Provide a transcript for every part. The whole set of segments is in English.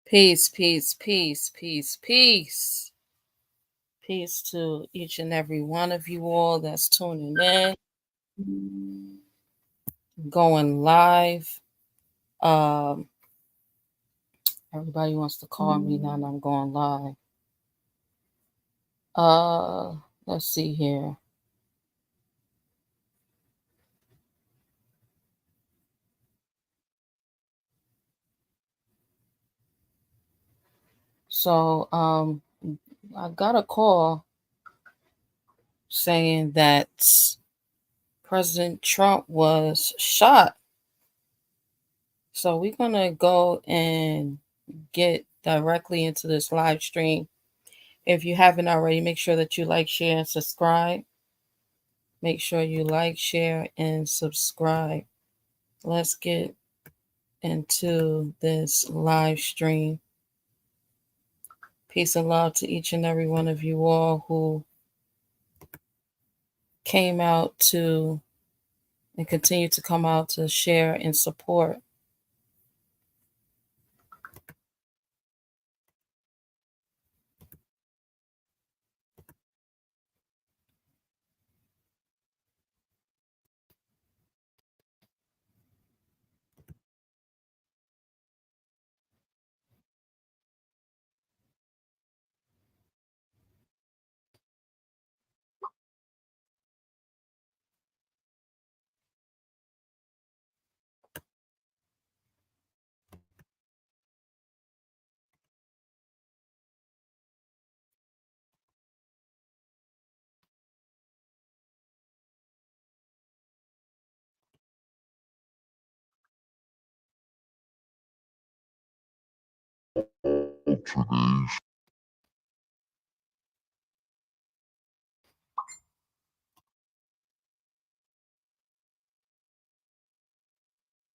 Peace, peace, peace, peace, peace. Peace to each and every one of you all that's tuning in. Going live. Everybody wants to call me now and I'm going live. Let's see here. So, I got a call saying that President Trump was shot. So we're going to go and get directly into this live stream. If you haven't already, make sure that you like, share, and subscribe. Make sure you like, share, and subscribe. Let's get into this live stream. Peace and love to each and every one of you all who came out to and continue to come out to share and support.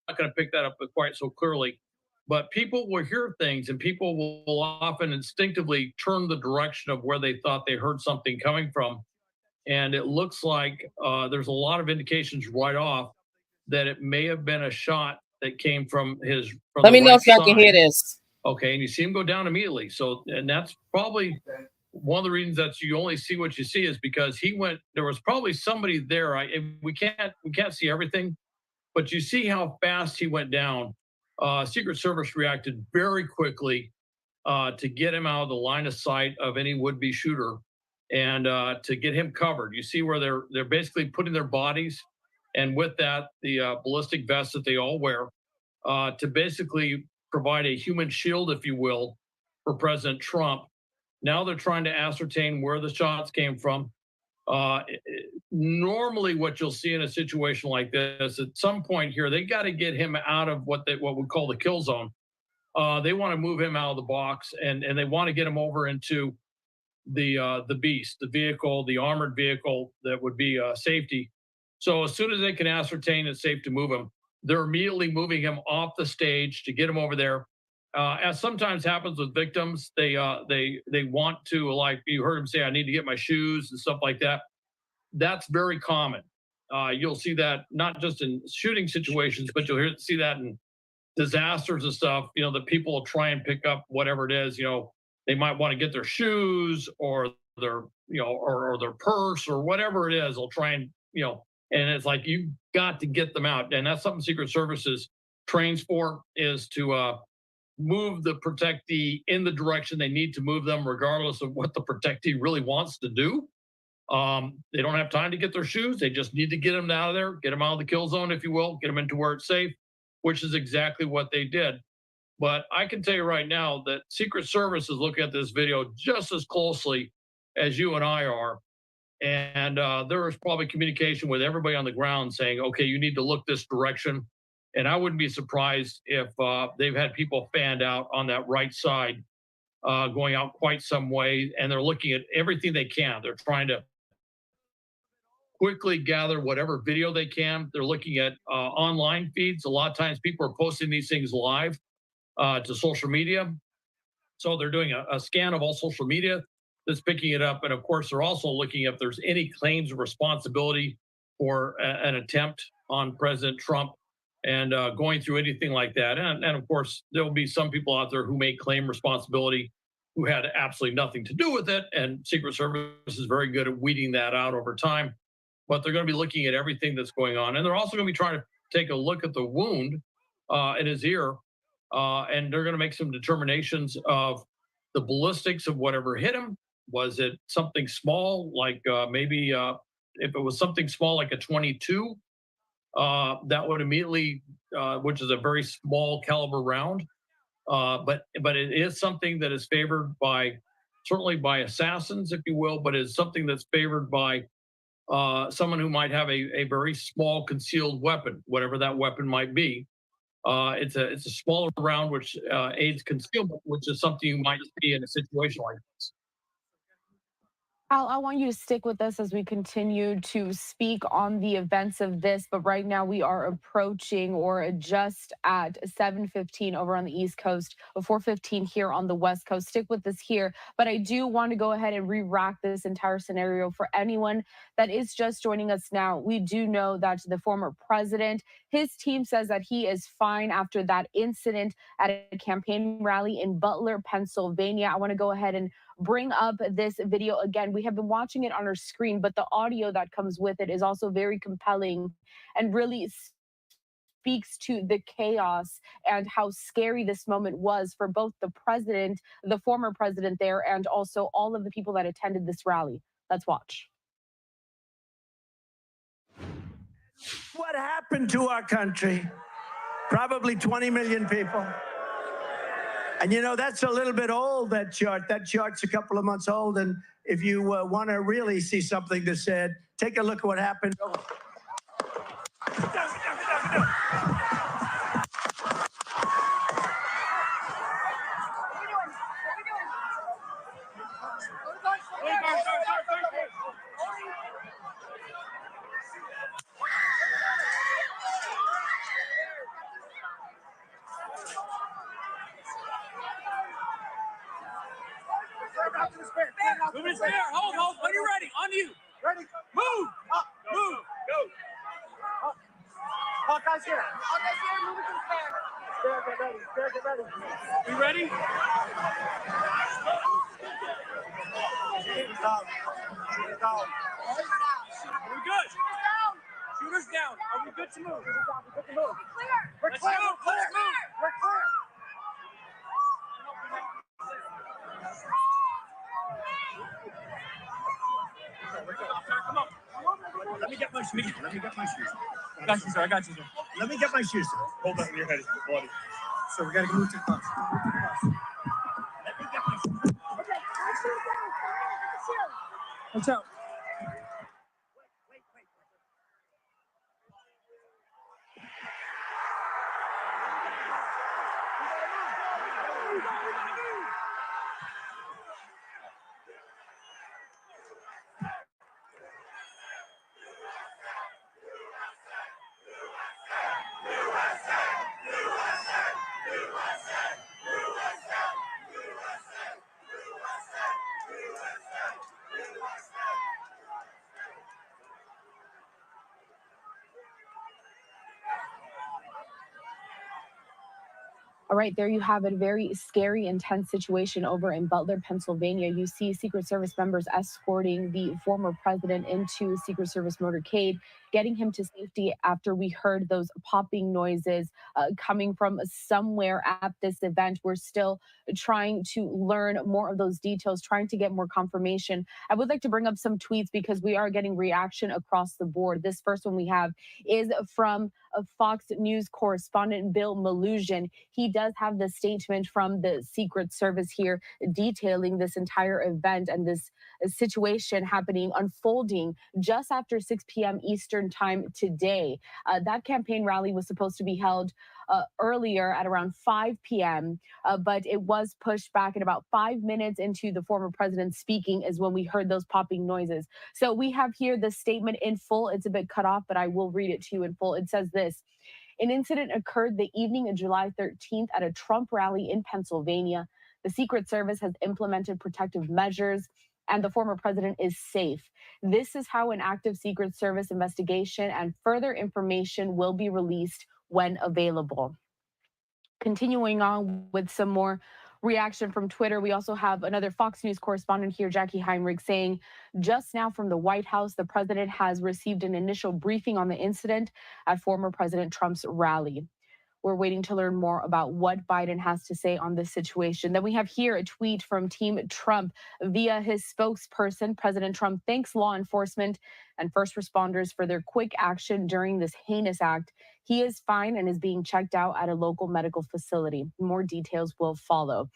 Not going to pick that up quite so clearly, but people will hear things and people will often instinctively turn the direction of where they thought they heard something coming from. And it looks like there's a lot of indications right off that it may have been a shot that came from his. From Let me know if y'all can hear this. Okay, and you see him go down immediately. So, and that's probably one of the reasons that you only see what you see is because he went. There was probably somebody there. We can't see everything, but you see how fast he went down. Secret Service reacted very quickly to get him out of the line of sight of any would-be shooter and to get him covered. You see where they're basically putting their bodies, and with that, the ballistic vests that they all wear to basically provide a human shield, if you will, for President Trump. Now they're trying to ascertain where the shots came from. Normally what you'll see in a situation like this, at some point here, they got to get him out of what we call the kill zone. They want to move him out of the box and they want to get him over into the beast, the vehicle, the armored vehicle that would be safety. So as soon as they can ascertain it's safe to move him, they're immediately moving him off the stage to get him over there. As sometimes happens with victims, they want to, like you heard him say, I need to get my shoes and stuff like that. That's very common. You'll see that not just in shooting situations, but you'll see that in disasters and stuff. You know, that people will try and pick up whatever it is. You know, they might want to get their shoes or their, or their purse or whatever it is. They'll try and, and it's like you got to get them out, and that's something Secret Services trains for, is to move the protectee in the direction they need to move them, regardless of what the protectee really wants to do. They don't have time to get their shoes. They just need to get them out of there, get them out of the kill zone, if you will, get them into where it's safe, which is exactly what they did. But I can tell you right now that Secret Service is looking at this video just as closely as you and I are. And there is probably communication with everybody on the ground saying, okay, you need to look this direction. And I wouldn't be surprised if they've had people fanned out on that right side, going out quite some way, and they're looking at everything they can. They're trying to quickly gather whatever video they can. They're looking at online feeds. A lot of times people are posting these things live to social media. So they're doing a scan of all social media that's picking it up. And of course, they're also looking if there's any claims of responsibility for an attempt on President Trump. and going through anything like that. And of course, there will be some people out there who may claim responsibility who had absolutely nothing to do with it. And Secret Service is very good at weeding that out over time. But they're going to be looking at everything that's going on. And they're also going to be trying to take a look at the wound in his ear. And they're going to make some determinations of the ballistics of whatever hit him. Was it something small, like maybe if it was something small like a 22, that would immediately, which is a very small caliber round, but it is something that is favored by, certainly by assassins, if you will, but is something that's favored by someone who might have a very small concealed weapon, whatever that weapon might be. It's a smaller round which aids concealment, which is something you might see in a situation like this. Al, I want you to stick with us as we continue to speak on the events of this. But right now we are approaching or just at 7:15 over on the East Coast, 4:15 here on the West Coast. Stick with us here. But I do want to go ahead and re-rack this entire scenario for anyone that is just joining us now. We do know that the former president, his team says that he is fine after that incident at a campaign rally in Butler, Pennsylvania. I want to go ahead and bring up this video again. We have been watching it on our screen, but the audio that comes with it is also very compelling and really speaks to the chaos and how scary this moment was for both the president, the former president there, and also all of the people that attended this rally. Let's watch. What happened to our country? Probably 20 million people. And you know, that's a little bit old, that chart. That chart's a couple of months old. And if you want to really see something that's said, take a look at what happened. Move it there. Hold. When you're ready, on you. Ready. Move. Up. Move. Go. Up. Hawkeye's here. Hawkeye's here. Move it to the stair. Stair, get ready. You ready? Are we good? Shooters down. Are we good to move? We're clear. Let's move. We're clear. Come on. Let me get my shoes. I got you, sir. Let me get my shoes. Hold that in your head. It's bloody. So we got to move to the bus. Let me get my shoes. Okay, my shoes down. Watch out. Wait. All right, there you have it. Very scary, intense situation over in Butler, Pennsylvania. You see Secret Service members escorting the former president into Secret Service motorcade, getting him to safety after we heard those popping noises coming from somewhere at this event. We're still trying to learn more of those details, trying to get more confirmation. I would like to bring up some tweets because we are getting reaction across the board. This first one we have is from a Fox News correspondent, Bill Malusian. He does have the statement from the Secret Service here detailing this entire event and this situation unfolding just after 6 p.m. Eastern time today. That campaign rally was supposed to be held earlier at around 5 p.m., but it was pushed back. And about 5 minutes into the former president speaking is when we heard those popping noises. So we have here the statement in full. It's a bit cut off, but I will read it to you in full. It says this: an incident occurred the evening of July 13th at a Trump rally in Pennsylvania. The Secret Service has implemented protective measures, and the former president is safe. This is how an active Secret Service investigation and further information will be released when available. Continuing on with some more reaction from Twitter, we also have another Fox News correspondent here, Jackie Heinrich, saying just now from the White House, the president has received an initial briefing on the incident at former President Trump's rally. We're waiting to learn more about what Biden has to say on this situation. Then we have here a tweet from Team Trump via his spokesperson. President Trump thanks law enforcement and first responders for their quick action during this heinous act. He is fine and is being checked out at a local medical facility. More details will follow.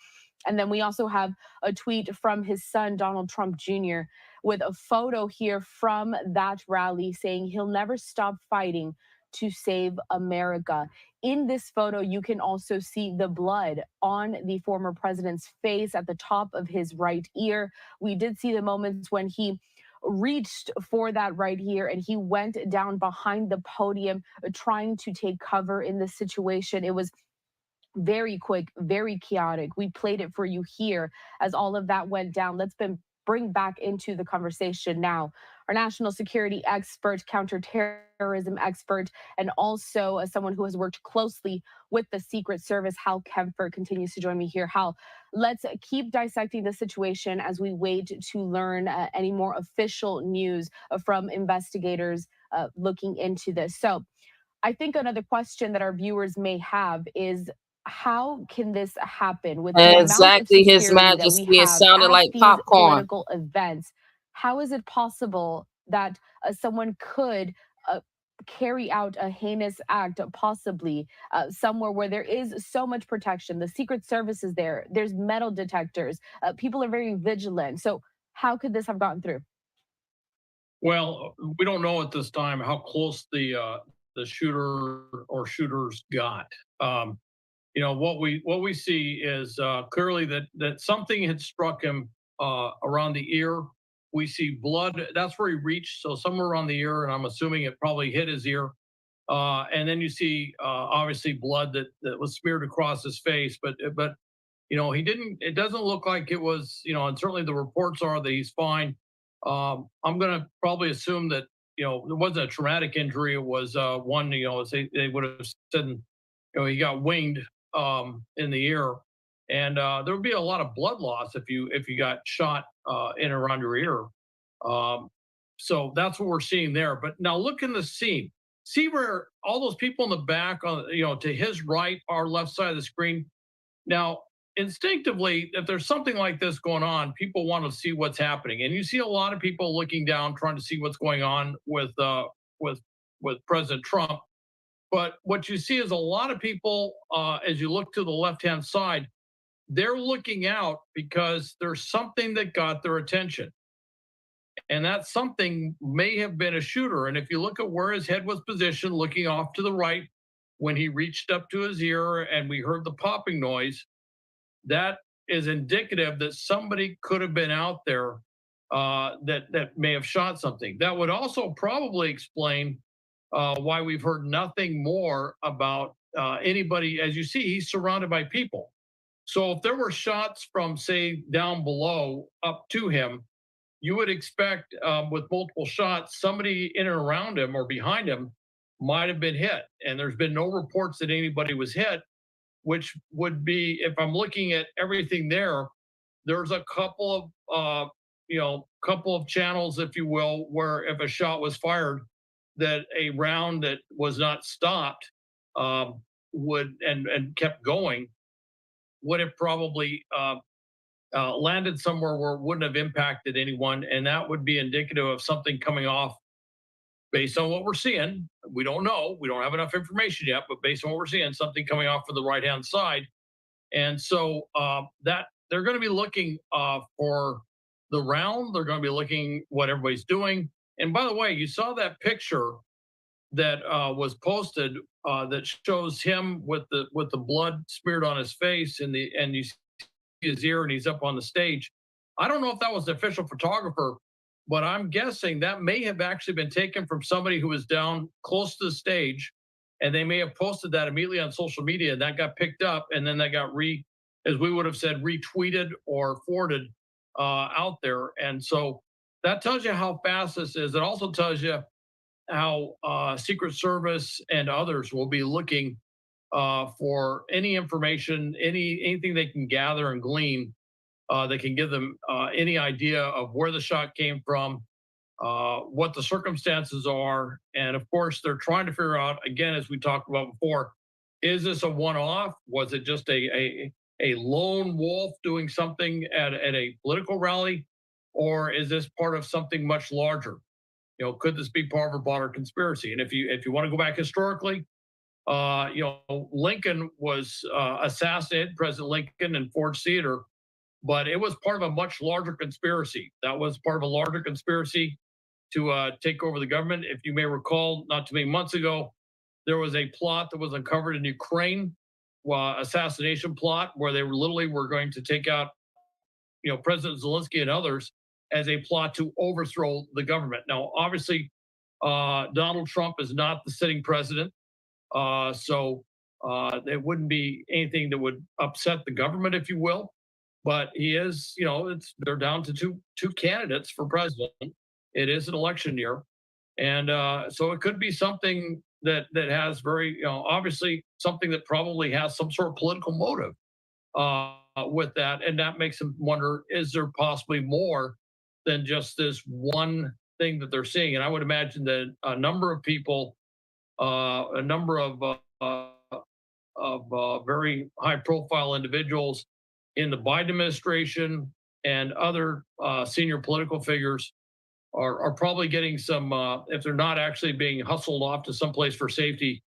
And then we also have a tweet from his son, Donald Trump Jr., with a photo here from that rally saying he'll never stop fighting to save America. In this photo, you can also see the blood on the former president's face at the top of his right ear. We did see the moments when he reached for that right ear and he went down behind the podium trying to take cover in this situation. It was very quick, very chaotic. We played it for you here as all of that went down. Let's bring back into the conversation now our national security expert, counterterrorism expert, and also someone who has worked closely with the Secret Service, Hal Kempfer, continues to join me here. Hal, let's keep dissecting the situation as we wait to learn any more official news from investigators looking into this. So I think another question that our viewers may have is, how can this happen with the Exactly, amount of His security that Majesty. we It have sounded at like these popcorn. political events? How is it possible that someone could carry out a heinous act, possibly somewhere where there is so much protection? The Secret Service is there. There's metal detectors. People are very vigilant. So how could this have gotten through? Well, we don't know at this time how close the shooter or shooters got. You know, what we see is clearly that something had struck him around the ear. We see blood. That's where he reached. So somewhere around the ear, and I'm assuming it probably hit his ear. And then you see obviously blood that was smeared across his face. But you know, he didn't. It doesn't look like it was. You know, and certainly the reports are that he's fine. I'm going to probably assume that, you know, it wasn't a traumatic injury. It was one. You know, they would have said, you know, he got winged in the ear, and there would be a lot of blood loss if you got shot in around your ear. So that's what we're seeing there. But now look in the scene. See where all those people in the back, on, you know, to his right, our left side of the screen. Now, instinctively, if there's something like this going on, people want to see what's happening, and you see a lot of people looking down, trying to see what's going on with President Trump. But what you see is a lot of people, as you look to the left-hand side, they're looking out because there's something that got their attention. And that something may have been a shooter. And if you look at where his head was positioned, looking off to the right, when he reached up to his ear and we heard the popping noise, that is indicative that somebody could have been out there that may have shot something. That would also probably explain why we've heard nothing more about anybody. As you see, he's surrounded by people. So if there were shots from, say, down below up to him, you would expect with multiple shots, somebody in and around him or behind him might have been hit. And there's been no reports that anybody was hit, which would be, if I'm looking at everything there, there's a couple of, couple of channels, if you will, where if a shot was fired, that a round that was not stopped would and kept going would have probably landed somewhere where it wouldn't have impacted anyone, and that would be indicative of something coming off. Based on what we're seeing, we don't know, we don't have enough information yet, but based on what we're seeing, something coming off of the right hand side, and so that they're going to be looking for the round. They're going to be looking what everybody's doing. And by the way, you saw that picture that was posted that shows him with the blood smeared on his face and you see his ear and he's up on the stage. I don't know if that was the official photographer, but I'm guessing that may have actually been taken from somebody who was down close to the stage, and they may have posted that immediately on social media. And that got picked up, and then that got as we would have said, retweeted or forwarded out there. And so that tells you how fast this is. It also tells you how Secret Service and others will be looking for any information, anything they can gather and glean that can give them any idea of where the shot came from, what the circumstances are, and of course they're trying to figure out, again, as we talked about before, is this a one-off? Was it just a lone wolf doing something at a political rally, or is this part of something much larger? You know, could this be part of a broader conspiracy? And if you want to go back historically, you know, Lincoln was assassinated, President Lincoln in Ford's Theater, but it was part of a much larger conspiracy. That was part of a larger conspiracy to take over the government. If you may recall, not too many months ago, there was a plot that was uncovered in Ukraine, assassination plot, where they were going to take out, you know, President Zelensky and others as a plot to overthrow the government. Now, obviously, Donald Trump is not the sitting president, so there wouldn't be anything that would upset the government, if you will. But he is, you know, they're down to two candidates for president. It is an election year, and so it could be something that has very, you know, obviously something that probably has some sort of political motive with that, and that makes them wonder: is there possibly more than just this one thing that they're seeing? And I would imagine that a number of people, a number of very high-profile individuals in the Biden administration and other senior political figures are probably getting some, if they're not actually being hustled off to someplace for safety,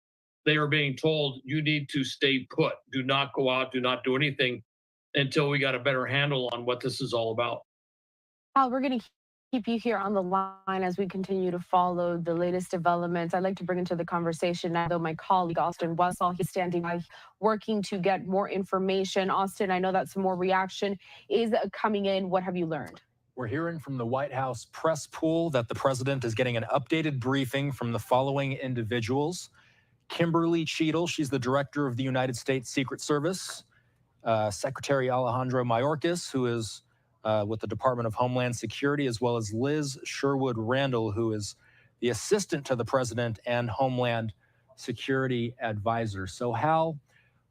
they are being told, you need to stay put. Do not go out, do not do anything until we got a better handle on what this is all about. We're going to keep you here on the line as we continue to follow the latest developments. I'd like to bring into the conversation now, though, my colleague, Austin Wessel. He's standing by working to get more information. Austin, I know that some more reaction is coming in. What have you learned? We're hearing from the White House press pool that the president is getting an updated briefing from the following individuals. Kimberly Cheadle, she's the director of the United States Secret Service. Secretary Alejandro Mayorkas, who is with the Department of Homeland Security, as well as Liz Sherwood Randall, who is the assistant to the president and Homeland Security advisor. So Hal,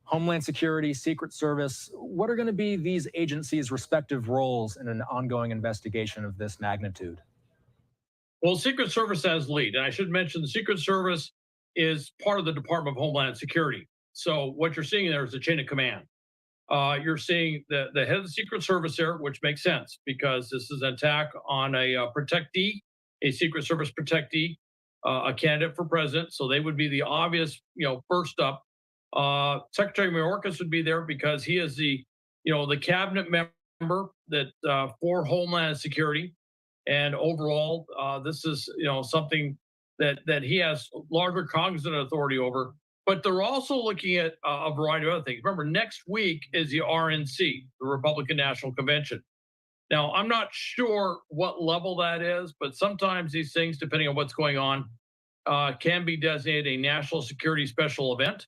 Homeland Security, Secret Service, what are going to be these agencies' respective roles in an ongoing investigation of this magnitude? Well, Secret Service has lead, and I should mention the Secret Service is part of the Department of Homeland Security. So what you're seeing there is a chain of command. You're seeing the head of the Secret Service there, which makes sense because this is an attack on a protectee, a Secret Service protectee, a candidate for president. So they would be the obvious, you know, first up. Secretary Mayorkas would be there because he is the, you know, the cabinet member that for Homeland Security, and overall, this is, you know, something that he has larger cognizant authority over. But they're also looking at a variety of other things. Remember, next week is the RNC, the Republican National Convention. Now, I'm not sure what level that is, but sometimes these things, depending on what's going on, can be designated a national security special event.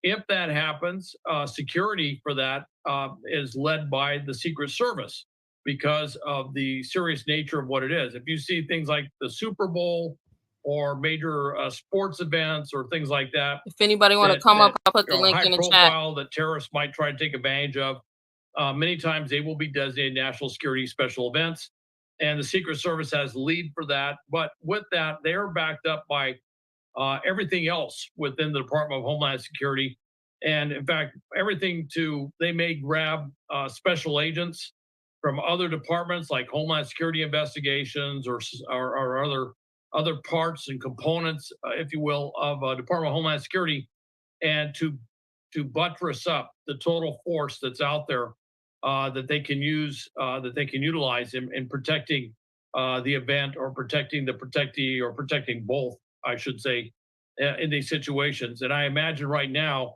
If that happens, security for that is led by the Secret Service because of the serious nature of what it is. If you see things like the Super Bowl or major sports events or things like that. If anybody want to come up, I'll put the link in the chat. High-profile that terrorists might try to take advantage of. Many times they will be designated national security special events, and the Secret Service has lead for that. But with that, they are backed up by everything else within the Department of Homeland Security. And in fact, they may grab special agents from other departments like Homeland Security investigations or other parts and components, if you will, of Department of Homeland Security, and to buttress up the total force that's out there that they can use, that they can utilize in protecting the event or protecting the protectee or protecting both, I should say, in these situations. And I imagine right now,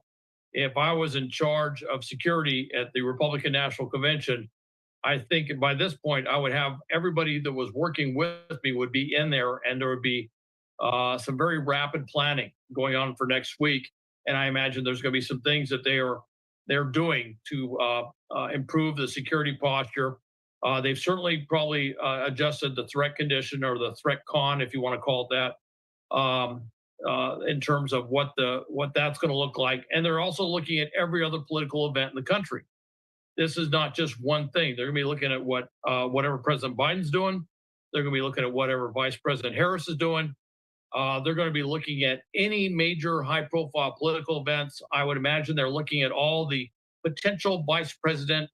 if I was in charge of security at the Republican National Convention, I think by this point, I would have everybody that was working with me would be in there, and there would be some very rapid planning going on for next week. And I imagine there's going to be some things that they're doing to improve the security posture. They've certainly probably adjusted the threat condition or the threat con, if you want to call it that, in terms of what that's going to look like. And they're also looking at every other political event in the country. This is not just one thing. They're going to be looking at whatever President Biden's doing. They're going to be looking at whatever Vice President Harris is doing. They're going to be looking at any major high-profile political events. I would imagine they're looking at all the potential vice president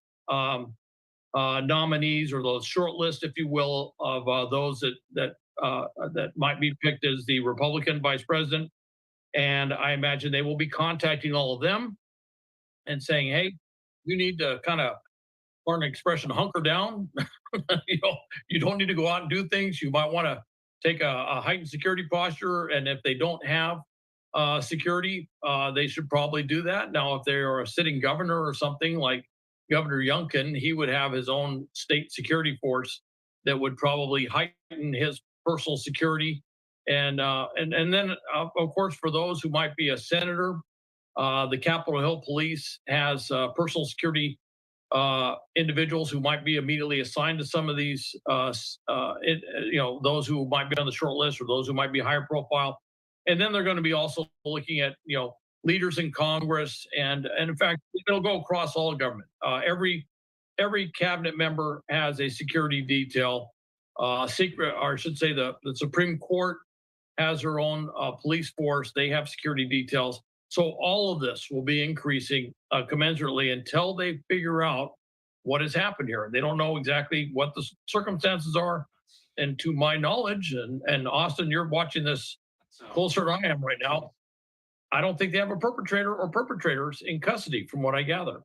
nominees, or the short list, if you will, of those that might be picked as the Republican vice president. And I imagine they will be contacting all of them and saying, "Hey, you need to kind of, pardon the expression, hunker down. You don't need to go out and do things. You might want to take a heightened security posture. And if they don't have security, they should probably do that." Now, if they are a sitting governor or something like Governor Youngkin, he would have his own state security force that would probably heighten his personal security. And then, of course, for those who might be a senator, the Capitol Hill Police has personal security individuals who might be immediately assigned to some of these, those who might be on the short list, or those who might be higher profile. And then they're going to be also looking at, leaders in Congress, and in fact, it'll go across all of government. Every cabinet member has a security detail. Secret, or I should say, the Supreme Court has their own police force. They have security details. So all of this will be increasing commensurately until they figure out what has happened here. They don't know exactly what the circumstances are. And to my knowledge, and Austin, you're watching this closer than I am right now, I don't think they have a perpetrator or perpetrators in custody, from what I gather.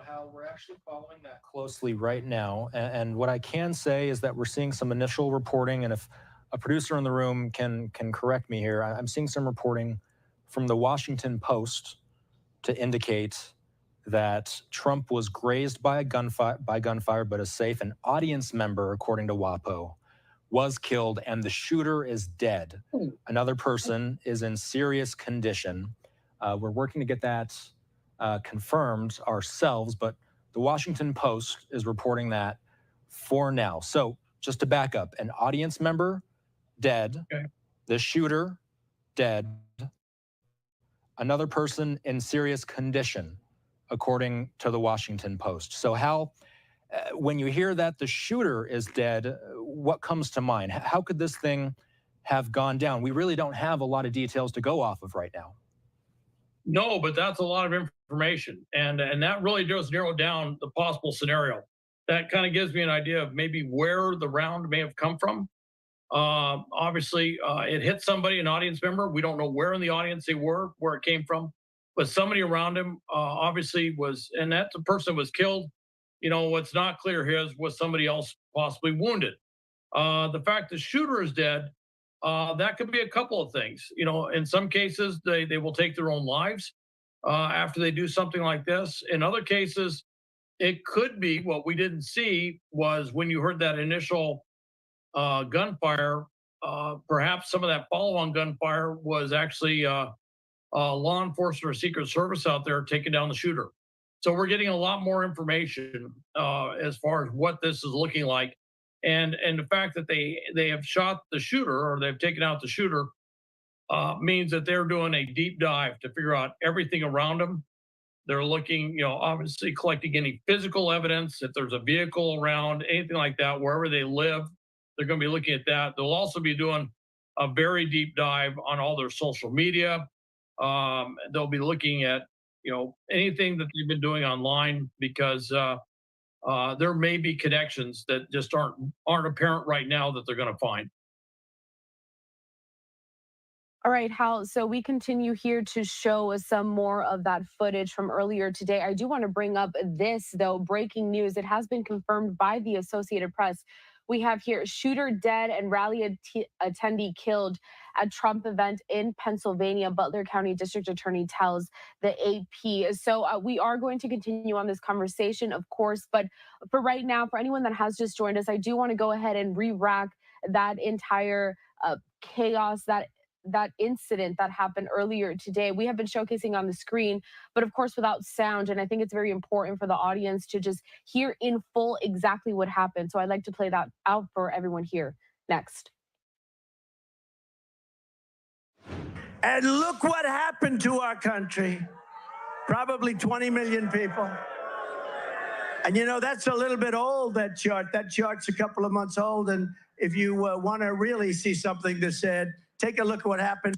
Hal, we're actually following that closely right now. And what I can say is that we're seeing some initial reporting, and if a producer in the room can correct me here, I'm seeing some reporting from the Washington Post to indicate that Trump was grazed by gunfire, but is safe. An audience member, according to WAPO, was killed, and the shooter is dead. Another person is in serious condition. We're working to get that confirmed ourselves, but the Washington Post is reporting that for now. So just to back up, an audience member dead, okay. The shooter dead, another person in serious condition, according to the Washington Post. So Hal, when you hear that the shooter is dead, what comes to mind? How could this thing have gone down? We really don't have a lot of details to go off of right now. No, but that's a lot of information. And that really does narrow down the possible scenario. That kind of gives me an idea of maybe where the round may have come from. Obviously, it hit somebody, an audience member. We don't know where in the audience they were, where it came from, but somebody around him obviously was, and that the person was killed. What's not clear here is, was somebody else possibly wounded? The fact the shooter is dead, that could be a couple of things. In some cases, they will take their own lives after they do something like this. In other cases, it could be, what we didn't see was when you heard that initial gunfire, perhaps some of that follow-on gunfire was actually law enforcement or Secret Service out there taking down the shooter. So we're getting a lot more information as far as what this is looking like. And the fact that they have shot the shooter, or they've taken out the shooter, means that they're doing a deep dive to figure out everything around them. They're looking, obviously collecting any physical evidence, if there's a vehicle around, anything like that, wherever they live, they're going to be looking at that. They'll also be doing a very deep dive on all their social media. They'll be looking at, anything that they've been doing online, because there may be connections that just aren't apparent right now that they're going to find. All right, Hal, so we continue here to show some more of that footage from earlier today. I do want to bring up this, though, breaking news. It has been confirmed by the Associated Press. We have here shooter dead and rally attendee killed at Trump event in Pennsylvania, Butler County District Attorney tells the AP. So we are going to continue on this conversation, of course, but for right now, for anyone that has just joined us, I do want to go ahead and re-rack that entire chaos, that incident that happened earlier today. We have been showcasing on the screen, but of course without sound. And I think it's very important for the audience to just hear in full exactly what happened. So I'd like to play that out for everyone here next. And look what happened to our country. Probably 20 million people. And you know, that's a little bit old, that chart. That chart's a couple of months old. And if you want to really see something that's said, take a look at what happened.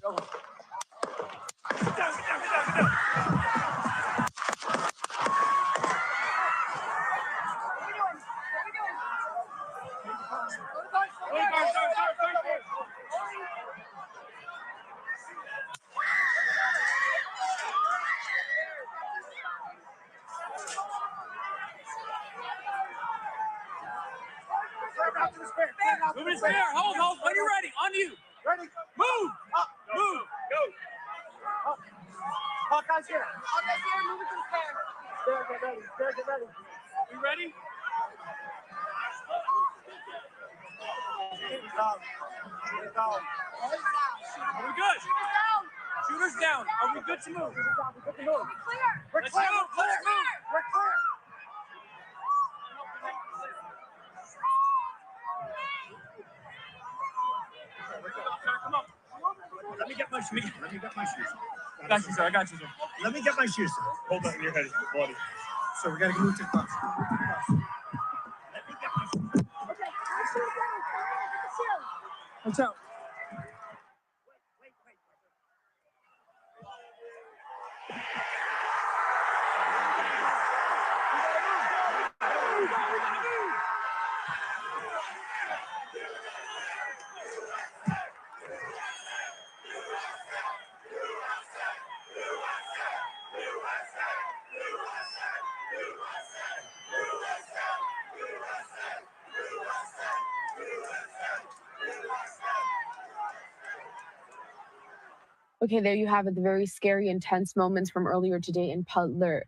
Move his spare. Hold. When you're ready, on you. Ready. Move. Up. Move. Go. Up. Hawkeye's here. Hawkeye's here. Move it to the spare. Spare, get ready. Spare, get ready. You ready? Are we good? Shooters down. Are we good to move? We're clear. We're clear. Let's move. We're clear. Come on. Let me get my shoes. I got you, sir. Let me get my shoes. Hold on, your head is bloody. So we got to move to the bus. Watch out. Okay, there you have it, the very scary, intense moments from earlier today in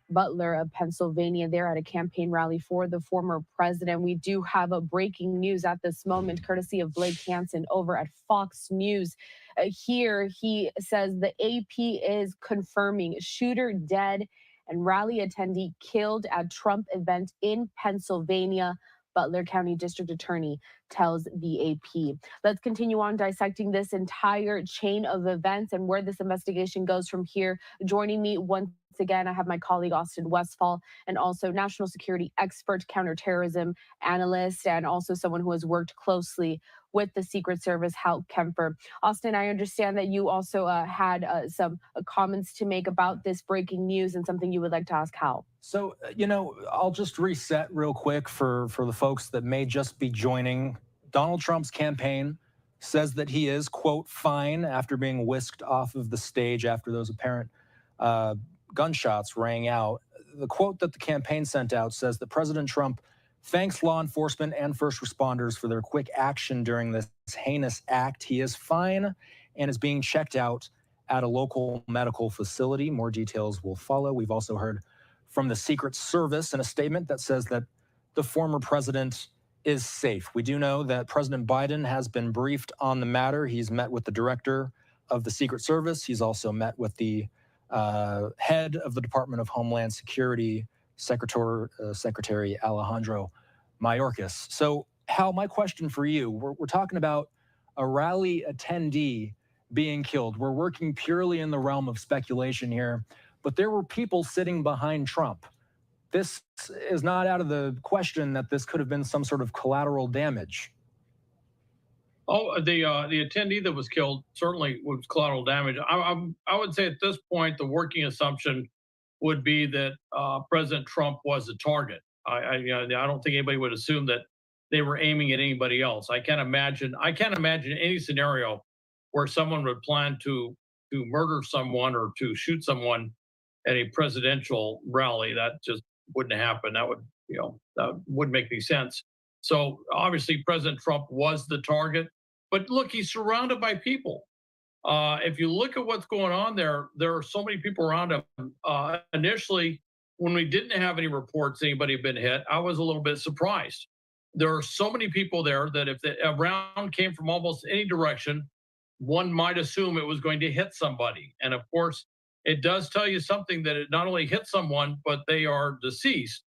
Butler of Pennsylvania. They're at a campaign rally for the former president. We do have a breaking news at this moment, courtesy of Blake Hansen over at Fox News. Here, he says the AP is confirming shooter dead and rally attendee killed at Trump event in Pennsylvania. Butler County District Attorney tells the AP. Let's continue on dissecting this entire chain of events and where this investigation goes from here. Joining me once again, I have my colleague Austin Westfall, and also national security expert, counterterrorism analyst, and also someone who has worked closely with the Secret Service, Hal Kemper. Austin, I understand that you also had some comments to make about this breaking news and something you would like to ask Hal. So, I'll just reset real quick for the folks that may just be joining. Donald Trump's campaign says that he is, quote, fine after being whisked off of the stage after those apparent gunshots rang out. The quote that the campaign sent out says that President Trump thanks law enforcement and first responders for their quick action during this heinous act. He is fine and is being checked out at a local medical facility. More details will follow. We've also heard from the Secret Service in a statement that says that the former president is safe. We do know that President Biden has been briefed on the matter. He's met with the director of the Secret Service. He's also met with the head of the Department of Homeland Security, Secretary Alejandro Mayorkas. So, Hal, my question for you, we're talking about a rally attendee being killed. We're working purely in the realm of speculation here, but there were people sitting behind Trump. This is not out of the question that this could have been some sort of collateral damage. Oh, the attendee that was killed certainly was collateral damage. I would say at this point, the working assumption would be that President Trump was the target. I don't think anybody would assume that they were aiming at anybody else. I can't imagine any scenario where someone would plan to murder someone or to shoot someone at a presidential rally. That just wouldn't happen. That wouldn't make any sense. So obviously President Trump was the target, but look, he's surrounded by people. If you look at what's going on there are so many people around him. Initially, when we didn't have any reports anybody had been hit, I was a little bit surprised. There are so many people there that if a round came from almost any direction, one might assume it was going to hit somebody. And of course, it does tell you something that it not only hit someone, but they are deceased,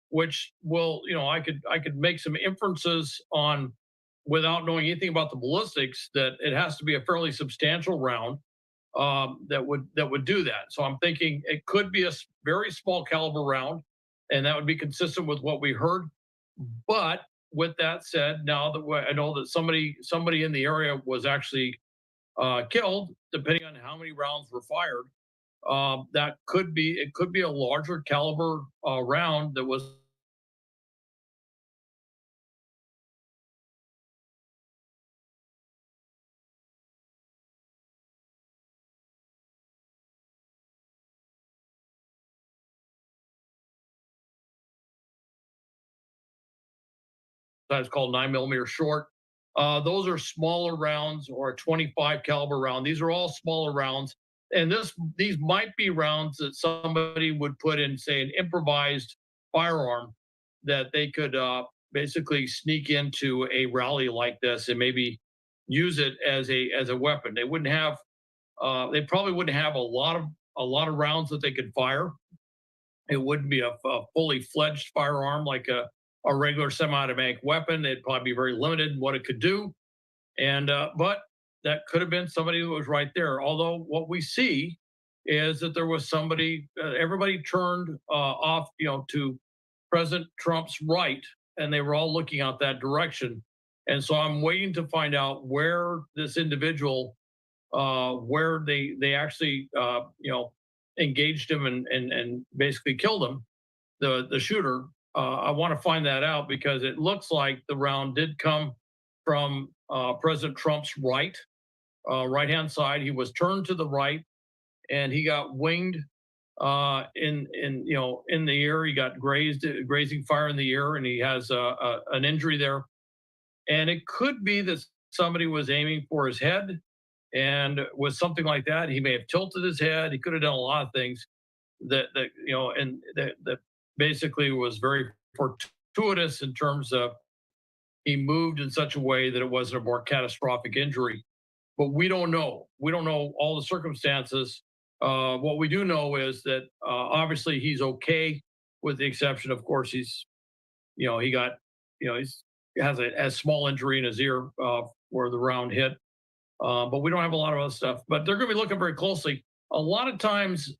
which will, I could make some inferences on, without knowing anything about the ballistics, that it has to be a fairly substantial round. that would do that. So I'm thinking it could be a very small caliber round, and that would be consistent with what we heard. But with that said, now that I know that somebody in the area was actually killed, depending on how many rounds were fired, that could be a larger caliber round that was sometimes called 9mm short. Those are smaller rounds, or a 25 caliber round. These are all smaller rounds, and these might be rounds that somebody would put in, say, an improvised firearm that they could basically sneak into a rally like this and maybe use it as a weapon. They wouldn't have they probably wouldn't have a lot of rounds that they could fire. It wouldn't be a fully fledged firearm like a regular semi-automatic weapon. It'd probably be very limited in what it could do. And but that could have been somebody who was right there. Although what we see is that there was somebody. Everybody turned off, to President Trump's right, and they were all looking out that direction. And so I'm waiting to find out where this individual, where they actually, engaged him and basically killed him, the shooter. I want to find that out because it looks like the round did come from President Trump's right-hand side. He was turned to the right, and he got winged in the ear. He got grazing fire in the ear, and he has an injury there. And it could be that somebody was aiming for his head, and with something like that, he may have tilted his head. He could have done a lot of things that basically was very fortuitous in terms of he moved in such a way that it wasn't a more catastrophic injury. But we don't know. We don't know all the circumstances. What we do know is that obviously he's okay, with the exception, of course, he has a small injury in his ear where the round hit. But we don't have a lot of other stuff. But they're going to be looking very closely. A lot of times,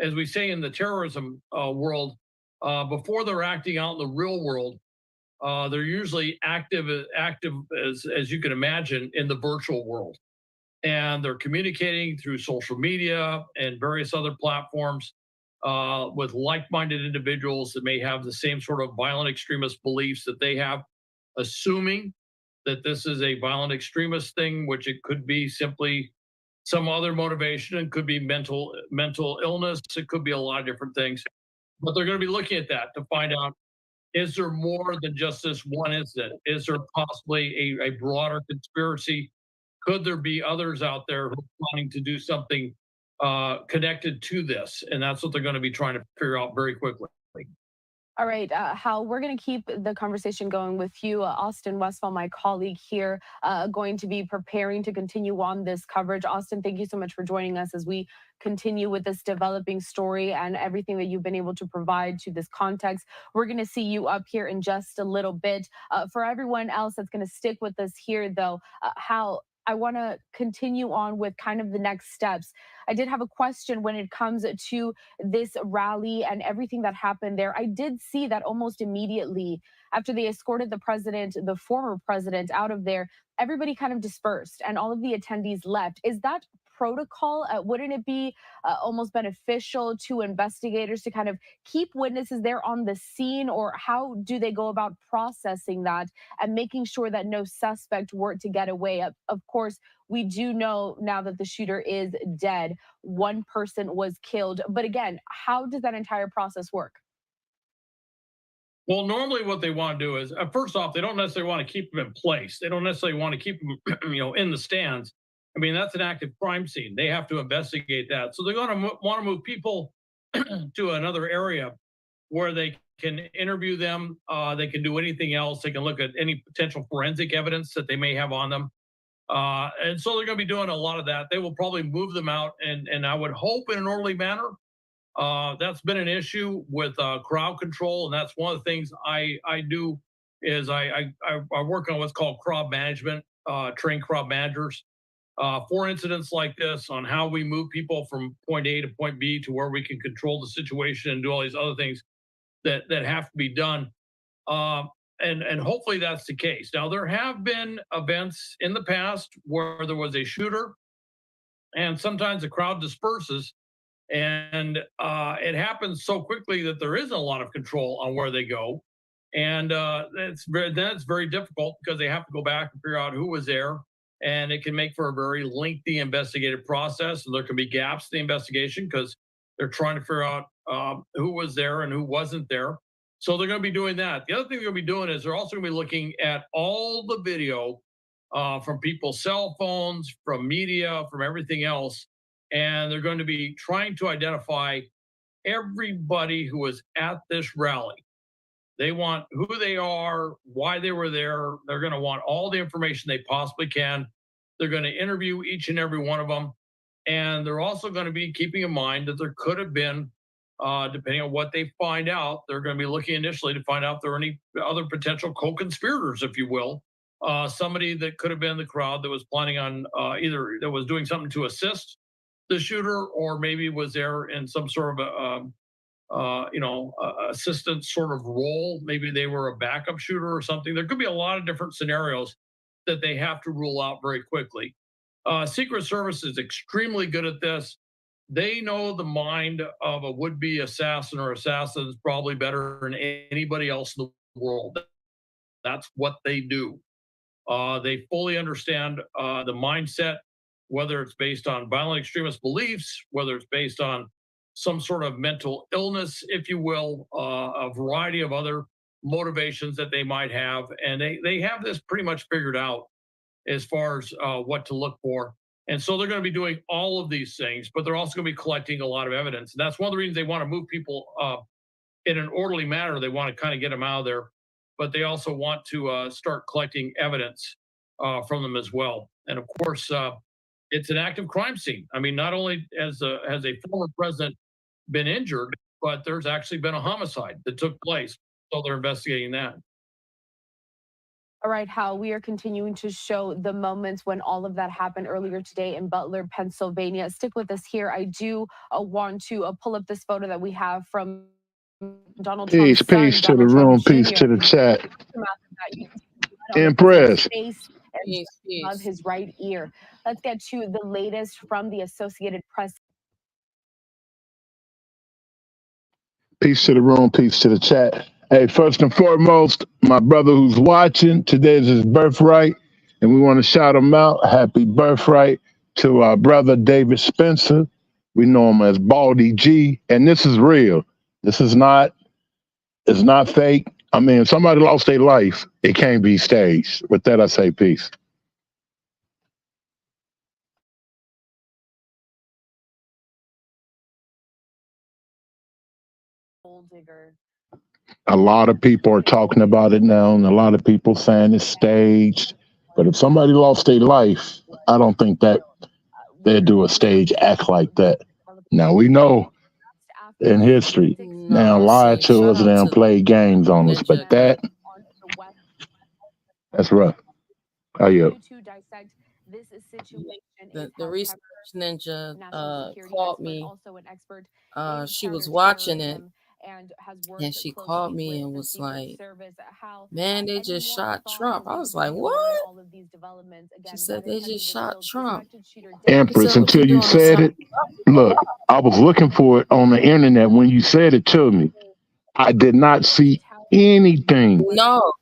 as we say in the terrorism world, before they're acting out in the real world, they're usually active as you can imagine in the virtual world, and they're communicating through social media and various other platforms with like-minded individuals that may have the same sort of violent extremist beliefs that they have, assuming that this is a violent extremist thing, which it could be simply some other motivation. It could be mental illness. It could be a lot of different things. But they're going to be looking at that to find out, is there more than just this one incident? Is there possibly a broader conspiracy? Could there be others out there who are planning to do something connected to this? And that's what they're going to be trying to figure out very quickly. All right, Hal, we're going to keep the conversation going with you. Austin Westfall, my colleague here, going to be preparing to continue on this coverage. Austin, thank you so much for joining us as we continue with this developing story and everything that you've been able to provide to this context. We're going to see you up here in just a little bit. For everyone else that's going to stick with us here, though, Hal, I want to continue on with kind of the next steps. I did have a question when it comes to this rally and everything that happened there. I did see that almost immediately after they escorted the president, the former president, out of there, everybody kind of dispersed and all of the attendees left. Is that protocol? Wouldn't it be almost beneficial to investigators to kind of keep witnesses there on the scene, or how do they go about processing that and making sure that no suspect were to get away? Of course, we do know now that the shooter is dead. One person was killed. But again, how does that entire process work? Well, normally what they want to do is, first off, they don't necessarily want to keep them in place. They don't necessarily want to keep them, in the stands. I mean, that's an active crime scene. They have to investigate that. So they're going to want to move people to another area where they can interview them. They can do anything else. They can look at any potential forensic evidence that they may have on them. And so they're going to be doing a lot of that. They will probably move them out, and I would hope in an orderly manner. That's been an issue with crowd control, and that's one of the things I do is I work on what's called crowd management, train crowd managers. for incidents like this, on how we move people from point A to point B to where we can control the situation and do all these other things that have to be done. And hopefully that's the case. Now, there have been events in the past where there was a shooter, and sometimes the crowd disperses, and it happens so quickly that there isn't a lot of control on where they go. And that's very difficult, because they have to go back and figure out who was there, and it can make for a very lengthy investigative process. And there can be gaps in the investigation because they're trying to figure out who was there and who wasn't there. So they're going to be doing that. The other thing they're going to be doing is they're also going to be looking at all the video from people's cell phones, from media, from everything else. And they're going to be trying to identify everybody who was at this rally. They want who they are, why they were there. They're going to want all the information they possibly can. They're going to interview each and every one of them. And they're also going to be keeping in mind that there could have been, depending on what they find out, they're going to be looking initially to find out if there are any other potential co-conspirators, if you will. Somebody that could have been in the crowd that was planning on either that was doing something to assist the shooter, or maybe was there in some sort of assistant sort of role. Maybe they were a backup shooter or something. There could be a lot of different scenarios that they have to rule out very quickly. Secret Service is extremely good at this. They know the mind of a would-be assassin or assassins probably better than anybody else in the world. That's what they do. They fully understand the mindset, whether it's based on violent extremist beliefs, whether it's based on some sort of mental illness, if you will, a variety of other motivations that they might have. And they have this pretty much figured out as far as what to look for. And so they're going to be doing all of these things, but they're also going to be collecting a lot of evidence. And that's one of the reasons they want to move people in an orderly manner. They want to kind of get them out of there, but they also want to start collecting evidence from them as well. And of course, it's an active crime scene. I mean, not only has a former president been injured, but there's actually been a homicide that took place. So they're investigating that. All right, Hal, we are continuing to show the moments when all of that happened earlier today in Butler, Pennsylvania. Stick with us here. I do want to pull up this photo that we have from Donald Trump's son, Peace to the Donald room, Trump peace Jr. to the chat. Impressed. Impressed. Of his right ear. Let's get to the latest from the Associated Press. Peace to the room, peace to the chat. Hey, first and foremost, my brother who's watching, today's his birthright, and we want to shout him out. Happy birthright to our brother David Spencer. We know him as Baldy G, and this is real. This is not, it's not fake. I mean, if somebody lost their life, it can't be staged. With that, I say peace. A lot of people are talking about it now, and a lot of people saying it's staged. But if somebody lost their life, I don't think that they'd do a stage act like that. Now, we know in history, now lie to us and play games on us, but that's rough. How you? The research ninja called me. She was watching it, and she called me and was like, "Man, they just shot Trump." I was like, "What?" She said they just shot Trump. Empress, until you said it, look, I was looking for it on the internet when you said it to me. I did not see anything. No.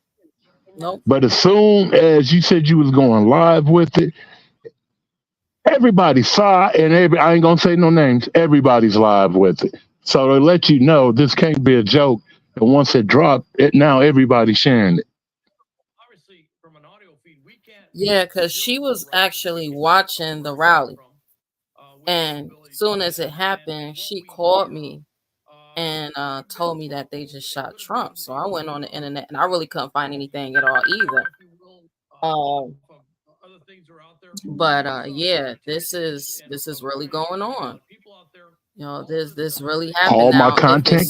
Nope. But as soon as you said you was going live with it, everybody saw it, and I ain't gonna say no names. Everybody's live with it. So to let you know, this can't be a joke. And once it dropped, now everybody's sharing it. Obviously, from an audio feed, we can't. Yeah, because she was actually watching the rally, and as soon as it happened, she called me and told me that they just shot Trump. So I went on the internet, and I really couldn't find anything at all either. But yeah, this is really going on. You know, this really happened. All now, my content,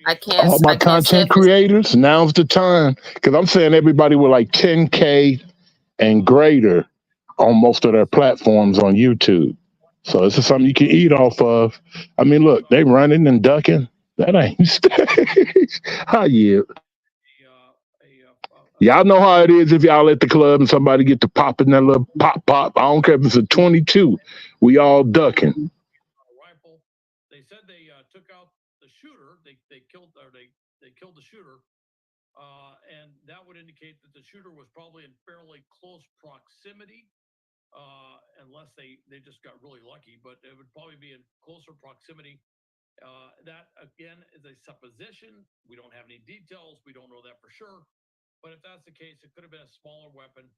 I can't. All my content creators, now's the time, because I'm saying everybody with like 10K and greater on most of their platforms on YouTube. So this is something you can eat off of. I mean, look, they running and ducking. That ain't stage. How you? Y'all know how it is if y'all at the club and somebody get to popping that little pop. I don't care if it's a 22. We all ducking. Rifle. They said they took out the shooter. They killed the shooter, and that would indicate that the shooter was probably in fairly close proximity, unless they just got really lucky. But it would probably be in closer proximity. That again is a supposition. We don't have any details. We don't know that for sure. But if that's the case, it could have been a smaller weapon,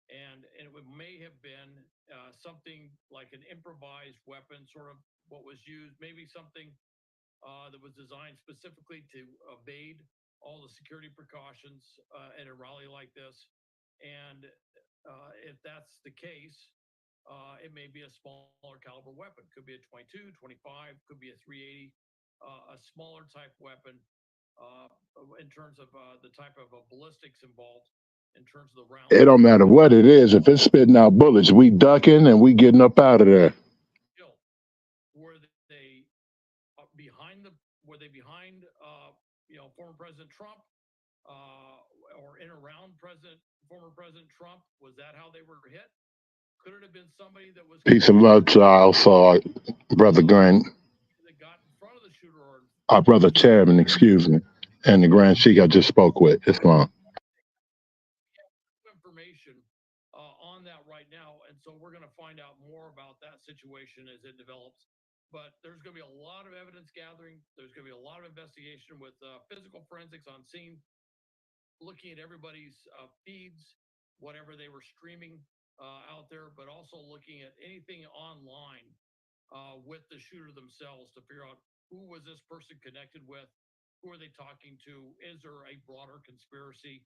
and it may have been something like an improvised weapon, sort of what was used, maybe something that was designed specifically to evade all the security precautions at a rally like this. And if that's the case, it may be a smaller caliber weapon. Could be a 22, 25, could be a 380, a smaller type weapon. In terms of the type of ballistics involved, in terms of the rounds. It don't matter what it is. If it's spitting out bullets, we ducking and we getting up out of there. Were they behind former President Trump, or in around former President Trump? Was that how they were hit? Could it have been somebody that was peace of love to our brother Grant? That got in front of the shooter, or our brother Chairman, excuse me, and the Grand Sheik I just spoke with. Islam. Information on that right now, and so we're going to find out more about that situation as it develops. But there's going to be a lot of evidence gathering. There's going to be a lot of investigation with physical forensics on scene, looking at everybody's feeds, whatever they were streaming out there, but also looking at anything online with the shooter themselves to figure out who was this person connected with, who are they talking to, is there a broader conspiracy,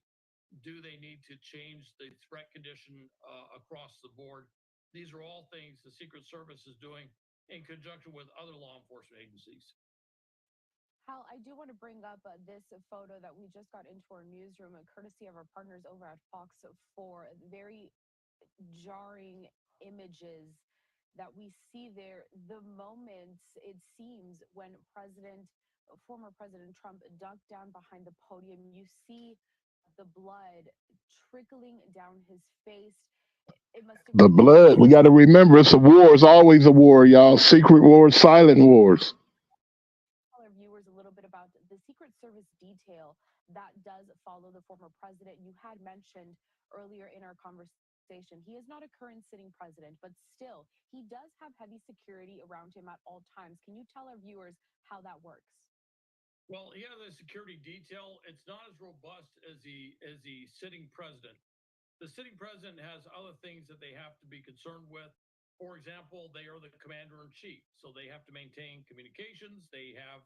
do they need to change the threat condition across the board? These are all things the Secret Service is doing in conjunction with other law enforcement agencies. Hal, I do want to bring up this photo that we just got into our newsroom, courtesy of our partners over at Fox 4. Very jarring images that we see there. The moments, it seems, when former President Trump ducked down behind the podium, you see the blood trickling down his face. It must have the blood. We got to remember, it's a war. It's always a war, y'all. Secret wars, silent wars. Tell our viewers a little bit about the Secret Service detail that does follow the former president. You had mentioned earlier in our conversation, he is not a current sitting president, but still, he does have heavy security around him at all times. Can you tell our viewers how that works? Well, he has a security detail. It's not as robust as the sitting president. The sitting president has other things that they have to be concerned with. For example, they are the commander-in-chief, so they have to maintain communications. They have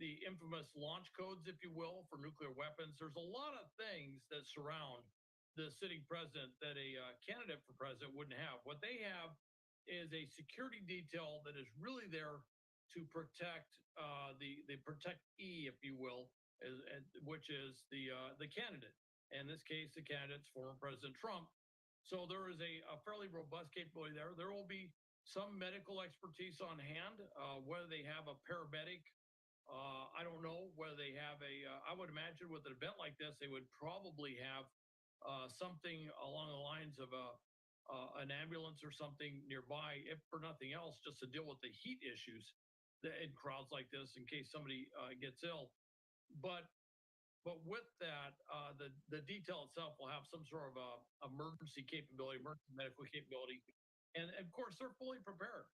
the infamous launch codes, if you will, for nuclear weapons. There's a lot of things that surround the sitting president that a candidate for president wouldn't have. What they have is a security detail that is really there to protect the protectee, if you will, which is the candidate. In this case, the candidate's former President Trump. So there is a fairly robust capability there. There will be some medical expertise on hand, whether they have a paramedic. I don't know whether they have I would imagine with an event like this, they would probably have something along the lines of an ambulance or something nearby, if for nothing else, just to deal with the heat issues in crowds like this in case somebody gets ill. But with that, the detail itself will have some sort of emergency capability, emergency medical capability, and of course they're fully prepared.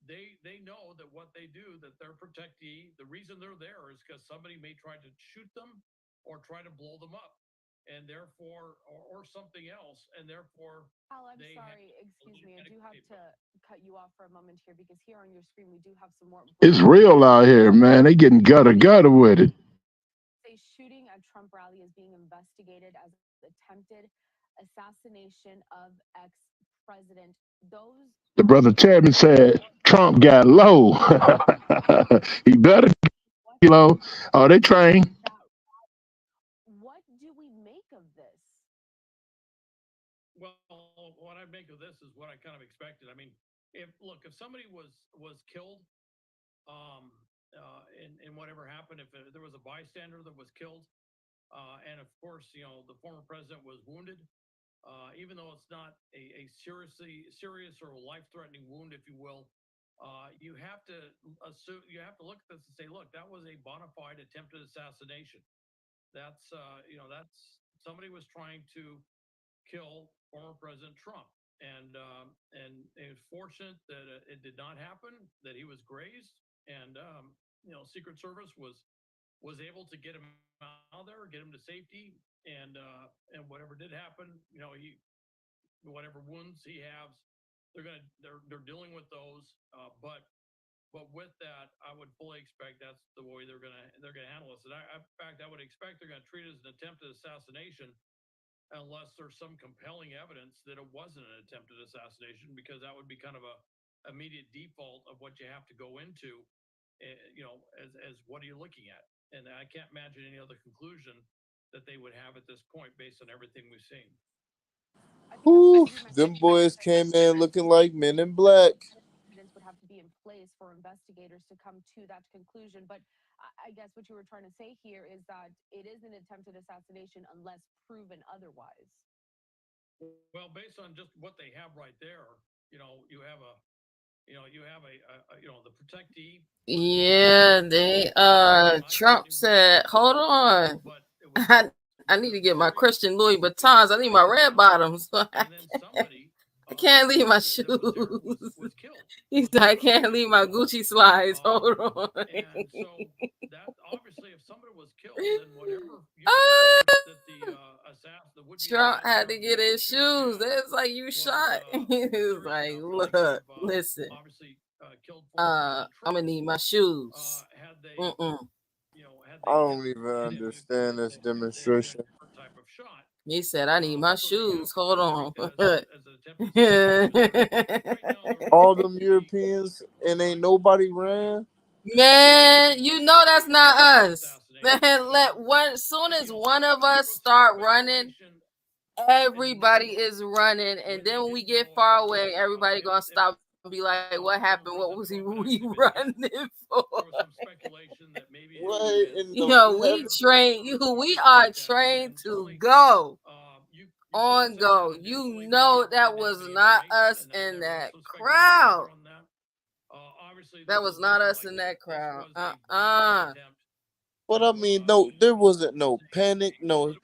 They know that what they do, that their protectee, the reason they're there is because somebody may try to shoot them or try to blow them up, and therefore, or something else, and therefore. Hal, I'm sorry, excuse me, I do have to cut you off for a moment here because here on your screen we do have some more. It's real out here, man. They getting gutter with it. A shooting at Trump rally is being investigated as attempted assassination of ex-president. The brother Chairman said Trump got low. He better get low. Oh, they trained. What do we make of this? Well, what I've make of this is what I kind of expected. I mean, if somebody was killed, in whatever happened, if there was a bystander that was killed, and of course, the former president was wounded, even though it's not a serious or life-threatening wound, if you will, you have to assume, you have to look at this and say, look, that was a bona fide attempted assassination. That's that's somebody was trying to kill former President Trump, and it's fortunate that it did not happen, that he was grazed, and Secret Service was able to get him out there, get him to safety, and whatever did happen, he whatever wounds he has, they're dealing with those, but with that, I would fully expect that's the way they're gonna handle this. And in fact, I would expect they're gonna treat it as an attempted assassination, unless there's some compelling evidence that it wasn't an attempted assassination, because that would be kind of a immediate default of what you have to go into, as what are you looking at? And I can't imagine any other conclusion that they would have at this point based on everything we've seen. Whew, them boys came in looking like Men in Black. Would have to be in place for investigators to come to that conclusion. But I guess what you were trying to say here is that it is an attempted assassination unless proven otherwise. Well, based on just what they have right there, you have the protectee. Yeah, they Trump said, hold on. I need to get my Christian Louis Vuittons. I need my red bottoms. I can't leave my shoes. He's like, I can't leave my Gucci slides. Hold on. And so that obviously, if somebody was killed, then whatever that the assassin, Trump had to get his shoes. It's like, you shot. He was like, look, listen. I'm gonna need my shoes. I don't even understand this demonstration. He said, I need my shoes. Hold on. All them Europeans and ain't nobody ran. Man, you know that's not us. As soon as one of us start running, everybody is running, and then when we get far away, everybody gonna stop and be like, "What happened? What was we running for?" We train you. We are trained to go on go. You know that was not us in that crowd. That was not us in that crowd. But I mean, no, there wasn't no panic, no.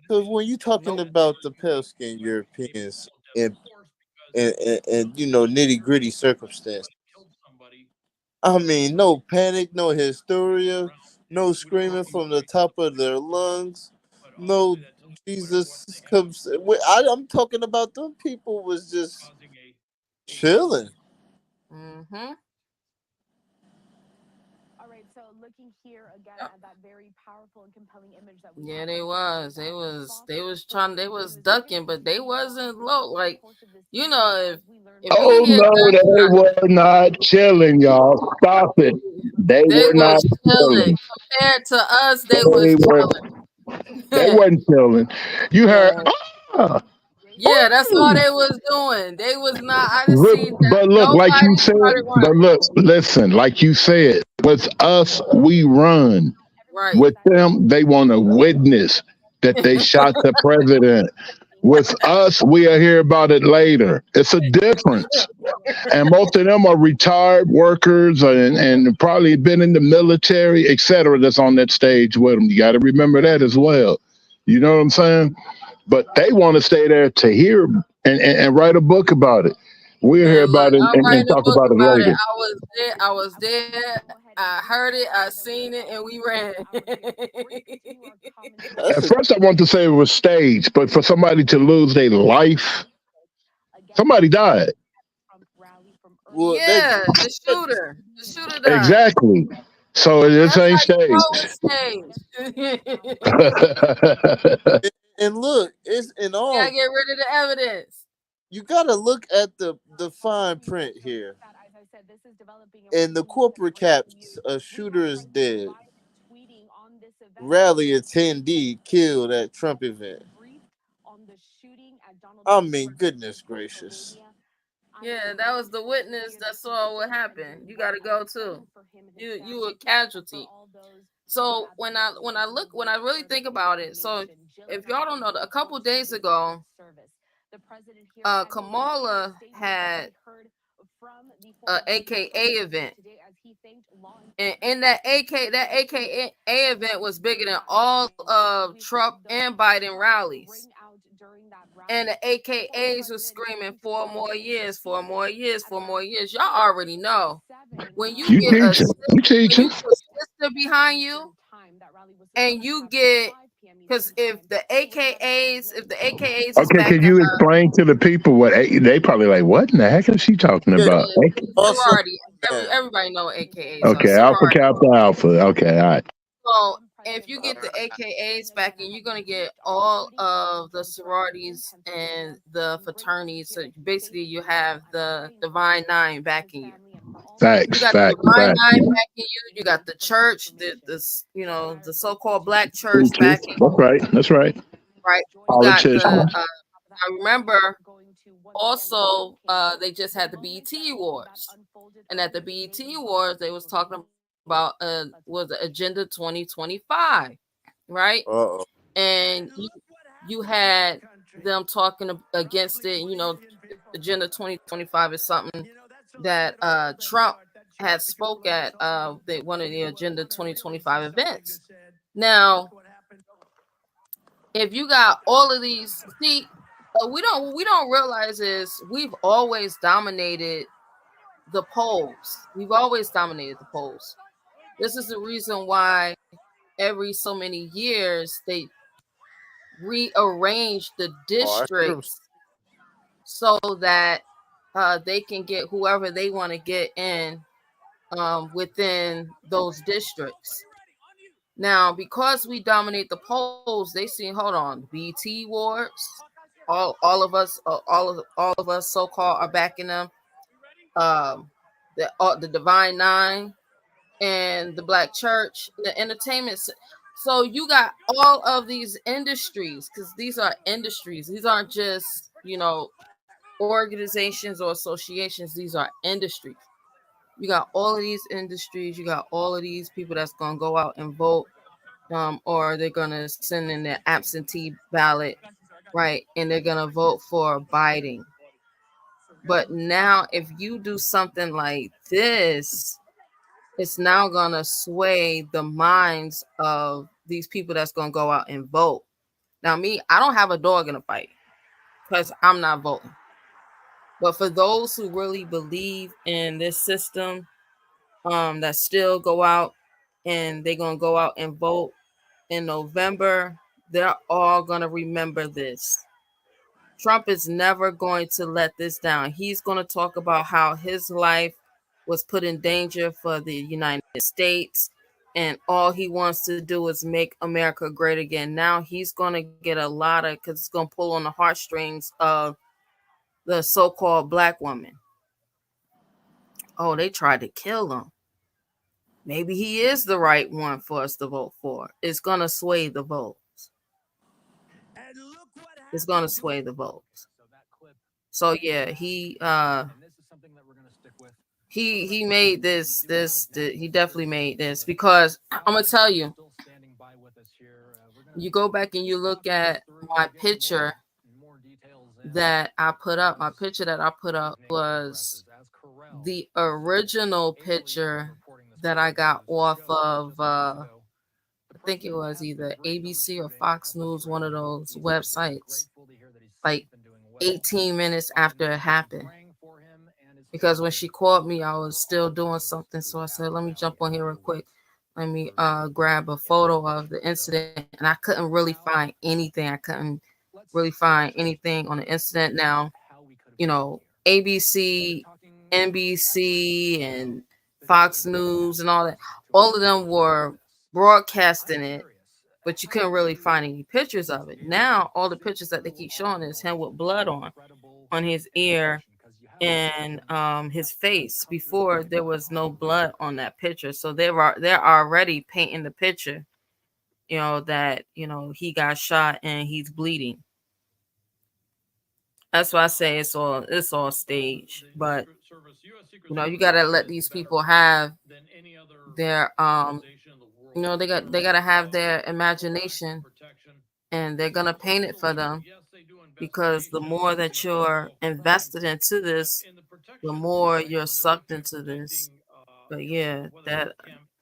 Because when you talking about the pale skinned Europeans and nitty gritty circumstances, I mean, no panic, no hysteria, no screaming from the top of their lungs, no Jesus comes. I'm talking about them people was just chilling. Mm-hmm. All right, so looking here again at that very powerful and compelling image that we they was ducking, but they wasn't low. Like, if oh no, they were not chilling, y'all. Stop it. They were not chilling. Compared to us, they was chilling. They wasn't chilling. You heard yeah, that's all they was doing. They was not. I just seen that. But look, like you said, but look, listen, like you said, with us, we run. Right. With them, they want to witness that they shot the president. With us, we'll hear about it later. It's a difference. And most of them are retired workers and probably been in the military, et cetera, that's on that stage with them. You got to remember that as well. You know what I'm saying? But they want to stay there to hear and write a book about it. We'll hear about it and talk about it later. I was there. I heard it. I seen it, and we ran. At first, I want to say it was staged, but for somebody to lose their life, somebody died. Well, yeah, the shooter died. Exactly. So this ain't staged. And look, it's in all. Gotta get rid of the evidence. You gotta look at the fine print here. In the corporate caps, a shooter is dead. Rally attendee killed at Trump event. I mean, goodness gracious. Yeah, that was the witness that saw what happened. You got to go too. You a casualty. So when I really think about it, so if y'all don't know, a couple days ago, Kamala had a AKA event, and in that AKA event was bigger than all of Trump and Biden rallies. And the AKAs were screaming 4 more years, 4 more years, 4 more years. Y'all already know when you get a sister behind you, and you get, because if the AKAs is Okay, can backing you up, explain to the people what they probably like? What in the heck is she talking Yeah, about? also, sorority. man. Everybody know what AKAs are. Okay, Alpha Sorority. Kappa Alpha. Okay, all right. So if you get the AKAs backing, you're gonna get all of the sororities and the fraternities. So basically, you have the Divine Nine backing you. Facts, You got the facts, Divine facts. Nine backing you. You got the church, the so-called Black church backing. That's right. That's right. Right. You got the. Politicians. I remember also they just had the BET Awards, and at the BET Awards they was talking about was the Agenda 2025, right? Uh-oh. And you had them talking against it. You know, Agenda 2025 is something that Trump had spoke at one of the Agenda 2025 events. Now, if you got all of these, see, we don't realize is we've always dominated the polls. We've always dominated the polls. This is the reason why every so many years they rearrange the districts so that they can get whoever they want to get in within those districts. Now, because we dominate the polls, they see, hold on, BT wards, all of us, all of us so-called are backing them. The Divine Nine and the Black Church, the entertainment. So you got all of these industries, because these are industries. These aren't just, organizations or associations. These are industries. You got all of these industries. You got all of these people that's going to go out and vote, or they're going to send in their absentee ballot, right? And they're going to vote for Biden. But now if you do something like this, it's now going to sway the minds of these people that's going to go out and vote. Now, me, I don't have a dog in the fight because I'm not voting. But for those who really believe in this system, that still go out and they're going to go out and vote in November, they're all going to remember this. Trump is never going to let this down. He's going to talk about how his life was put in danger for the United States, and all he wants to do is make America great again. Now he's going to get a lot of, because it's going to pull on the heartstrings of the so-called Black woman. Oh, they tried to kill him. Maybe he is the right one for us to vote for. It's going to sway the votes. It's going to sway the votes. So yeah, he made this he definitely made this, because I'm gonna tell you, you go back and you look at my picture that I put up. My picture that I put up was the original picture that I got off of I think it was either ABC or Fox News, one of those websites, like 18 minutes after it happened. Because when she called me, I was still doing something. So I said, let me jump on here real quick. Let me grab a photo of the incident. And I couldn't really find anything. I couldn't really find anything on the incident. Now, ABC, NBC, and Fox News and all that, all of them were broadcasting it, but you couldn't really find any pictures of it. Now, all the pictures that they keep showing is him with blood on his ear and his face. Before, there was no blood on that picture, so they're already painting the picture, that he got shot and he's bleeding. That's why I say it's all stage. But you gotta let these people have their they gotta have their imagination, and they're gonna paint it for them, because the more that you're invested into this, the more you're sucked into this. But yeah, that,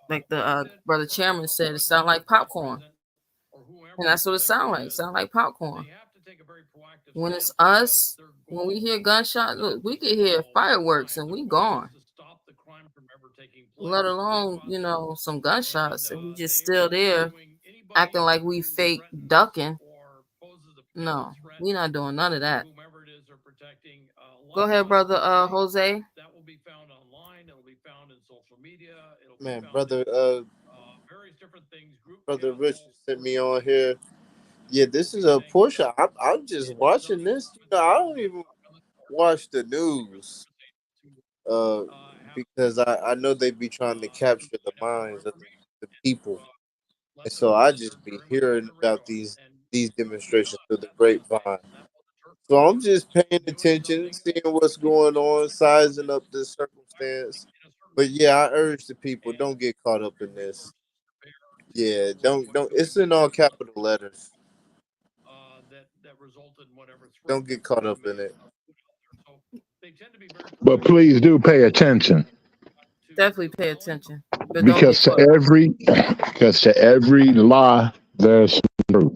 like the brother chairman said, it sounds like popcorn, and that's what it sounds like. It sounds like popcorn. When it's us, when we hear gunshots, look, we could hear fireworks and we gone. Let alone, some gunshots. If we just still there, acting like we fake ducking. No, we not doing none of that. Go ahead, brother Jose. That will be found online. It'll be found in social media. It'll be Man, found brother, in various different things. Group brother chats, Rich all sent sorts me of on things. here. Yeah, this is a portion. I'm just watching this. I don't even watch the news. Uh, because I know they be trying to capture the minds of the people, and so I just be hearing about these demonstrations through the grapevine. So I'm just paying attention, seeing what's going on, sizing up this circumstance. But yeah, I urge the people, don't get caught up in this. Yeah, don't. It's in all capital letters. That resulted in whatever threat. Don't get caught up in it. So they tend to be very But proactive. please do pay attention, Definitely pay attention, but don't because get caught up. to every lie there's truth.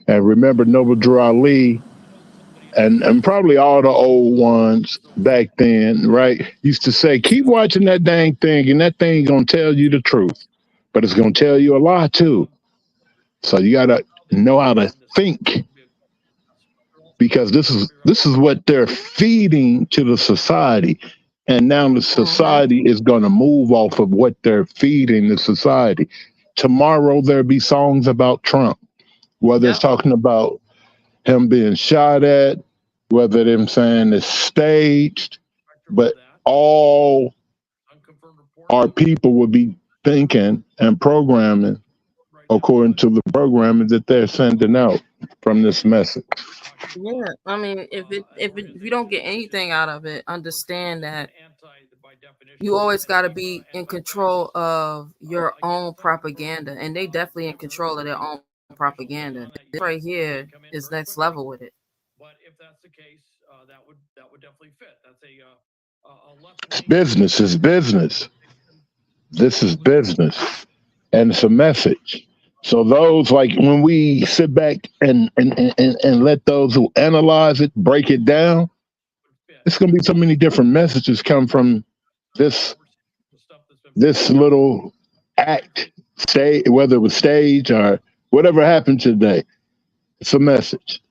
And remember, Noble Drew Ali and probably all the old ones back then, right, used to say, keep watching that dang thing, and that thing gonna tell you the truth, but it's gonna tell you a lie too. So you gotta know how to think, because this is what they're feeding to the society. And now the society is going to move off of what they're feeding the society. Tomorrow there'll be songs about Trump, whether it's Yep. talking about him being shot at, whether them saying it's staged, but all our people will be thinking and programming according to the programming that they're sending out from this message. Yeah, I mean, if you don't get anything out of it, understand that you always got to be in control of your own propaganda, and they definitely in control of their own propaganda. This right here is next level with it. But if that's the case, that would definitely fit. That's a left It's wing. business. It's business. This is business, and it's a message. So those, like, when we sit back and let those who analyze it break it down, it's going to be so many different messages come from this this little act, stay, whether it was stage or whatever happened today. It's a message.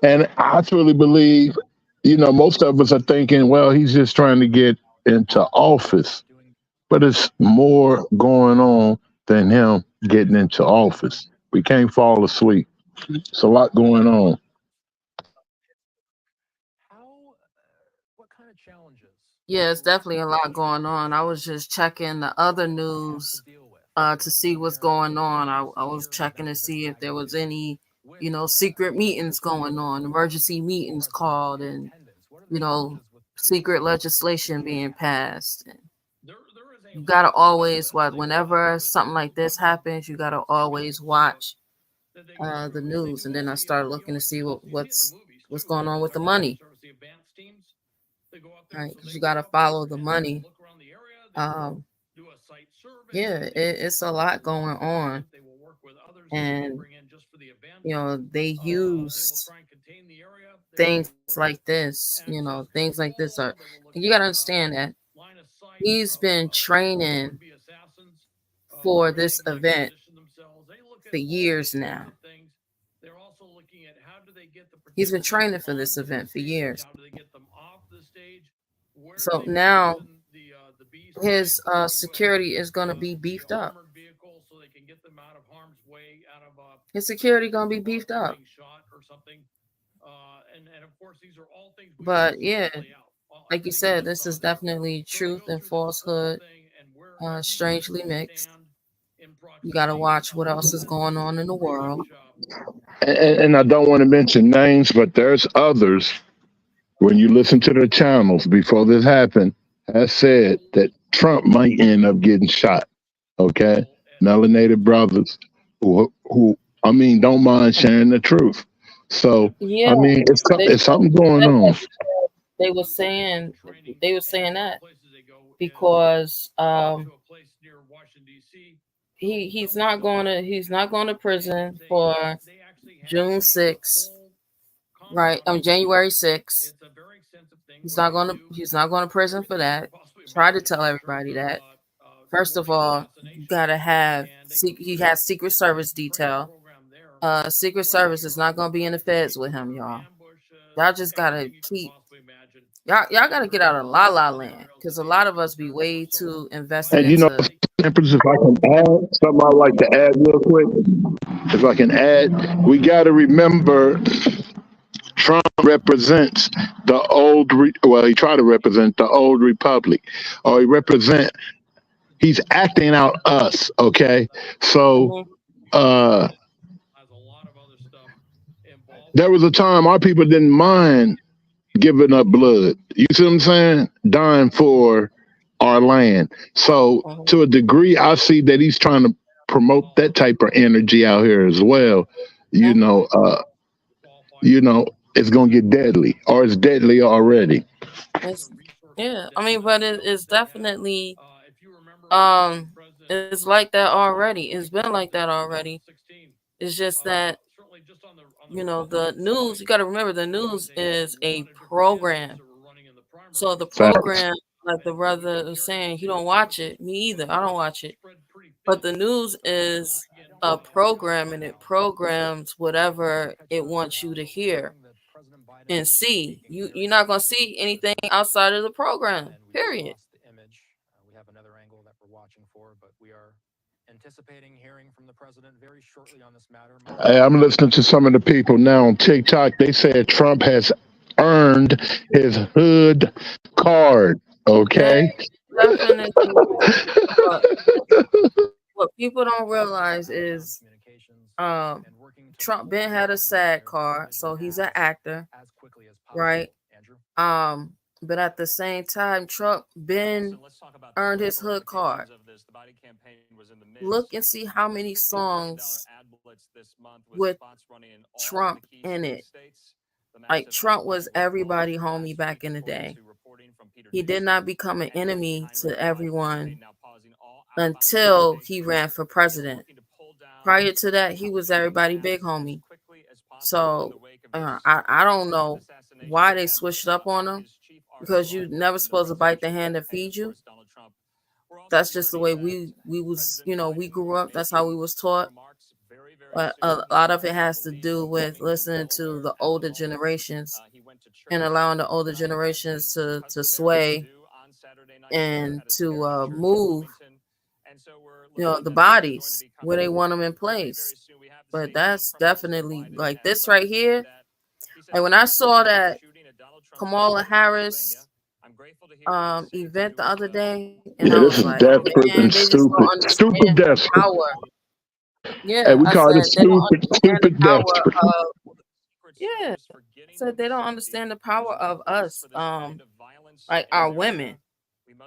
And I truly believe, most of us are thinking, well, he's just trying to get into office. But it's more going on than him getting into office. We can't fall asleep. It's a lot going on. What kind of challenges? Yeah, it's definitely a lot going on. I was just checking the other news to see what's going on. I was checking to see if there was any, secret meetings going on, emergency meetings called, and secret legislation being passed. And you gotta always whenever something like this happens, you gotta always watch the news. And then I started looking to see what's going on with the money, right? Because you gotta follow the money. Um, yeah, it's a lot going on, and they used things like this. Things like this are. And you gotta understand that he's been training for this event for years now. He's been training for this event for years. So now his security is going to be beefed up. His security going to be beefed up. But yeah, like you said, this is definitely truth and falsehood, strangely mixed. You got to watch what else is going on in the world. And I don't want to mention names, but there's others. When you listen to their channels before this happened, has said that Trump might end up getting shot. Okay, melanated brothers who I mean don't mind sharing the truth. So Yeah, I mean they it's something going said on. that they were saying that because he's not going to prison for June 6th, right? January 6th. He's not going to prison for that. Try to tell everybody that. First of all, you gotta have he has Secret Service detail. Secret Service is not gonna be in the feds with him, y'all. Y'all just gotta keep y'all gotta get out of la la land, because a lot of us be way too invested And you know, into. Empress, if I can add something I'd like to add real quick, if I can add, we got to remember Trump represents the old, well, he tried to represent the old republic, or he's acting out us, okay? So, there was a time our people didn't mind giving up blood. You see what I'm saying? Dying for our land. So to a degree, I see that he's trying to promote that type of energy out here as well. You know, it's gonna get deadly, or it's deadly already. Yeah, I mean, but it's definitely it's like that already. It's been like that already. It's just that the news. You got to remember, the news is a program. So the Facts. program, like the brother was saying, you don't watch it. Me either. I don't watch it. But the news is a program, and it programs whatever it wants you to hear and see. You're not gonna see anything outside of the program. Period. We have another angle that we're watching for, but we are anticipating hearing from the president very shortly on this matter. Hey, I'm listening to some of the people now on TikTok. They said Trump has earned his hood card. Yeah, Okay. definitely. But what people don't realize is Trump been had a SAG card, so he's an actor, right? But at the same time, Trump been earned his hood card. Look and see how many songs with Trump in it. Like, Trump was everybody homie back in the day. He did not become an enemy to everyone until he ran for president. Prior to that, he was everybody big homie. So I don't know why they switched up on him, because you never supposed to bite the hand that feeds you. That's just the way we was, we grew up. That's how we was taught. But a lot of it has to do with listening to the older generations and allowing the older generations to sway and to move, the bodies where they want them in place. But that's definitely like this right here. Like, when I saw that Kamala Harris event the other day, and Yeah, I this was is like, desperate man, and they just stupid. don't Stupid understand the desperate. power. And Yeah, we I call it said they don't stupid, understand the stupid power desperate. of. Yeah, I said they don't understand the power of us. Like our women.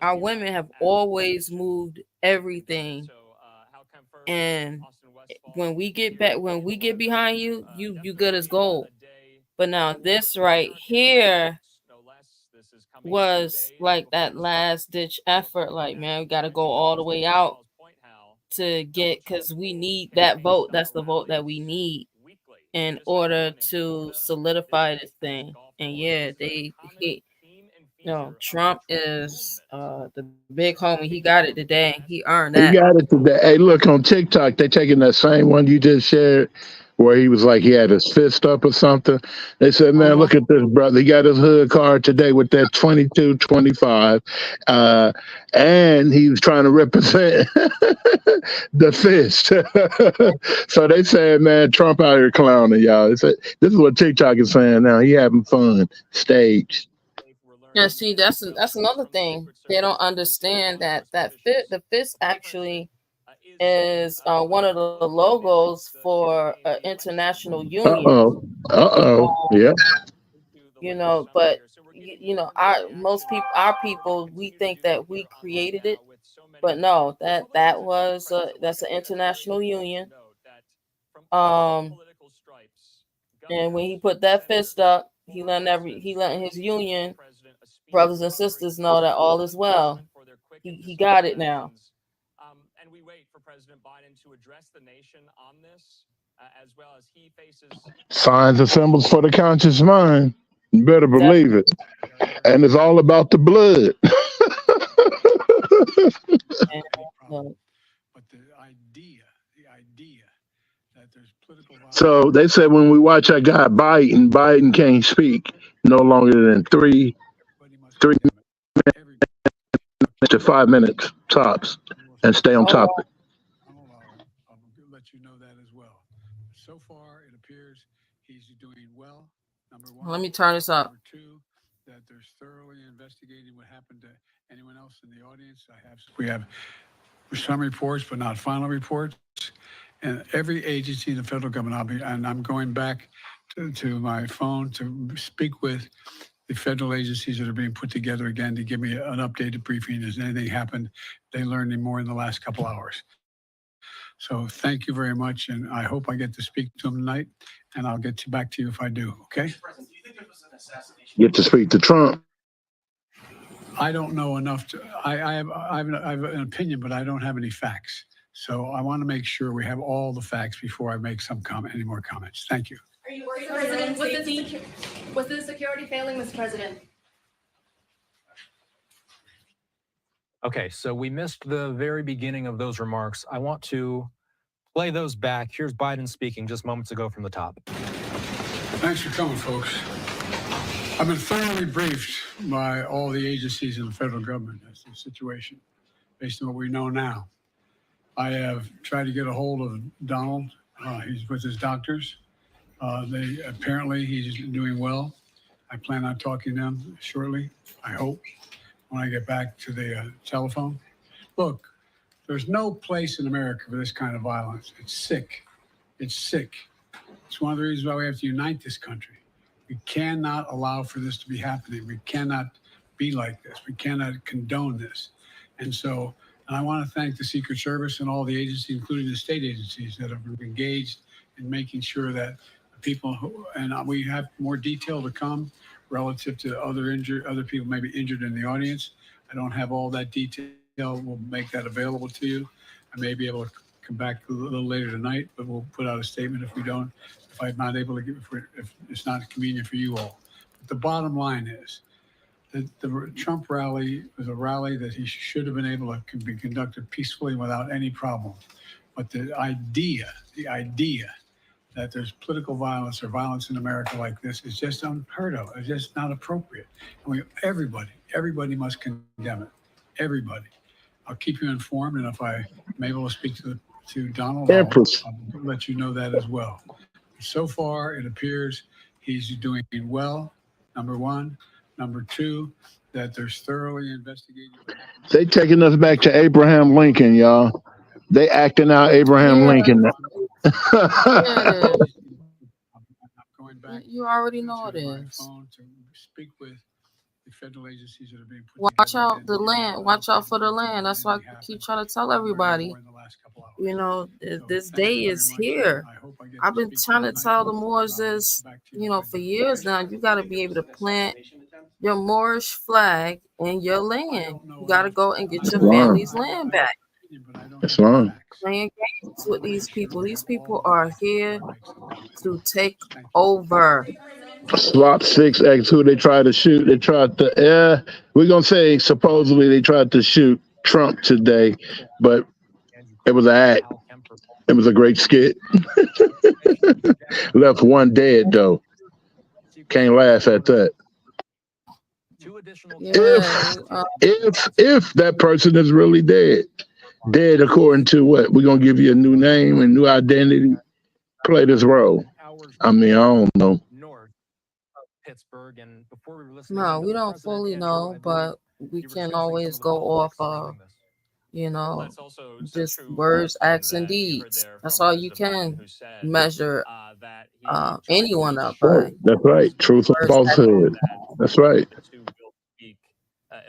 Our women have always moved everything, and when we get behind you, you good as gold. But now this right here was like that last ditch effort. Like, man, we got to go all the way out to get, because we need that vote. That's the vote that we need in order to solidify this thing. And yeah, Trump is the big homie. He got it today. He earned He that. got it today. Hey, look on TikTok, they taking that same one you just shared, where he was like he had his fist up or something. They said, "Man, look at this brother. He got his hood card today with that 2225, and he was trying to represent the fist." So they said, "Man, Trump out here clowning y'all." They said, this is what TikTok is saying now. He having fun, staged. Yeah, see, that's another thing. They don't understand that the fist actually is one of the logos for an international union. Yeah. You know, but our people, we think that we created it, but no, that was that's an international union. Um, and when he put that fist up, he letting his union brothers and sisters know that all is well. He got it now. And we wait for President Biden to address the nation on this, as well as he faces Signs and symbols for the conscious mind. You better believe it. And it's all about the blood. But the idea that there's political violence. So they said when we watch that guy Biden can't speak no longer than 3 to 5 minutes tops, and stay on topic. I'll let you know that as well. So far, it appears he's doing well. Number one. Let me turn this up. Number two, that they're thoroughly investigating what happened to anyone else in the audience. We have some reports, but not final reports. And every agency in the federal government, I'm going back to my phone to speak with the federal agencies that are being put together again to give me an updated briefing. Has anything happened? They learned any more in the last couple hours. So thank you very much, and I hope I get to speak to them tonight, and I'll get back to you if I do, okay? Get to speak to Trump. I don't know enough to, I have an opinion, but I don't have any facts. So I want to make sure we have all the facts before I make any more comments. Thank you. Are you worried, President? Was the security failing, Mr. President? Okay, so we missed the very beginning of those remarks. I want to play those back. Here's Biden speaking just moments ago from the top. Thanks for coming, folks. I've been thoroughly briefed by all the agencies in the federal government as to the situation, based on what we know now. I have tried to get a hold of Donald. He's with his doctors. Apparently he's doing well. I plan on talking to him shortly, I hope, when I get back to the telephone. Look, there's no place in America for this kind of violence. It's sick. It's sick. It's one of the reasons why we have to unite this country. We cannot allow for this to be happening. We cannot be like this. We cannot condone this. And I want to thank the Secret Service and all the agencies, including the state agencies, that have engaged in making sure that people and we have more detail to come relative to other people maybe injured in the audience. I don't have all that detail. We'll make that available to you. I may be able to come back a little later tonight, but we'll put out a statement if I'm not able to if it's not convenient for you all. But the bottom line is that the Trump rally was a rally that he should have been able to be conducted peacefully without any problem. But the idea that there's political violence or violence in America like this is just unheard of. It's just not appropriate. And everybody must condemn it. Everybody. I'll keep you informed, and if I'm able to speak to Donald, I'll let you know that as well. So far, it appears he's doing well, number one. Number two, that there's thoroughly investigating. They taking us back to Abraham Lincoln, y'all. They acting out Abraham Lincoln. You already know it is. To speak with the federal agencies that are being put Watch out the land. Watch out for the land. That's why I keep trying to tell everybody. You know, this day is here. I've been trying to tell the Moors this, for years now. You got to be able to plant your Moorish flag in your land. You got to go and get your family's land back. That's wrong. Playing games with these people. These people are here to take over. Swap 6X2, they tried to shoot. They tried to, we're going to say supposedly they tried to shoot Trump today, but it was an act. It was a great skit. Left one dead, Can't laugh at that. If that person is really dead according to what? We're going to give you a new name and new identity. Play this role. I mean, I don't know. No, we don't fully know, but we can always go off of, You know, that's also so just true, words, Krystal, acts, and that you heard deeds. there That's from all you President Biden, can who said measure that he tried to anyone up reassure by. Right. That's right. Truth and Words, acts, falsehood. that That's right. the two will speak.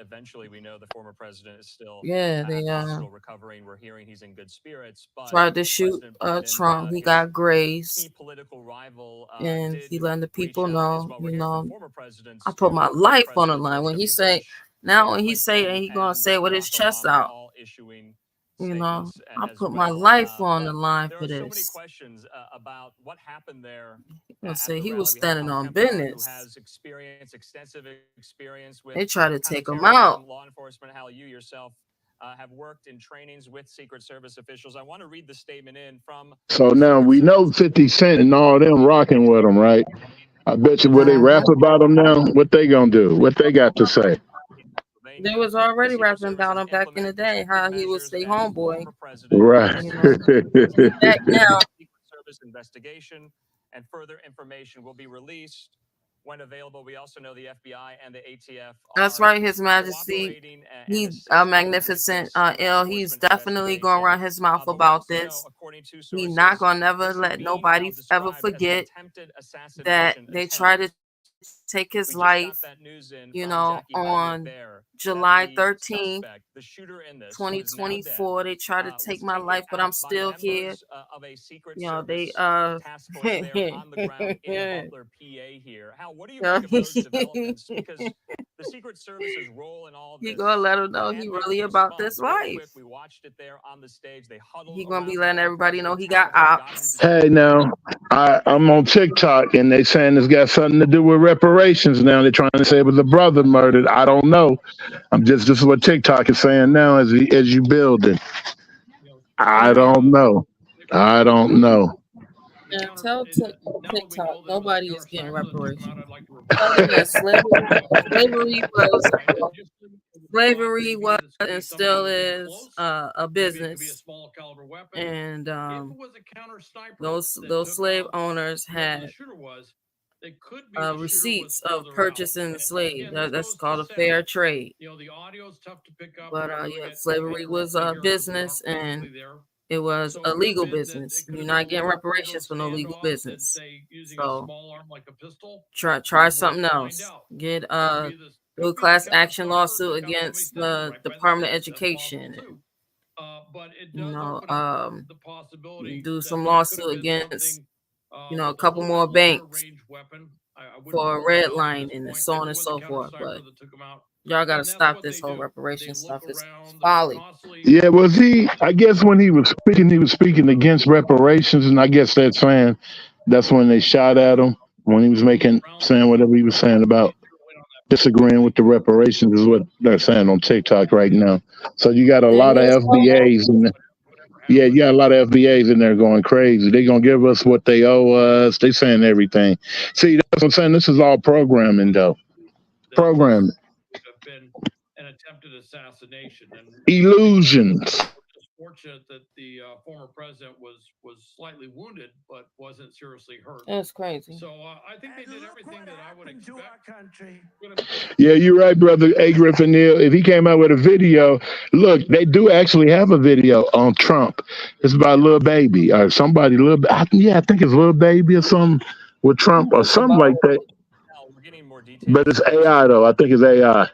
Eventually, we know the former president is still yeah, at they the hospital recovering. We're hearing he's in good spirits, but tried to shoot President Biden, Trump. He his got key grazed, political rival, and did he letting the reach people out as know, well. We're you hearing from know, former presidents I put too. my Former life on the Presidents line. George When he W. say, Bush, now Bill when he say Clinton, it, he gonna and say it with his Barack chest Obama out. all issuing You know, statements I as put my well. life on the But line there for are so many this. questions about what happened there He gonna at say the he was rally. We have standing Tom on Kempthorne, who business. has extensive experience with They try to take him counterterrorism, out. law enforcement. How you yourself have worked in trainings with Secret Service officials. I want to read the statement in from So the now Secret we know Service. 50 Cent and all them rocking with him, right? I bet you, will they rap about him now? What they gonna do? What they got to say? They was The already Secret rapping Service about has him back in the implemented day, protective how he would measures stay as the homeboy. former president Right. You know, continues he's back now. Secret Service investigation, and further information will be released when available. We also know the FBI and the ATF That's are right, His Majesty. cooperating and He assisting magnificent with this law ill. He's enforcement definitely gonna investigation. run his mouth But we about also know, this. according to He not sources, gonna never this is let being now nobody ever described as an forget attempted that assassination they tried to attempt. take his We just got life, that news in you from know, Jackie Hardwick on there that July the 13th, suspect, the shooter in this, who is now dead, 2024. They tried to take was my taken life, but I'm out by still here. members of a Secret You know, they Service task force there on the ground in Butler, PA here. Hal, what do you make of those developments? Because the Secret Service's role in all of he this gonna let them know he and their really about this response, real life. quick, we watched it there on the stage. They huddled He gonna be around the letting former everybody know president. he got Towel had gotten ops. into Hey, now I'm on TikTok and they saying it's got something to do with reparations. Now they're trying to say it was a brother murdered. I don't know. This is what TikTok is saying now as you build it. I don't know. I don't know. And tell Now that we TikTok know that nobody the is getting counter sniper that took him reparations. out, I'd like to Tell report them that slavery was and still is a business, small caliber weapon. and If it was a counter sniper those that took slave out owners whoever the had shooter was, they could be the shooter was receipts of further out. purchasing And slaves. again, this That's goes called to a sound. fair trade. You know, the audio is tough to pick up. But Remember, we yeah, got slavery was a interrupted here 'cause we business, aren't and physically there. it was So a it could legal have been that business. it could You're have been a not getting little reparations for no legal standoff, and business. say using a So small arm like a pistol. try We'll something find else. out. Get Could do be a the class counter action sniper lawsuit that got somebody against sent in the right by the Department of stage. That's possible Education. too. But it You does know, open up the possibility do that some this could have lawsuit been against, something you know, a with a couple little more bit longer banks range weapon. I wouldn't for rule it red out at line this and point so if on it and was a so counter forth. sniper But that took him out. y'all got to And that's stop what this they whole do. They reparation look stuff. It's around. They're folly. constantly. Yeah, was he? I guess when he was speaking against reparations, and I guess that's saying that's when they shot at him when he was saying whatever he was saying about disagreeing with the reparations is what they're saying on TikTok right now. So you got a Then lot of he's FBAs and yeah, you got a lot of FBAs in there going crazy. They gonna give us what they owe us. They saying everything. See, that's what I'm saying. This is all programming, though. Programming, Would have been an attempted assassination, and illusions. we're just fortunate that the former president was slightly wounded but wasn't seriously hurt. That's crazy. So I think they did everything that I would expect. Country. Yeah, you're right, brother. A. Griffin Neal. If he came out with a video, look, they do actually have a video on Trump. It's about Lil Baby or somebody, yeah, I think it's Lil Baby or something with Trump or It's something about like that. Now, we're getting more details. But it's AI though. I think it's AI, If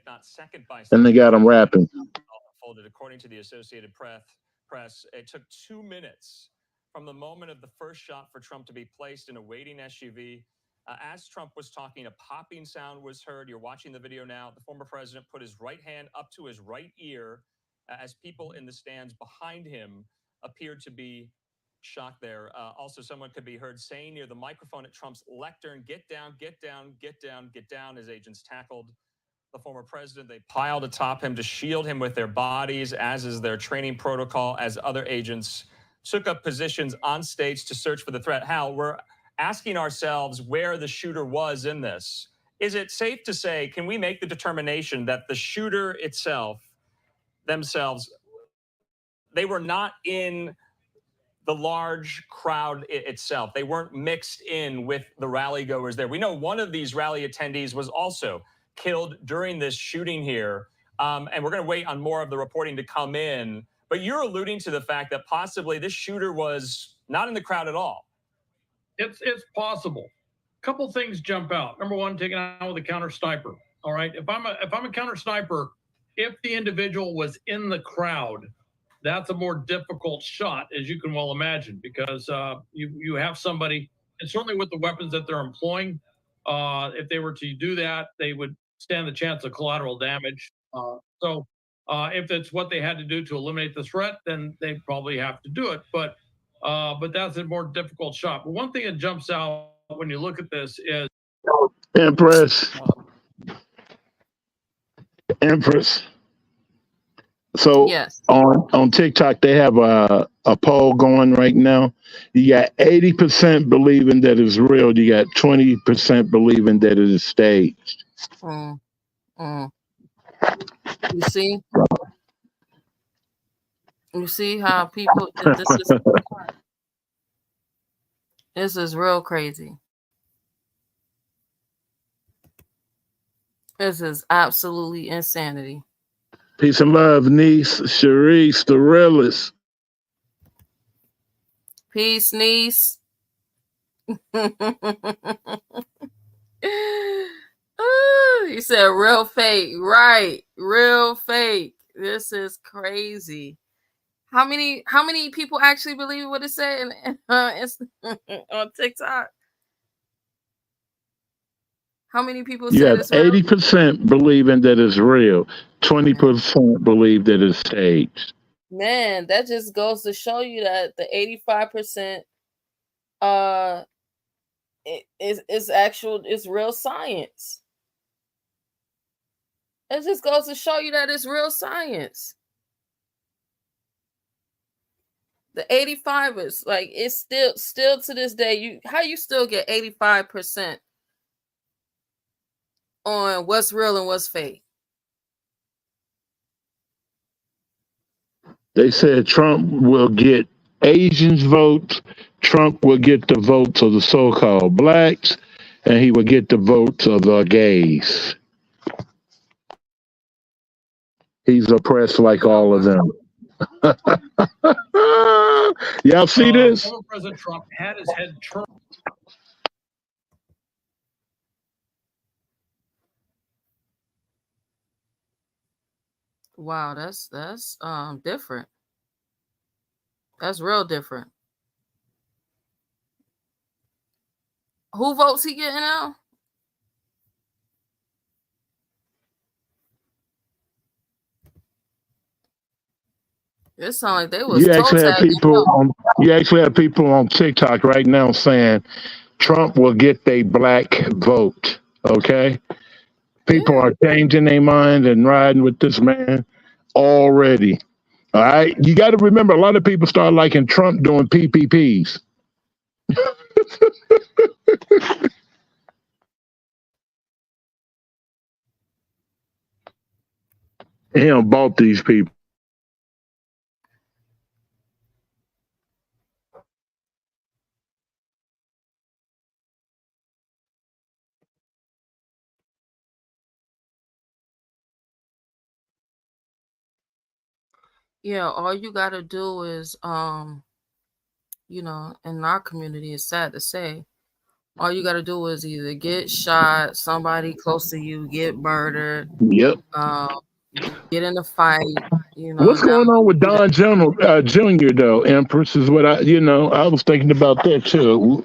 not second by and they second, got him rapping. unfolded. According to the Associated Press, it took 2 minutes from the moment of the first shot for Trump to be placed in a waiting SUV. As Trump was talking, a popping sound was heard. You're watching the video now. The former president put his right hand up to his right ear as people in the stands behind him appeared to be shocked there. Also, someone could be heard saying near the microphone at Trump's lectern, "Get down, get down, get down, get down," as agents tackled the former president. They piled atop him to shield him with their bodies, as is their training protocol, as other agents took up positions on stage to search for the threat. Hal, we're asking ourselves where the shooter was in this. Is it safe to say, can we make the determination that the shooter themselves, they were not in the large crowd itself? They weren't mixed in with the rally goers there. We know one of these rally attendees was also killed during this shooting here. And we're going to wait on more of the reporting to come in. But you're alluding to the fact that possibly this shooter was not in the crowd at all. It's possible. A couple things jump out. Number one, taken out with a counter sniper. All right. If I'm a counter sniper, if the individual was in the crowd, that's a more difficult shot, as you can well imagine, because you have somebody, and certainly with the weapons that they're employing, if they were to do that, they would stand the chance of collateral damage. So if it's what they had to do to eliminate the threat, then they probably have to do it. But that's a more difficult shot. But one thing that jumps out when you look at this is Empress. So Yes. on TikTok, they have a poll going right now. You got 80% believing that it's real. You got 20% believing that it is staged. You see? You see how people, this is real crazy. This is absolutely insanity. Peace and love, niece, Sharice, the realist. Peace, niece. You said real fake. Right. Real fake. This is crazy. How many people actually believe what it said on TikTok? How many people You said have it's real? 80% believing that it's real. 20% believe that it's staged. Man, that just goes to show you that the 85% it's real science. It just goes to show you that it's real science. The 85ers, like, it's still to this day, how you still get 85% on what's real and what's fake? They said Trump will get Asians votes, Trump will get the votes of the so-called blacks, and he will get the votes of the gays. He's oppressed like all of them. Y'all see this? Former President Trump had his head turned. Wow, that's different. That's real different. Who votes he getting now? It sounds like they was You actually have people on TikTok right now saying Trump will get a black vote. Okay? People are changing their mind and riding with this man already. All right? You got to remember, a lot of people start liking Trump doing PPPs. He done bought these people. Yeah, all you gotta do is in our community, it's sad to say, all you gotta do is either get shot, somebody close to you get murdered, Yep. get in a fight. What's going on with Don Jr. though? Empress is what I was thinking about that too.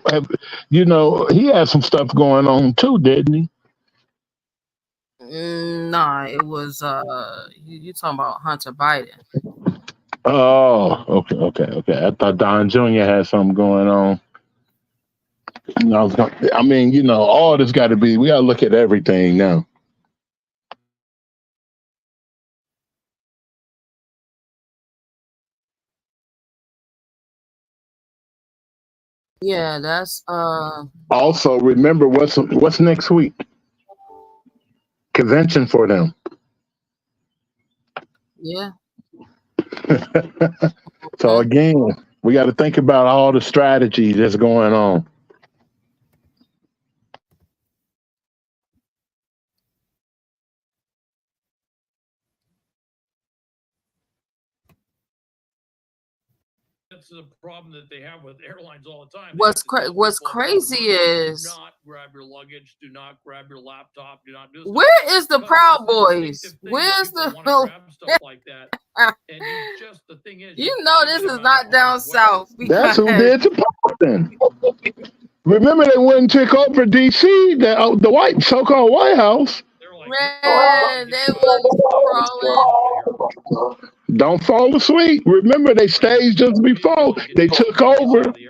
He had some stuff going on too, didn't he? Nah, it was you talking about Hunter Biden. Oh, okay. I thought Don Jr. had something going on. All this got to be. We got to look at everything now. Yeah, that's Also, remember what's next week? Convention for them. Yeah. So again, we got to think about all the strategies that's going on. that's the problem that they have with airlines all the time. What's crazy is, do not grab your luggage, do not grab your laptop, do not do this. where is the Proud Boys? Where's the grab stuff like that? And the thing is, you know this is not down south. That's who did to Boston. Remember they wouldn't take over D.C., the white so-called White House. Man, they was crawling. Don't fall asleep. Remember they staged just before they took over. We're getting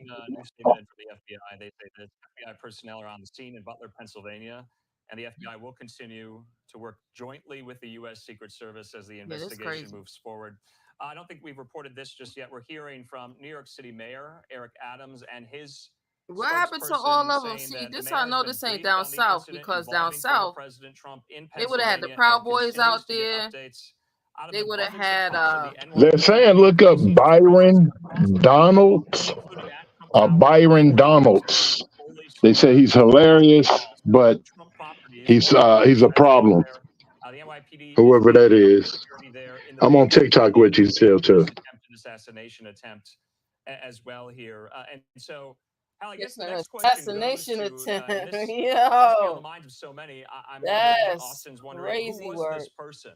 a new statement from the FBI. They say that FBI personnel are on the scene in Butler, Pennsylvania, and the FBI will continue to work jointly with the U.S. Secret Service as the investigation moves forward. I don't think we've reported this just yet. We're hearing from New York City Mayor Eric Adams and his what happened to all of them? See, this I know this ain't down south, because down south they would have had the Proud Boys out there. They would have had. They're saying look up Byron Donalds. Byron Donalds. They say he's hilarious, but he's a problem. Whoever that is. I'm on TikTok with you still too. Assassination attempt as well here, and so. Hal, I guess the next assassination attempt. Yo, on the minds of so many. I'm Austin's wondering crazy who was this person,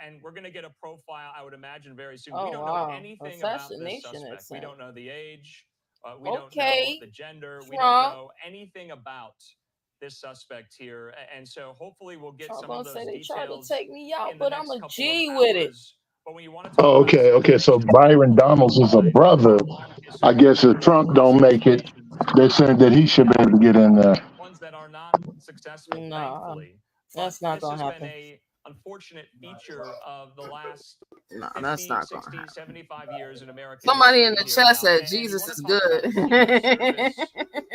and we're going to get a profile, I would imagine, very soon. We don't know anything about this suspect. We don't know the age. We don't know the gender. We don't know anything about this suspect here, and so hopefully we'll get some of those details. They tried to take me out, but I'm a G with it. But when you want to oh, okay. So Byron Donalds is a brother. I guess if Trump don't make it, they're saying that he should be able to get in there. Ones that are not successful, thankfully. That's not going to happen. This has been a unfortunate feature of the last 50, 60, 75 years in America. Somebody in the chat said Jesus is good.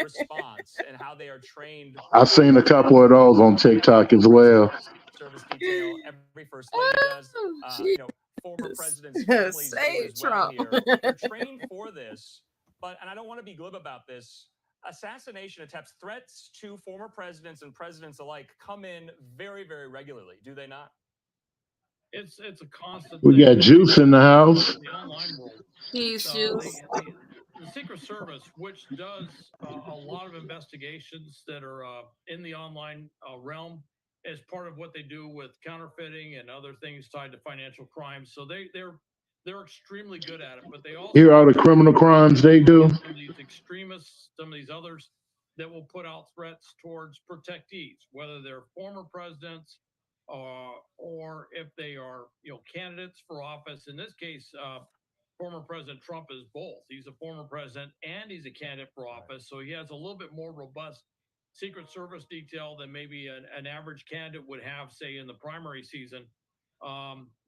Response and how they are trained. I've seen a couple of those on TikTok as well. Service detail every first lady does. Former president's families do as well here. They're trained for this, and I don't want to be glib about this. Assassination attempts, threats to former presidents and presidents alike come in very, very regularly, do they not? It's a constant. We got Juice in the house. The online world. Peace, Juice. The Secret Service, which does a lot of investigations that are in the online realm, as part of what they do with counterfeiting and other things tied to financial crimes. So they're extremely good at it, but they also hear all the criminal crimes they do. Some of these extremists, some of these others that will put out threats towards protectees, whether they're former presidents or if they are candidates for office. In this case, former President Trump is both. He's a former president and he's a candidate for office, so he has a little bit more robust Secret Service detail than maybe an average candidate would have, say, in the primary season,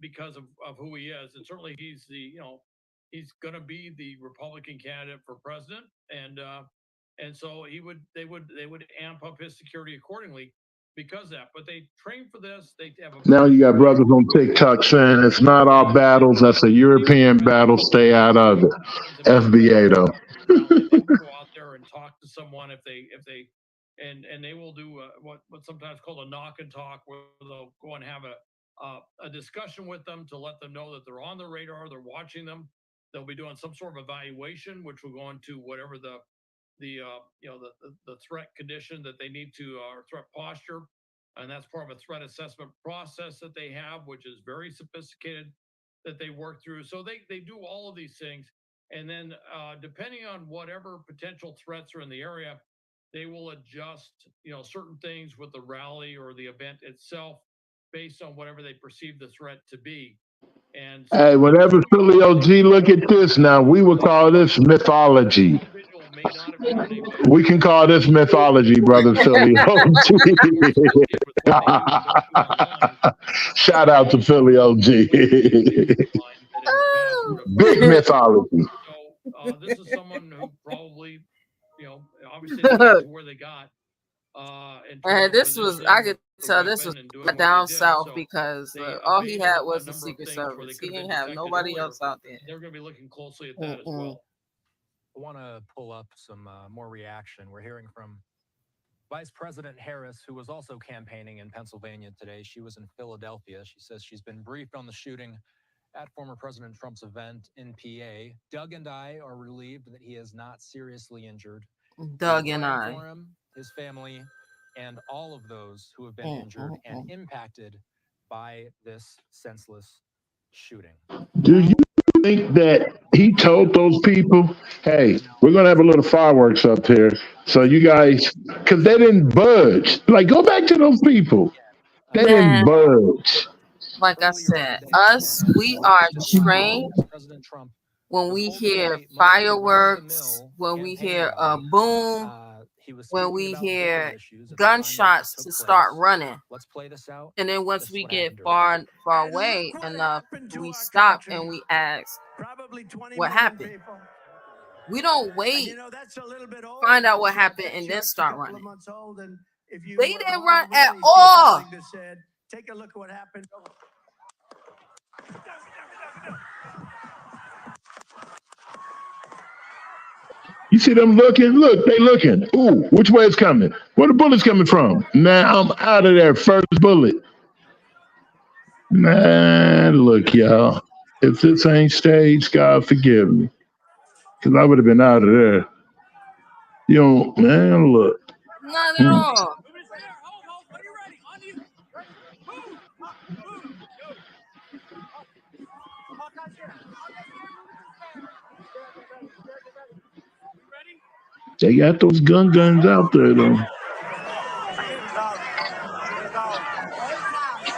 because of who he is. And certainly he's he's going to be the Republican candidate for president, and so they would amp up his security accordingly because of that. But they train for this. They have now you got brothers on TikTok saying it's not our battles. That's a European battle. Stay out of it. FBA though. They will go out there and talk to someone if they. And they will do what's sometimes called a knock and talk, where they'll go and have a discussion with them to let them know that they're on the radar, they're watching them. They'll be doing some sort of evaluation, which will go into whatever the threat condition that they need to, or threat posture, and that's part of a threat assessment process that they have, which is very sophisticated, that they work through. So they do all of these things, and then depending on whatever potential threats are in the area, they will adjust, certain things with the rally or the event itself based on whatever they perceive the threat to be. And so, hey, whenever Philly OG look at this now, we would call this mythology. We can call this mythology, brother Philly OG. Shout out to Philly OG. Big mythology. So this is someone who probably, obviously that's where they got. And this was, I could tell this was down south, because all he had was the Secret Service. He didn't have nobody else out there. They're going to be looking closely at that as well. I want to pull up some more reaction. We're hearing from Vice President Harris, who was also campaigning in Pennsylvania today. She was in Philadelphia. She says she's been briefed on the shooting At former President Trump's event in PA, Doug and I are relieved that he is not seriously injured. Doug We're and praying I. for him, his family, and all of those who have been injured and impacted by this senseless shooting. Do you think that he told those people, hey, we're going to have a little fireworks up here? So you guys, because they didn't budge. Like, go back to those people. They didn't Man, budge. like I said, us, we are trained President Trump when was we holding a hear light mostly around the fireworks, mill when we hear a campaign boom, rally. He was when speaking we about bigger hear issues at the time that gunshots took to start place. running. Let's play this out. And then once This is we what get happened during far And away look what enough, happened to we our stop country. and we ask, Probably 20 what million happened? people. We don't And wait, you know, that's a little bit old. find out what That chart- happened, that and then chart's a start couple of running. months old, and if you They didn't want run to at really see all. something that's said, take a look at what happened. You see them looking? Look, they looking. Ooh, which way it's coming? Where the bullet's coming from? Now I'm out of there. First bullet. Man, look, y'all. If this ain't staged, God forgive me. Because I would have been out of there. You know, man, look. Not at all. Hold. When you're ready, on you. Ready? Move. Up. Move. Go. Up. Hawkeye's here. Hawkeye's here. Move it to the stand. Get ready. You ready? They got those guns out there, though.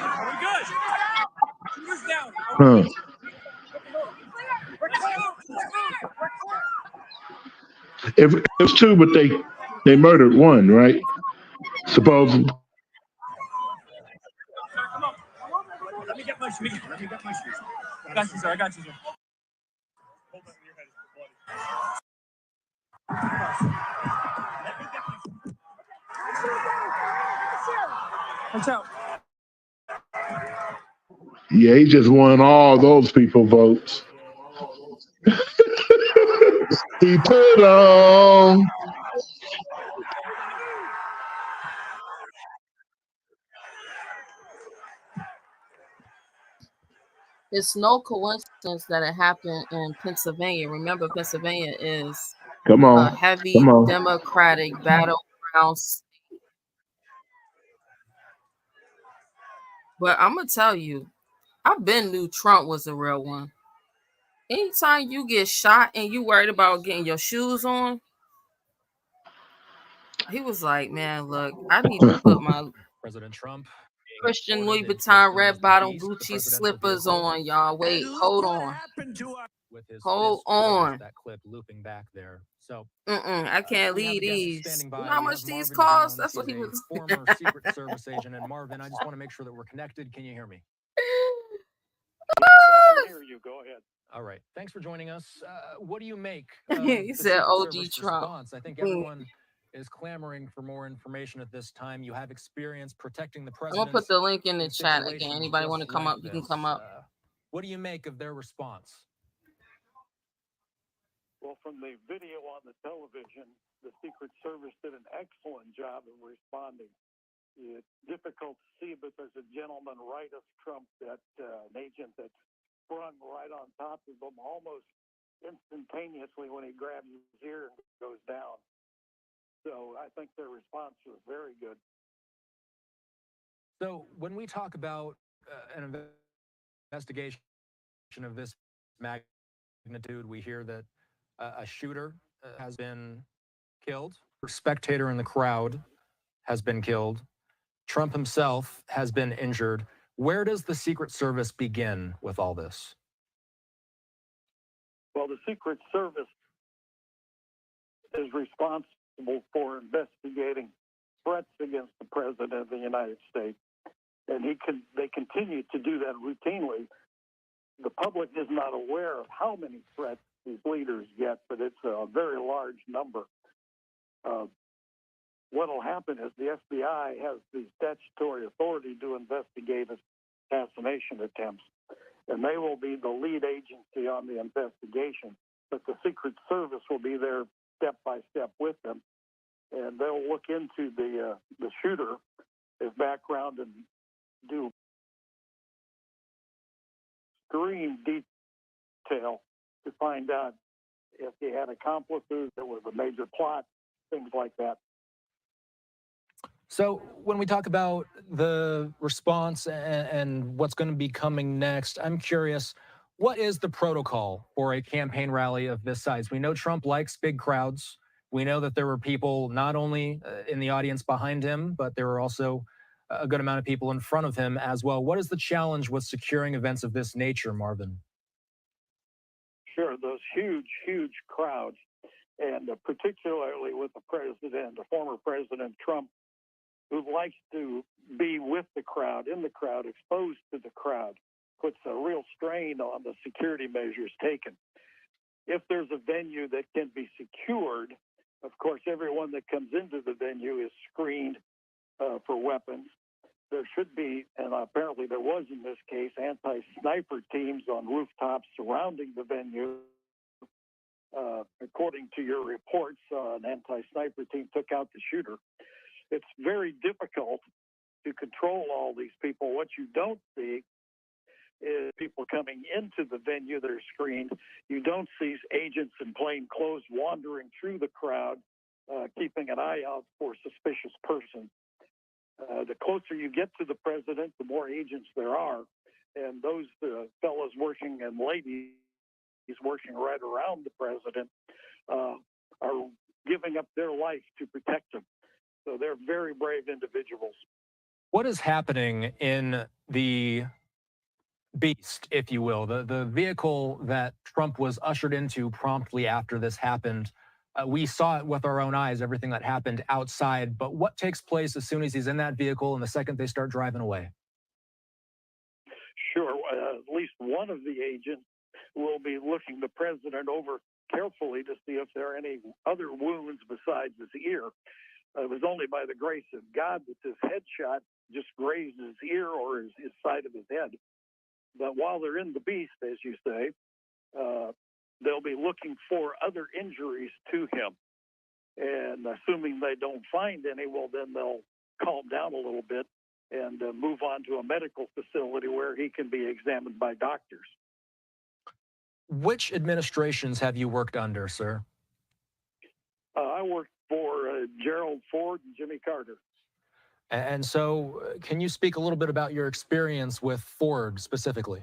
Are we good? Shooter's down. Are we Huh. good? We're clear. We're clear. If it was two, but they murdered one, right? Supposedly. Sir, come on. Let me get my shoes. I got you, sir. Hold that in your head. Watch out. Yeah, he just won all those people votes. He put on. It's no coincidence that it happened in Pennsylvania. Remember, Pennsylvania is Come a on. heavy Come on. Democratic battleground state. But I'm going to tell you, I've been knew Trump was the real one. Anytime you get shot and you worried about getting your shoes on, he was like, man, look, I need to put my President Trump Christian Louis reported Vuitton existing red as the bottom beast, the Gucci presidential slippers vehicle, on, y'all. Wait, And look hold what on. happened to our with his Hold fist raised, on. that clip looping back there. So I can't we have a leave guest these. standing You by. know how We much have these Marvin cost? Jones. That's what He's he a was. former Secret Service agent. And Marvin, I just want to make sure that we're connected. Can you hear me? Yes, I can hear you. Go ahead. All right. Thanks for joining us. What do you make He of the said Secret OG Service Trump. response? I think everyone is clamoring for more information at this time. You have experience protecting the I'm president. gonna put the link in the in chat again. situations Anybody just want to come like up? You can this. come up. What do you make of their response? Well, from the video on the television, the Secret Service did an excellent job of responding. It's difficult to see, but there's a gentleman right of Trump, an agent that sprung right on top of him almost instantaneously when he grabs his ear and goes down. So I think their response was very good. So when we talk about an investigation of this magnitude, we hear that a shooter has been killed, a spectator in the crowd has been killed, Trump himself has been injured. Where does the Secret Service begin with all this? Well, the Secret Service is responsible for investigating threats against the President of the United States. And they continue to do that routinely. The public is not aware of how many threats these leaders get, but it's a very large number. What will happen is the FBI has the statutory authority to investigate assassination attempts, and they will be the lead agency on the investigation, but the Secret Service will be there step by step with them, and they'll look into the shooter, his background, and do screen detail to find out if he had accomplices, there was a major plot, things like that. So when we talk about the response and what's going to be coming next, I'm curious, what is the protocol for a campaign rally of this size? We know Trump likes big crowds. We know that there were people not only in the audience behind him, but there were also a good amount of people in front of him as well. What is the challenge with securing events of this nature, Marvin? Sure, those huge crowds, and particularly with the president, the former President Trump, who likes to be with the crowd, in the crowd, exposed to the crowd, puts a real strain on the security measures taken. If there's a venue that can be secured, of course, everyone that comes into the venue is screened for weapons. There should be, and apparently there was in this case, anti-sniper teams on rooftops surrounding the venue. According to your reports, an anti-sniper team took out the shooter. It's very difficult to control all these people. What you don't see is people coming into the venue that are screened. You don't see agents in plain clothes wandering through the crowd, keeping an eye out for suspicious persons. The closer you get to the president, the more agents there are. And those fellows working and ladies working right around the president are giving up their life to protect him. So they're very brave individuals. What is happening in the beast, if you will, the vehicle that Trump was ushered into promptly after this happened? We saw it with our own eyes, everything that happened outside. But what takes place as soon as he's in that vehicle and the second they start driving away? Sure. At least one of the agents will be looking the president over carefully to see if there are any other wounds besides his ear. It was only by the grace of God that this headshot just grazed his ear or his side of his head. But while they're in the beast, as you say, they'll be looking for other injuries to him. And assuming they don't find any, well, then they'll calm down a little bit and move on to a medical facility where he can be examined by doctors. Which administrations have you worked under, sir? I worked for Gerald Ford and Jimmy Carter. And so can you speak a little bit about your experience with Ford specifically?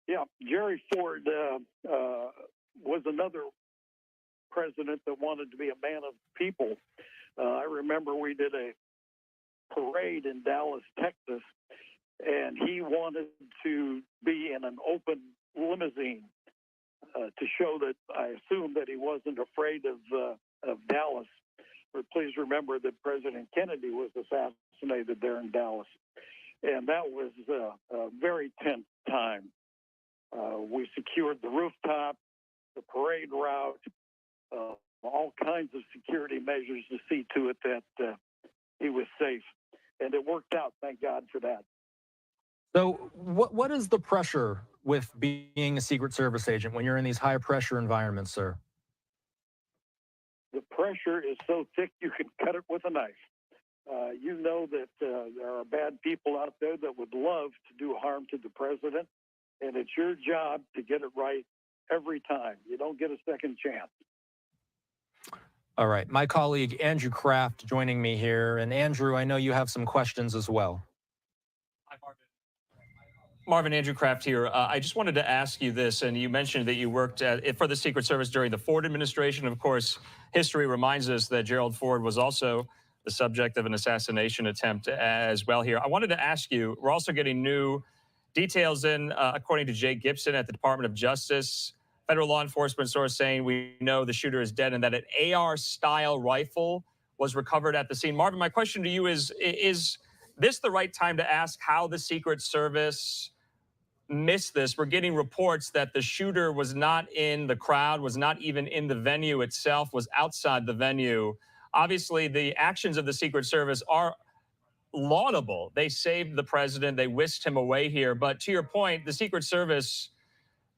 Yeah, Jerry Ford was another president that wanted to be a man of people. I remember we did a parade in Dallas, Texas, and he wanted to be in an open limousine to show that I assumed that he wasn't afraid of Dallas. But please remember that President Kennedy was assassinated there in Dallas. And that was a very tense time. We secured the rooftop, the parade route, all kinds of security measures to see to it that he was safe. And it worked out, thank God for that. So what is the pressure with being a Secret Service agent when you're in these high pressure environments, sir? The pressure is so thick you can cut it with a knife. You know that there are bad people out there that would love to do harm to the president, and it's your job to get it right every time. You don't get a second chance. All right. My colleague, Andrew Kraft, joining me here. And Andrew, I know you have some questions as well. Hi, Marvin, Andrew Kraft here. I just wanted to ask you this, and you mentioned that you worked for the Secret Service during the Ford administration. Of course, history reminds us that Gerald Ford was also the subject of an assassination attempt as well here. I wanted to ask you, we're also getting new details in, according to Jay Gibson at the Department of Justice, federal law enforcement source saying we know the shooter is dead and that an AR-style rifle was recovered at the scene. Marvin, my question to you is this the right time to ask how the Secret Service missed this? We're getting reports that the shooter was not in the crowd, was not even in the venue itself, was outside the venue. Obviously, the actions of the Secret Service are laudable. They saved the president. They whisked him away here. But to your point, the Secret Service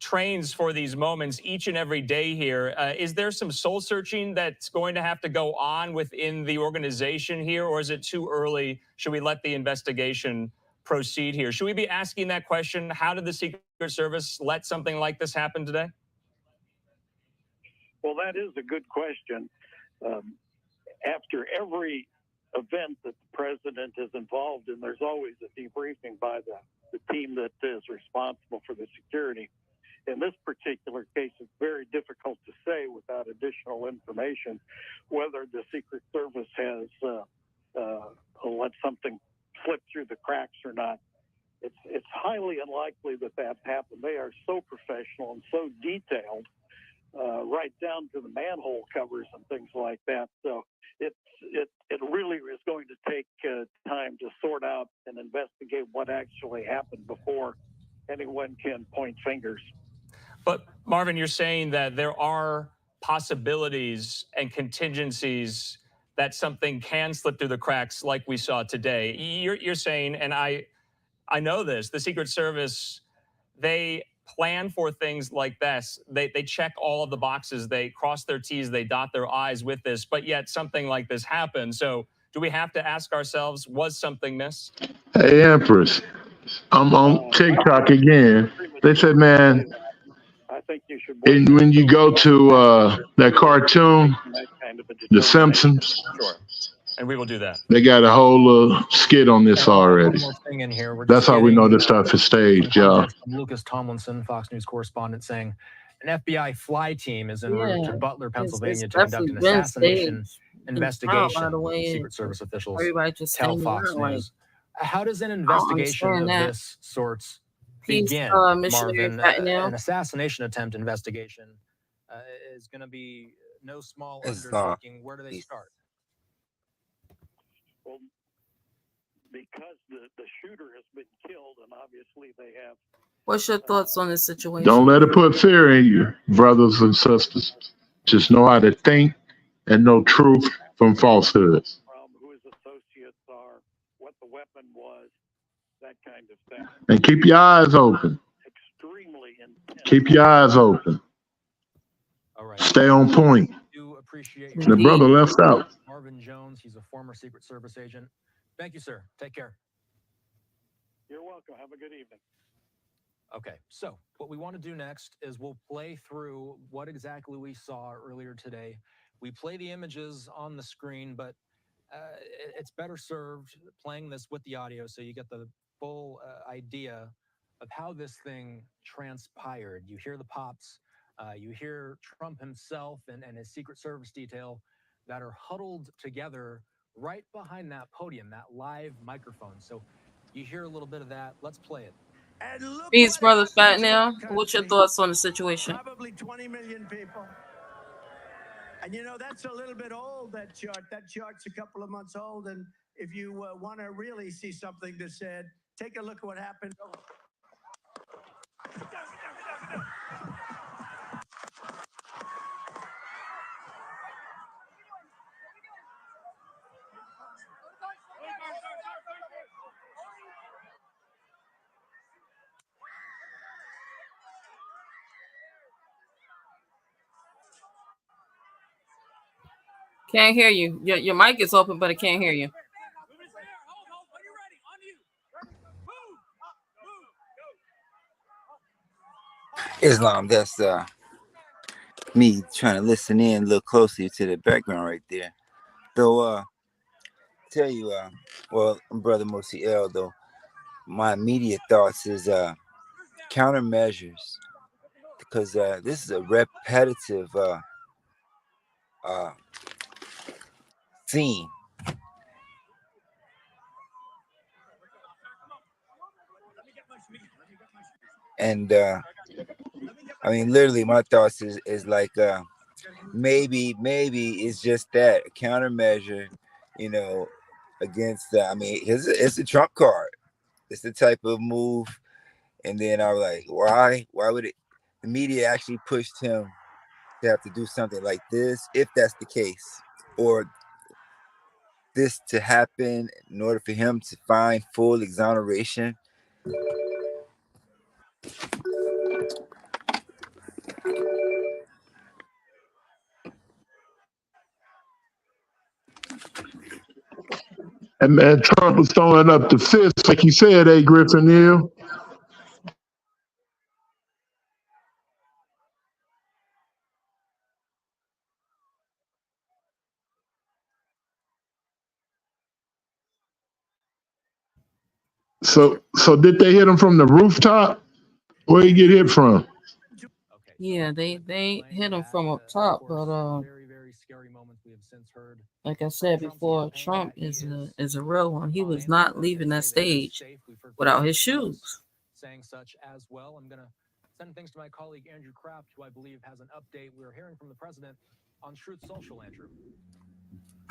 trains for these moments each and every day here. Is there some soul searching that's going to have to go on within the organization here, or is it too early? Should we let the investigation proceed here? Should we be asking that question? How did the Secret Service let something like this happen today? Well, that is a good question. After every event that the president is involved in, there's always a debriefing by the team that is responsible for the security. In this particular case, it's very difficult to say without additional information whether the Secret Service has let something slip through the cracks or not. It's highly unlikely that that happened. They are so professional and so detailed, right down to the manhole covers and things like that. So it really is going to take time to sort out and investigate what actually happened before anyone can point fingers. But Marvin, you're saying that there are possibilities and contingencies that something can slip through the cracks like we saw today. You're saying, and I know this, the Secret Service, they plan for things like this. They check all of the boxes. They cross their T's, they dot their I's with this, but yet something like this happened. So do we have to ask ourselves, was something missed? Hey, Empress, I'm on TikTok again. They said, man, I think you should and when you go to that cartoon, The Simpsons, Sure. And we will do that. they got a whole skit on this already. One more thing in here. We're That's just how we know getting, this stuff is staged, y'all. context from Lucas Tomlinson, Fox News correspondent, saying an FBI fly team is en route to Butler, Pennsylvania to conduct an assassination investigation. By the way, Secret Service officials everybody just tell hanging Fox around, News. How does an investigation of that. this sort Peace, begin, missionary Marvin? An assassination attempt investigation is going to be no small undertaking. Where do they start? Well, because the shooter has been killed, and obviously they have. What's your thoughts on this situation? Don't let it put fear in you, brothers and sisters. Just know how to think and know truth from falsehood. Who his associates are, what the weapon was, that kind of thing. And keep your eyes open. Extremely intense. Keep your eyes open. All right. Stay on point. Do appreciate The brother left out. Marvin Jones, he's a former Secret Service agent. Thank you, sir. Take care. You're welcome. Have a good evening. Okay, so what we want to do next is we'll play through what exactly we saw earlier today. We play the images on the screen, but it's better served playing this with the audio so you get the full idea of how this thing transpired. You hear the pops, you hear Trump himself and his Secret Service detail that are huddled together right behind that podium, that live microphone. So you hear a little bit of that. Let's play it. Peace, brother Fat now. What's your thoughts on the situation? Probably 20 million people. And you know, that's a little bit old, that chart. That chart's a couple of months old. And if you want to really see something that said, take a look at what happened. Can't hear you. Your mic is open, but I can't hear you. Islam, that's me trying to listen in, look closely to the background right there. Though, tell you, well, Brother Mosi L, though, my immediate thoughts is countermeasures, because this is a repetitive scene. And I mean, literally, my thoughts is like maybe it's just that a countermeasure, you know, against. I mean, it's a trump card. It's the type of move. And then I was like, why would it? The media actually pushed him to have to do something like this, if that's the case, or this to happen in order for him to find full exoneration. And man, Trump was throwing up the fist, like he said, Griffin Hill. So did they hit him from the rooftop? Where he get hit from? Yeah, they hit him from up top, but Very scary moments we have since heard. like I said before, Trump is a real one. He was not leaving that stage without his shoes. Saying such as well. I'm gonna send things to my colleague Andrew Kraft, who I believe has an update. We're hearing from the president on Truth Social, Andrew.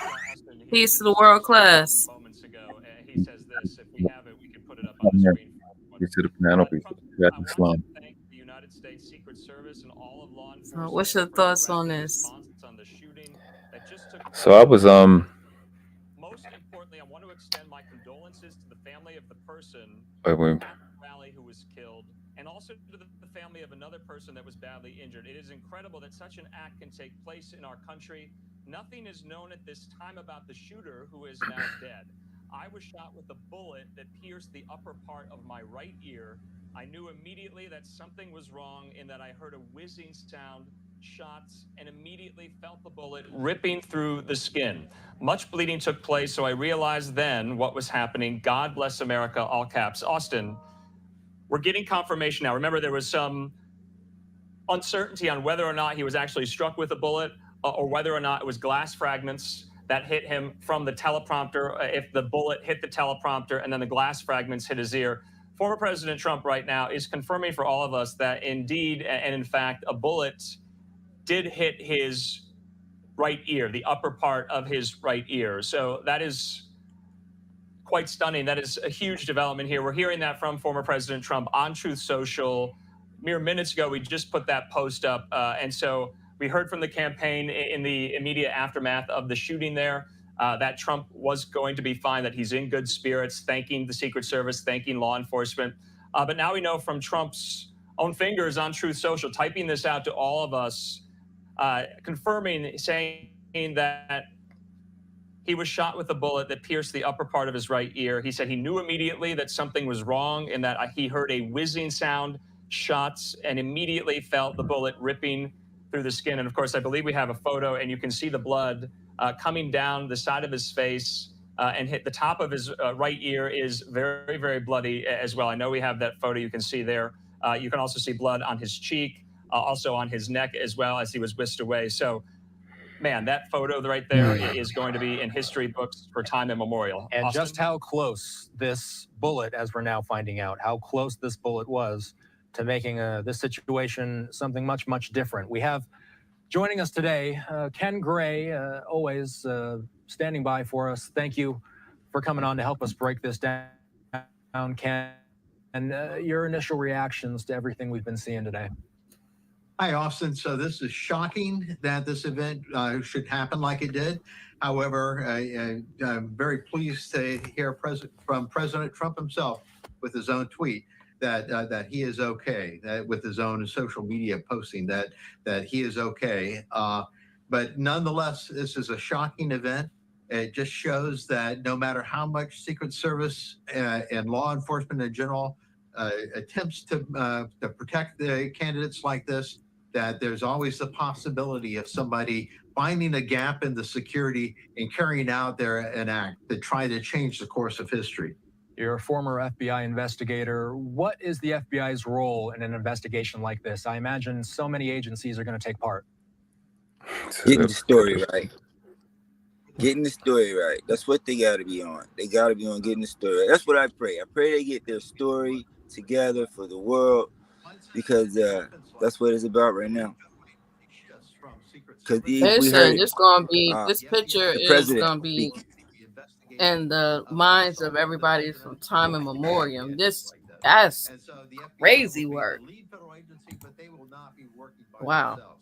Austin, Peace to the world class. Moments ago, he says this. If we have it, we can put it up on the screen. Peace to the panel, peace to the chat, Islam. Thank the United States Secret Service and all of law enforcement. What's your thoughts on this? On the shooting that just took So I was Most importantly, I want to extend my condolences to the family of the person wait. at the rally who was killed, and also to the family of another person that was badly injured. It is incredible that such an act can take place in our country. Nothing is known at this time about the shooter, who is now dead. I was shot with a bullet that pierced the upper part of my right ear. I knew immediately that something was wrong in that I heard a whizzing sound, shots, and immediately felt the bullet ripping through the skin. Much bleeding took place, so I realized then what was happening. God bless America, all caps. Austin, we're getting confirmation now. Remember, there was some uncertainty on whether or not he was actually struck with a bullet or whether or not it was glass fragments that hit him from the teleprompter, if the bullet hit the teleprompter and then the glass fragments hit his ear. Former President Trump right now is confirming for all of us that indeed, and in fact, a bullet did hit his right ear, the upper part of his right ear. So that is quite stunning. That is a huge development here. We're hearing that from former President Trump on Truth Social. Mere minutes ago, we just put that post up. And so we heard from the campaign in the immediate aftermath of the shooting there that Trump was going to be fine, that he's in good spirits, thanking the Secret Service, thanking law enforcement. But now we know from Trump's own fingers on Truth Social, typing this out to all of us, confirming, saying that he was shot with a bullet that pierced the upper part of his right ear. He said he knew immediately that something was wrong and that he heard a whizzing sound, shots, and immediately felt the bullet ripping through the skin. And of course, I believe we have a photo, and you can see the blood coming down the side of his face and hit the top of his right ear is very, very bloody as well. I know we have that photo you can see there. You can also see blood on his cheek, also on his neck as well as he was whisked away. So, man, that photo right there is going to be in history books for time immemorial. And Austin? just how close this bullet, as we're now finding out, how close this bullet was to making this situation something much, much different. We have joining us today, Ken Gray, always standing by for us. Thank you for coming on to help us break this down, Ken. And your initial reactions to everything we've been seeing today. Hi, Austin. So this is shocking that this event should happen like it did. However, I'm very pleased to hear from President Trump himself with his own tweet that he is okay, that with his own social media posting that he is okay. But nonetheless, this is a shocking event. It just shows that no matter how much Secret Service and law enforcement in general attempts to protect the candidates like this, that there's always the possibility of somebody finding a gap in the security and carrying out an act to try to change the course of history. You're a former FBI investigator. What is the FBI's role in an investigation like this? I imagine so many agencies are going to take part. Getting the story right. Getting the story right. That's what they got to be on. They got to be on getting the story right. That's what I pray. I pray they get their story together for the world, because that's what it's about right now. Because They said it's going to be, this picture is going to be in the minds of everybody from time immemorial. That's crazy work. Wow.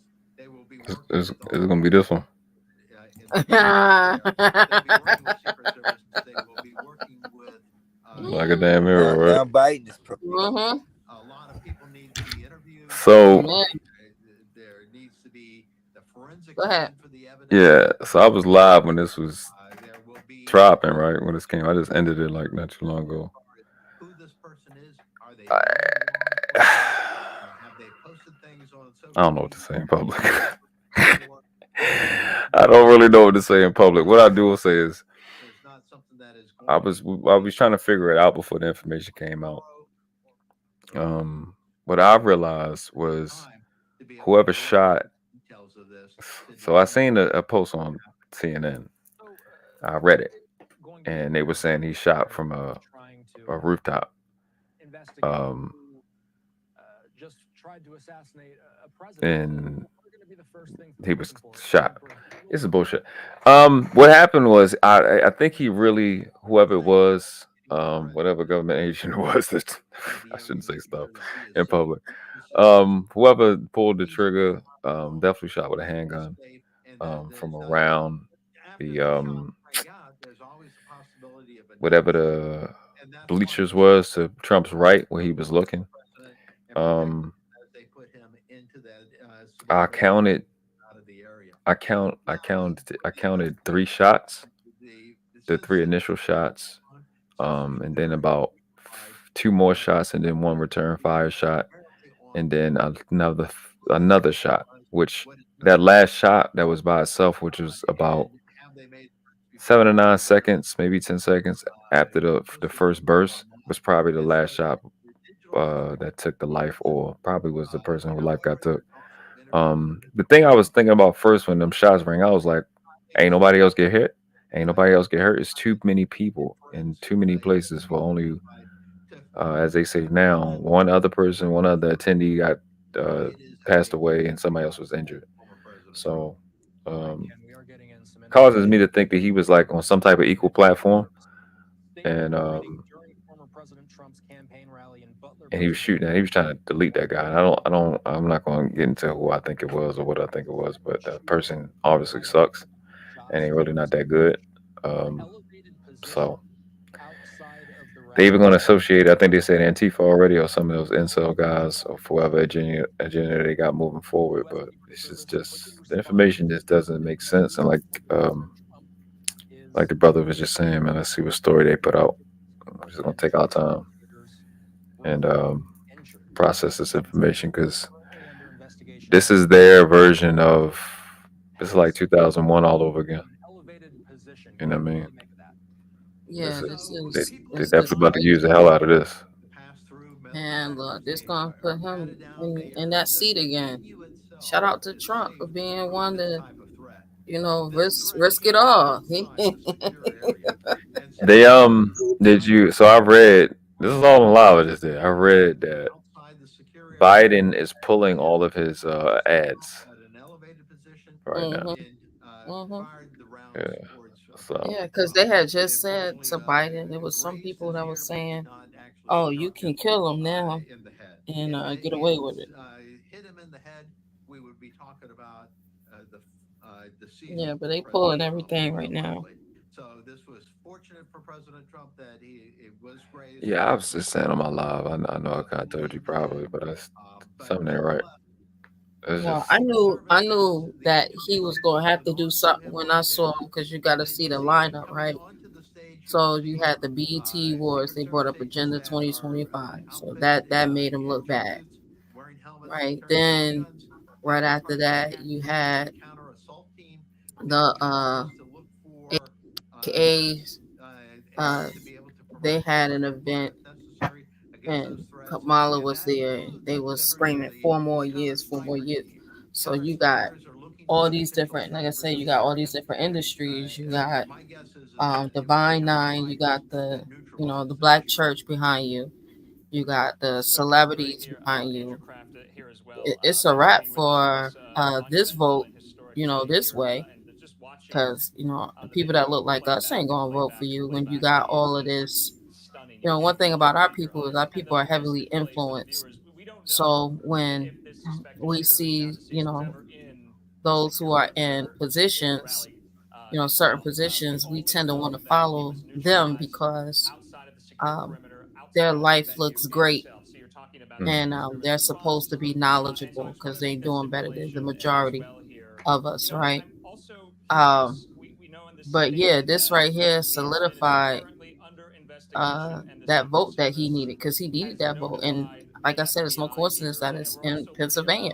It's going to be this one. Like a damn mirror, right? Now biting is Mm-hmm. So, there needs to be the forensic go ahead. for the evidence. Yeah, so I was live when this was Dropping, right? When this came, I just ended it like not too long ago. Who this person is? Are they I, have they posted things on social I don't know what to say in public. media? I don't really know what to say in public. What I do say is, There's not something that is I was trying to figure it out before the information came out. What I realized was whoever shot. So I seen a post on CNN. I read it, and they were saying he shot from a rooftop. Just tried to assassinate a president. And he was shot. It's a bullshit. What happened was I think he really, whoever it was, whatever government agent it was, that I shouldn't say stuff in public. Whoever pulled the trigger, definitely shot with a handgun, from around the whatever the bleachers was to Trump's right where he was looking. I counted. I counted 3 shots, the 3 initial shots, and then about 2 more shots, and then 1 return fire shot, and then another shot. Which that last shot that was by itself, which was about 7 to 9 seconds, maybe 10 seconds after the first burst, was probably the last shot that took the life, or probably was the person whose life got took. The thing I was thinking about first when them shots rang, I was like, ain't nobody else get hit. Ain't nobody else get hurt. It's too many people in too many places for only, as they say now, one other attendee got passed away and somebody else was injured. So causes me to think that he was like on some type of equal platform, and he was shooting. He was trying to delete that guy. And I'm not going to get into who I think it was or what I think it was, but that person obviously sucks and ain't really not that good. So they even going to associate. I think they said Antifa already, or some of those incel guys, or whoever agenda they got moving forward. But it's just the information just doesn't make sense. And like the brother was just saying, man, let's see what story they put out. We're just gonna take our time and process this information, because this is their version of, this is like 2001 all over again. You know what I mean? Yeah, They definitely about to use the hell out of this. And this gonna put him in that seat again. Shout out to Trump for being one to, risk it all. They did you? So I read, this is all in live. I just did. I read that Biden is pulling all of his ads right now. Yeah. So Yeah, because they had just said to Biden, there was some people that was saying, "Oh, you can kill him now and get away with it." Hit him in the head, we would be talking about the Yeah, but they pulling everything right now. So this was fortunate for President Trump that it was raised. yeah, I was just saying on my live. I know I kind of told you probably, but that's something ain't right. It's Well, just, I knew that he was going to have to do something when I saw him, because you got to see the lineup, right? So you had the BET Awards. They brought up Agenda 2025, so that made him look bad, right? Then right after that, you had the AKA, they had an event, and Kamala was there. They was screaming 4 more years, 4 more years. So you got all these different, like I said, you got all these different industries. You got Divine Nine. You got the the Black Church behind you. You got the celebrities behind you. It's a wrap for this vote. This way, because the people that look like us ain't gonna vote for you when you got all of this. One thing about our people is our people are heavily influenced. So when we see, those who are in positions, certain positions, we tend to want to follow them because their life looks great, and they're supposed to be knowledgeable because they're doing better than the majority of us, right? Um, But yeah, this right here solidified that vote that he needed, because he needed that vote. And like I said, it's no coincidence that it's in Pennsylvania.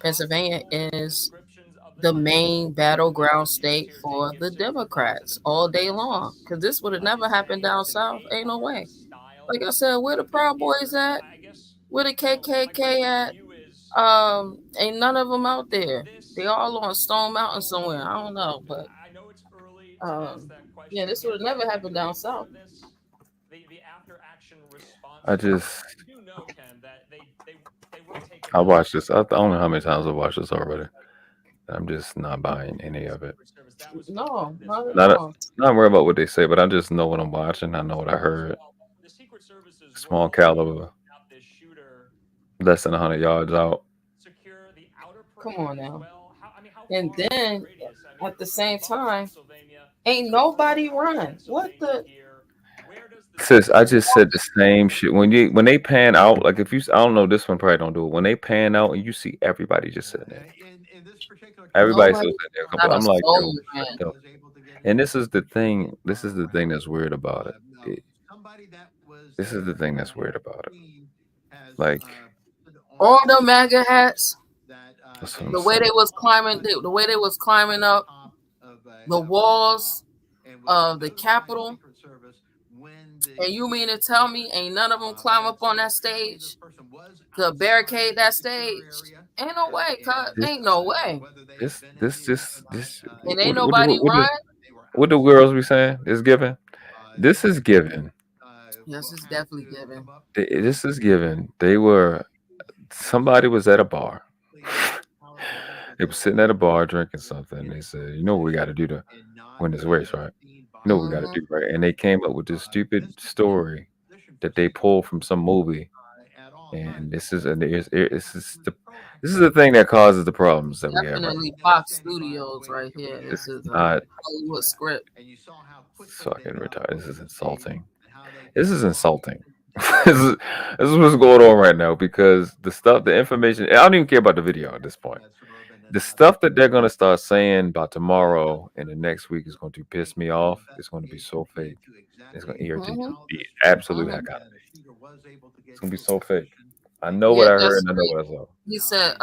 Pennsylvania is the main battleground state for the Democrats all day long, because this would have never happened down south. Ain't no way. Like I said, where the Proud Boys at? Where the KKK at? Ain't none of them out there. They all on Stone Mountain somewhere. I don't know, but yeah, this would have never happened down south. The after action response. I just do know, Ken, that they were taking. I watched this. I don't know how many times I've watched this already. I'm just not buying any of it. No, not at Not all. not worried about what they say, but I just know what I'm watching. I know what I heard. Small caliber, less than 100 yards out. Come on now. And then at the same time, ain't nobody run. What the? Sis, I just said the same shit. When they pan out, like if you, I don't know, this one probably don't do it. When they pan out and you see everybody just sitting there, everybody still sitting there. Not a I'm like, yo, soul, shut man. the. And this is the thing. This is the thing that's weird about it. This is the thing that's weird about it. Like All the MAGA hats. that's what I'm The way saying. they was climbing, the way they was climbing up the walls of the Capitol. And you mean to tell me ain't none of them climb up on that stage to barricade that stage? Ain't no way, cuz. This, Ain't no way. this. And ain't nobody run. What the girls be saying? It's given. This is given. Yes, it's definitely given. This is given. They were. Somebody was at a bar. They were sitting at a bar drinking something. They said, "You know what we got to do to win this race, right? You know what we got to do, right?" And they came up with this stupid story that they pulled from some movie. And this is this is the thing that causes the problems that we have right Definitely Fox Studios right here. This is a now. Hollywood script. Fucking retarded. This is insulting. This is insulting. This is what's going on right now because the information. I don't even care about the video at this point. The stuff that they're gonna start saying about tomorrow and the next week is going to piss me off. It's going to be so fake. It's going to irritate the absolute heck out of me. It's going to be so fake. I know what I heard and I know what I saw. He said,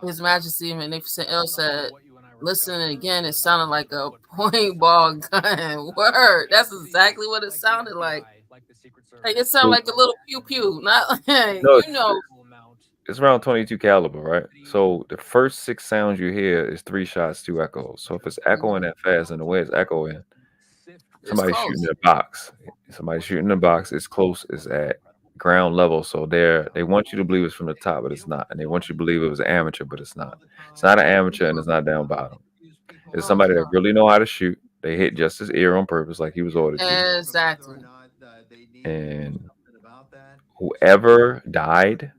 His Majesty Magnificent El said, listening again, it sounded like a point ball gun. Word. That's exactly what it sounded like. Like it sounded like a little pew pew. Not No, you know. It's around 22 caliber, right? So the first 6 sounds you hear is 3 shots, 2 echoes. So if it's echoing that fast and the way it's echoing, somebody's shooting in a box. Somebody's shooting in a box. It's close. It's at ground level. So they want you to believe it's from the top, but it's not. And they want you to believe it was an amateur, but it's not. It's not an amateur and it's not down bottom. It's somebody that really know how to shoot. They hit just his ear on purpose, like he was ordered to. Exactly. And whoever died,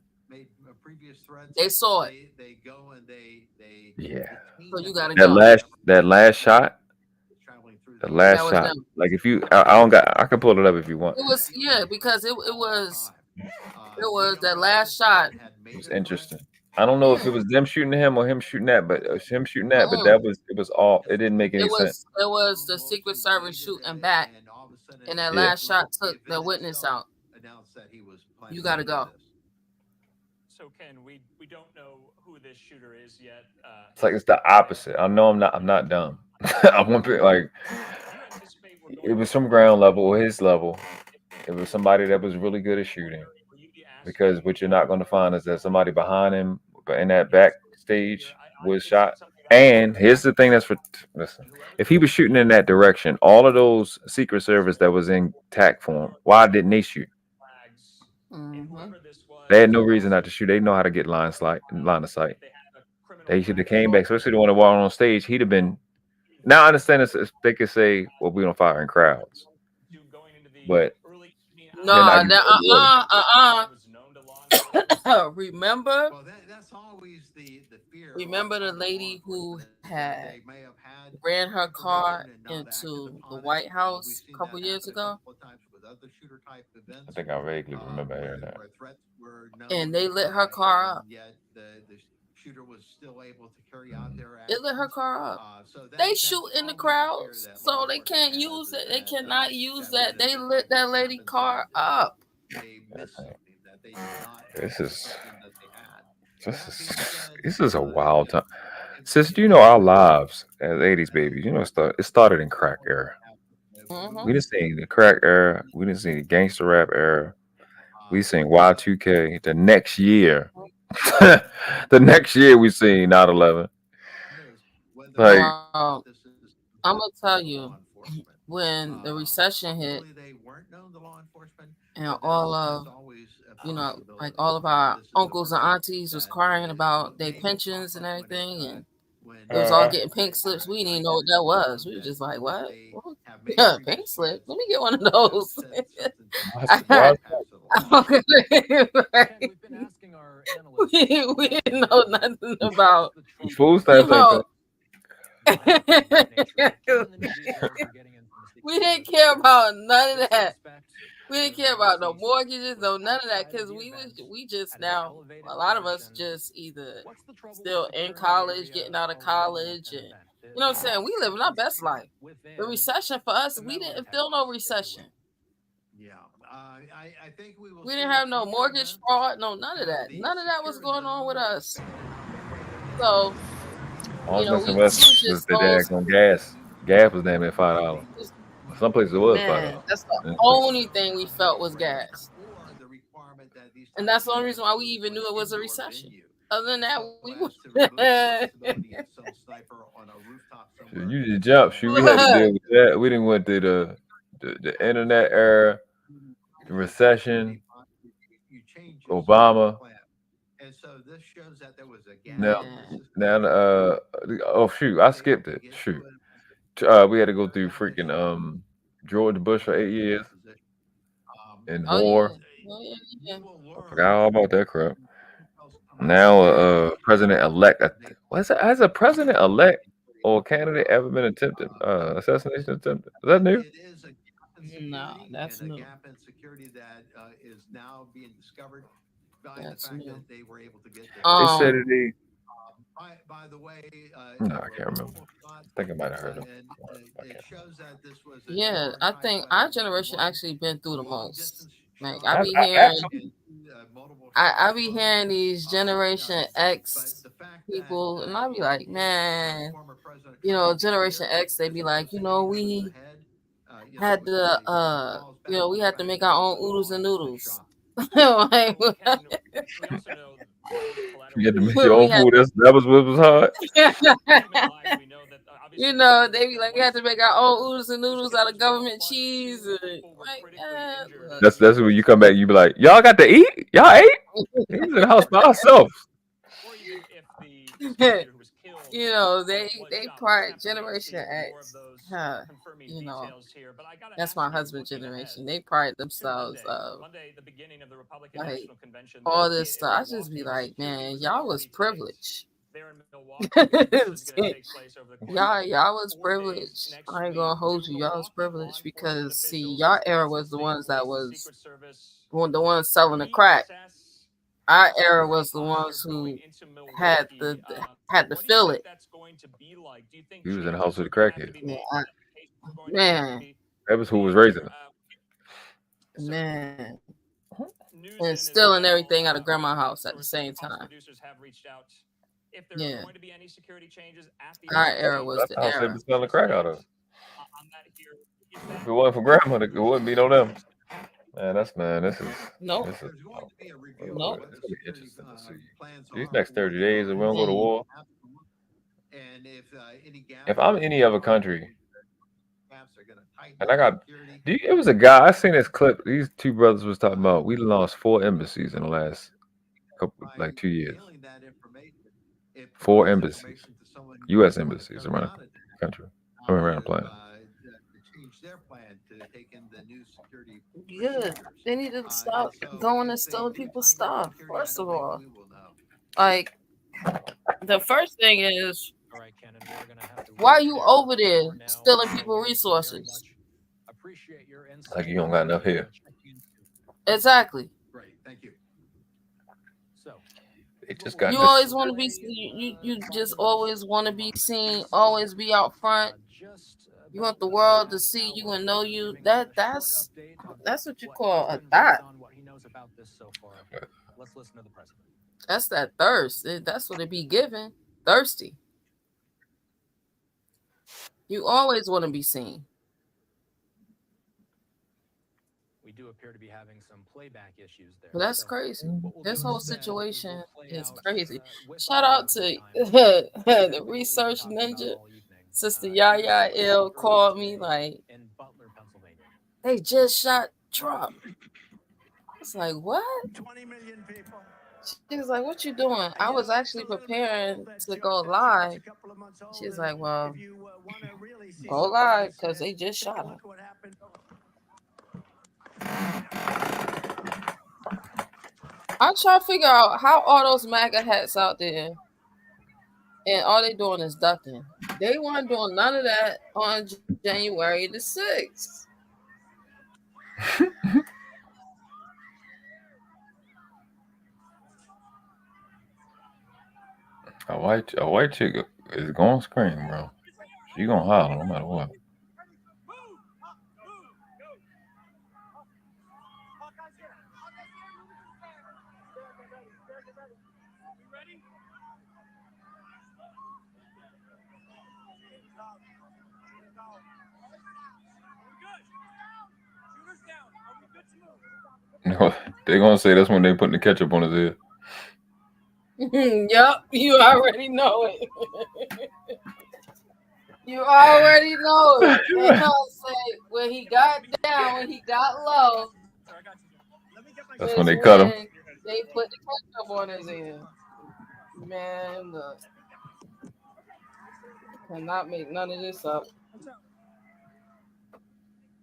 they saw it. Yeah. So you gotta that go. last shot. The last shot. them. Like if you I don't got I can pull it up if you want. It was because it was that last shot. It was interesting. I don't know if it was them shooting him or him shooting that, but him shooting that, but it was all it didn't make any sense. It was the Secret Service shooting back, and that last shot took the witness out. You gotta go. So Ken, we don't know who this shooter is yet. It's like it's the opposite. I know I'm not dumb. I want to like it was from ground level or his level. It was somebody that was really good at shooting. Because what you're not going to find is that somebody behind him, but in that backstage was shot. And here's the thing listen, if he was shooting in that direction, all of those Secret Service that was in TAC form, why didn't they shoot? They had no reason not to shoot. They know how to get line of sight. They should have came back, especially the one that walked on stage. He'd have been. Now I understand if they could say, "Well, we don't fire in crowds," but no, remember? Remember the lady who had ran her car into the White House a couple years ago? I think I vaguely remember hearing that. And they lit her car up. shooter was still able to carry out their It lit her actions. car up. So They that's shoot in the always a fear crowds, that so law they can't enforcement has, use is it. They that cannot use that that. when an They event lit like that this lady happens, car that up. they missed something, that they did not This have the is something that they had. That being this said, this is a wild time. if Sis, if do you they know our were able lives as 80s babies? You know, it started in crack era. Mm-hmm. We didn't see the crack era. We didn't see the gangster rap era. We seen Y2K. The next year, the next year we seen 9/11. Like, Well, I'm gonna tell you, when the recession hit, they weren't known to law enforcement, and but all that's of always a you know, like possibility. all of our This is a uncles and person aunties was that crying about their may will pop pensions and up everything, and when it was all uh, getting pink slips. We didn't even know what that was. We were just like, "What? they What? have made Yeah, previous pink slip. threats Let me get one of have those." said something to the why, effect why of is pass it along. We didn't know nothing about, the food you stamps ain't know. paying? We didn't care about none of that. We didn't care about no mortgages, no none of that, because we just now, a lot of us just either still in college, getting out of college, and you know what I'm saying. We living our best life. The recession for us, we didn't feel no recession. Yeah, I think we will We see didn't have no future mortgage events fraud, no none of have that. the None of that was security, going the on with number us. of So All I was messing we with was was just the so daggone gas. Gas was damn near $5. Some places it was man. $5. That's the Yeah. only thing we felt was gas. or the requirement that these And type that's of the only events reason why we move even to knew an it was a indoor recession. venue. Other than that, So we as to remove the possibility of some sniper on a rooftop Shoot, somewhere, you just jump. Shoot, we had to deal with that. We didn't went through the internet era, the recession, you change your Obama. plan. And so this shows that there was a gap Now, in the system. now, oh shoot, I skipped it. Shoot, we had to go through freaking George Bush for 8 years and Oh yeah. war. Oh yeah, yeah. I forgot all about that crap. Now, president elect. Has a president elect or candidate ever been attempted assassination attempt? Is that new? It is a gap in No, security that's and a new. gap in security that is now being discovered by the That's fact new. that they were able to get there. They said it. By the way, No, there I were can't remember. multiple shots, I think I might have heard him. and it shows that this was a Yeah, I different think type our of generation one, actually been through a the long most. distance Like shot Absolutely. and multiple I shots be fired. hearing these Generation But X the fact that people, and I be like, if man, former President you Trump know, would be Generation cleared, X, they as be like, opposed to hitting us in the head, had it to, falls you back know, to we the had to fact make that our it was own a oodles long and distance noodles. shot. Like, Ken, we also know one of the collateral You had to make your we own had food. That was what was hard. keeping alive. We know that obviously you the know, senator they was be killed like, we had once. to make our own oodles and His noodles kid out was of well, government plus cheese. two And people were like, critically injured. look. That's when you come back. You be like, y'all got to eat. Y'all ate. He was in the house by himself. Or even if the student leader who was killed, you know, was they shot. We'll part just have to wait and see Generation for more of X. those confirming You know, details here. But I got to that's ask my you, husband's looking ahead generation. They pride to themselves of Monday, the beginning of the Republican like National Convention all there this in stuff. I just Milwaukee. be The like, security man, was y'all was already tight privileged. there in Milwaukee. This is going to take place over the course of y'all was 4 days privileged. next I ain't week. gonna hold Do you. Y'all was Milwaukee law privileged enforcement because see, officials, y'all era Wisconsin was the State ones that Police, was Secret Service the ones selling the crack. reassess Our the era security was the ones posture going who into had Milwaukee? had to What do you feel think it. that's going to be like? Do you think He was in the changes house are with the going to have to crackheads. be Yeah, made? Adaptations are going to have to man, be That was who was made raising here. him. So man, news and in as stealing well. everything out of grandma's Our house at the sources, same Fox time. producers have reached out. If there are Yeah, going to be any security changes at the our SUSCRIBE era was That's the the house they era. was selling the crack out of. on that here, is If that it wasn't for grandma, it wouldn't be no them. Man. Nope, This is. There's going to be a review of nope, what the It's gonna be security interesting to see. plans These are next for 30 the days, if we don't go to man. war. And if any If gaps I'm are any other country, gaps are going to tighten and I up got, security. it was a guy I seen this clip. These two brothers was talking about we lost 4 embassies in the last couple, like 2 years. Revealing that information, it 4 provides embassies, information to someone U.S. who want to embassies carry around out the an country, around the planet. to change their plan to take in the new security Good. procedures. They need to And stop so going and if they stealing do people's tighten up stuff. security, I First don't of think all, we will know. like the first thing is, why are you over there stealing people resources? Like you don't got enough here. Exactly. Great, thank you. They just got You this. always want to be you just always want to be seen, always be out front. You want the world to see you and know you. That's what you call a thought. Let's listen to the president. That's that thirst. That's what it be given. Thirsty. You always want to be seen. We do appear to be having some playback issues there. But that's crazy. This whole situation is crazy. Shout Shout out to the research ninja. Sister Yaya L called me like, in Butler, Pennsylvania. they just shot Trump. I was like, what? 20 million people. She was like, what you doing? I was actually preparing to go live. She's like, well, go live because they just shot him. I'm trying to figure out how all those MAGA hats out there and all they doing is ducking. They weren't doing none of that on January the 6th. A white chick is gonna scream, bro. She gonna holler no matter what. They're gonna say that's when they putting the ketchup on his head. Yup, you already know it. You already know it. They gonna say when he got down, when he got low. That's when they cut him. They put the ketchup on his head. Man, look. Cannot make none of this up.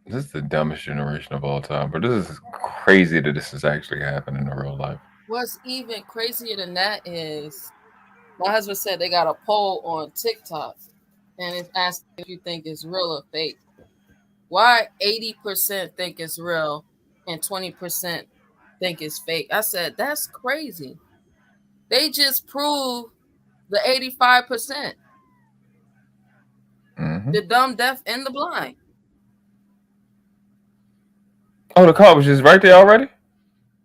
This is the dumbest generation of all time, but this is crazy that this is actually happening in real life. What's even crazier than that is my husband said they got a poll on TikTok and it's asking if you think it's real or fake. Why 80% think it's real and 20% think it's fake? I said, that's crazy. They just proved the 85%. Mm-hmm. The dumb, deaf, and the blind. Oh, the car was just right there already?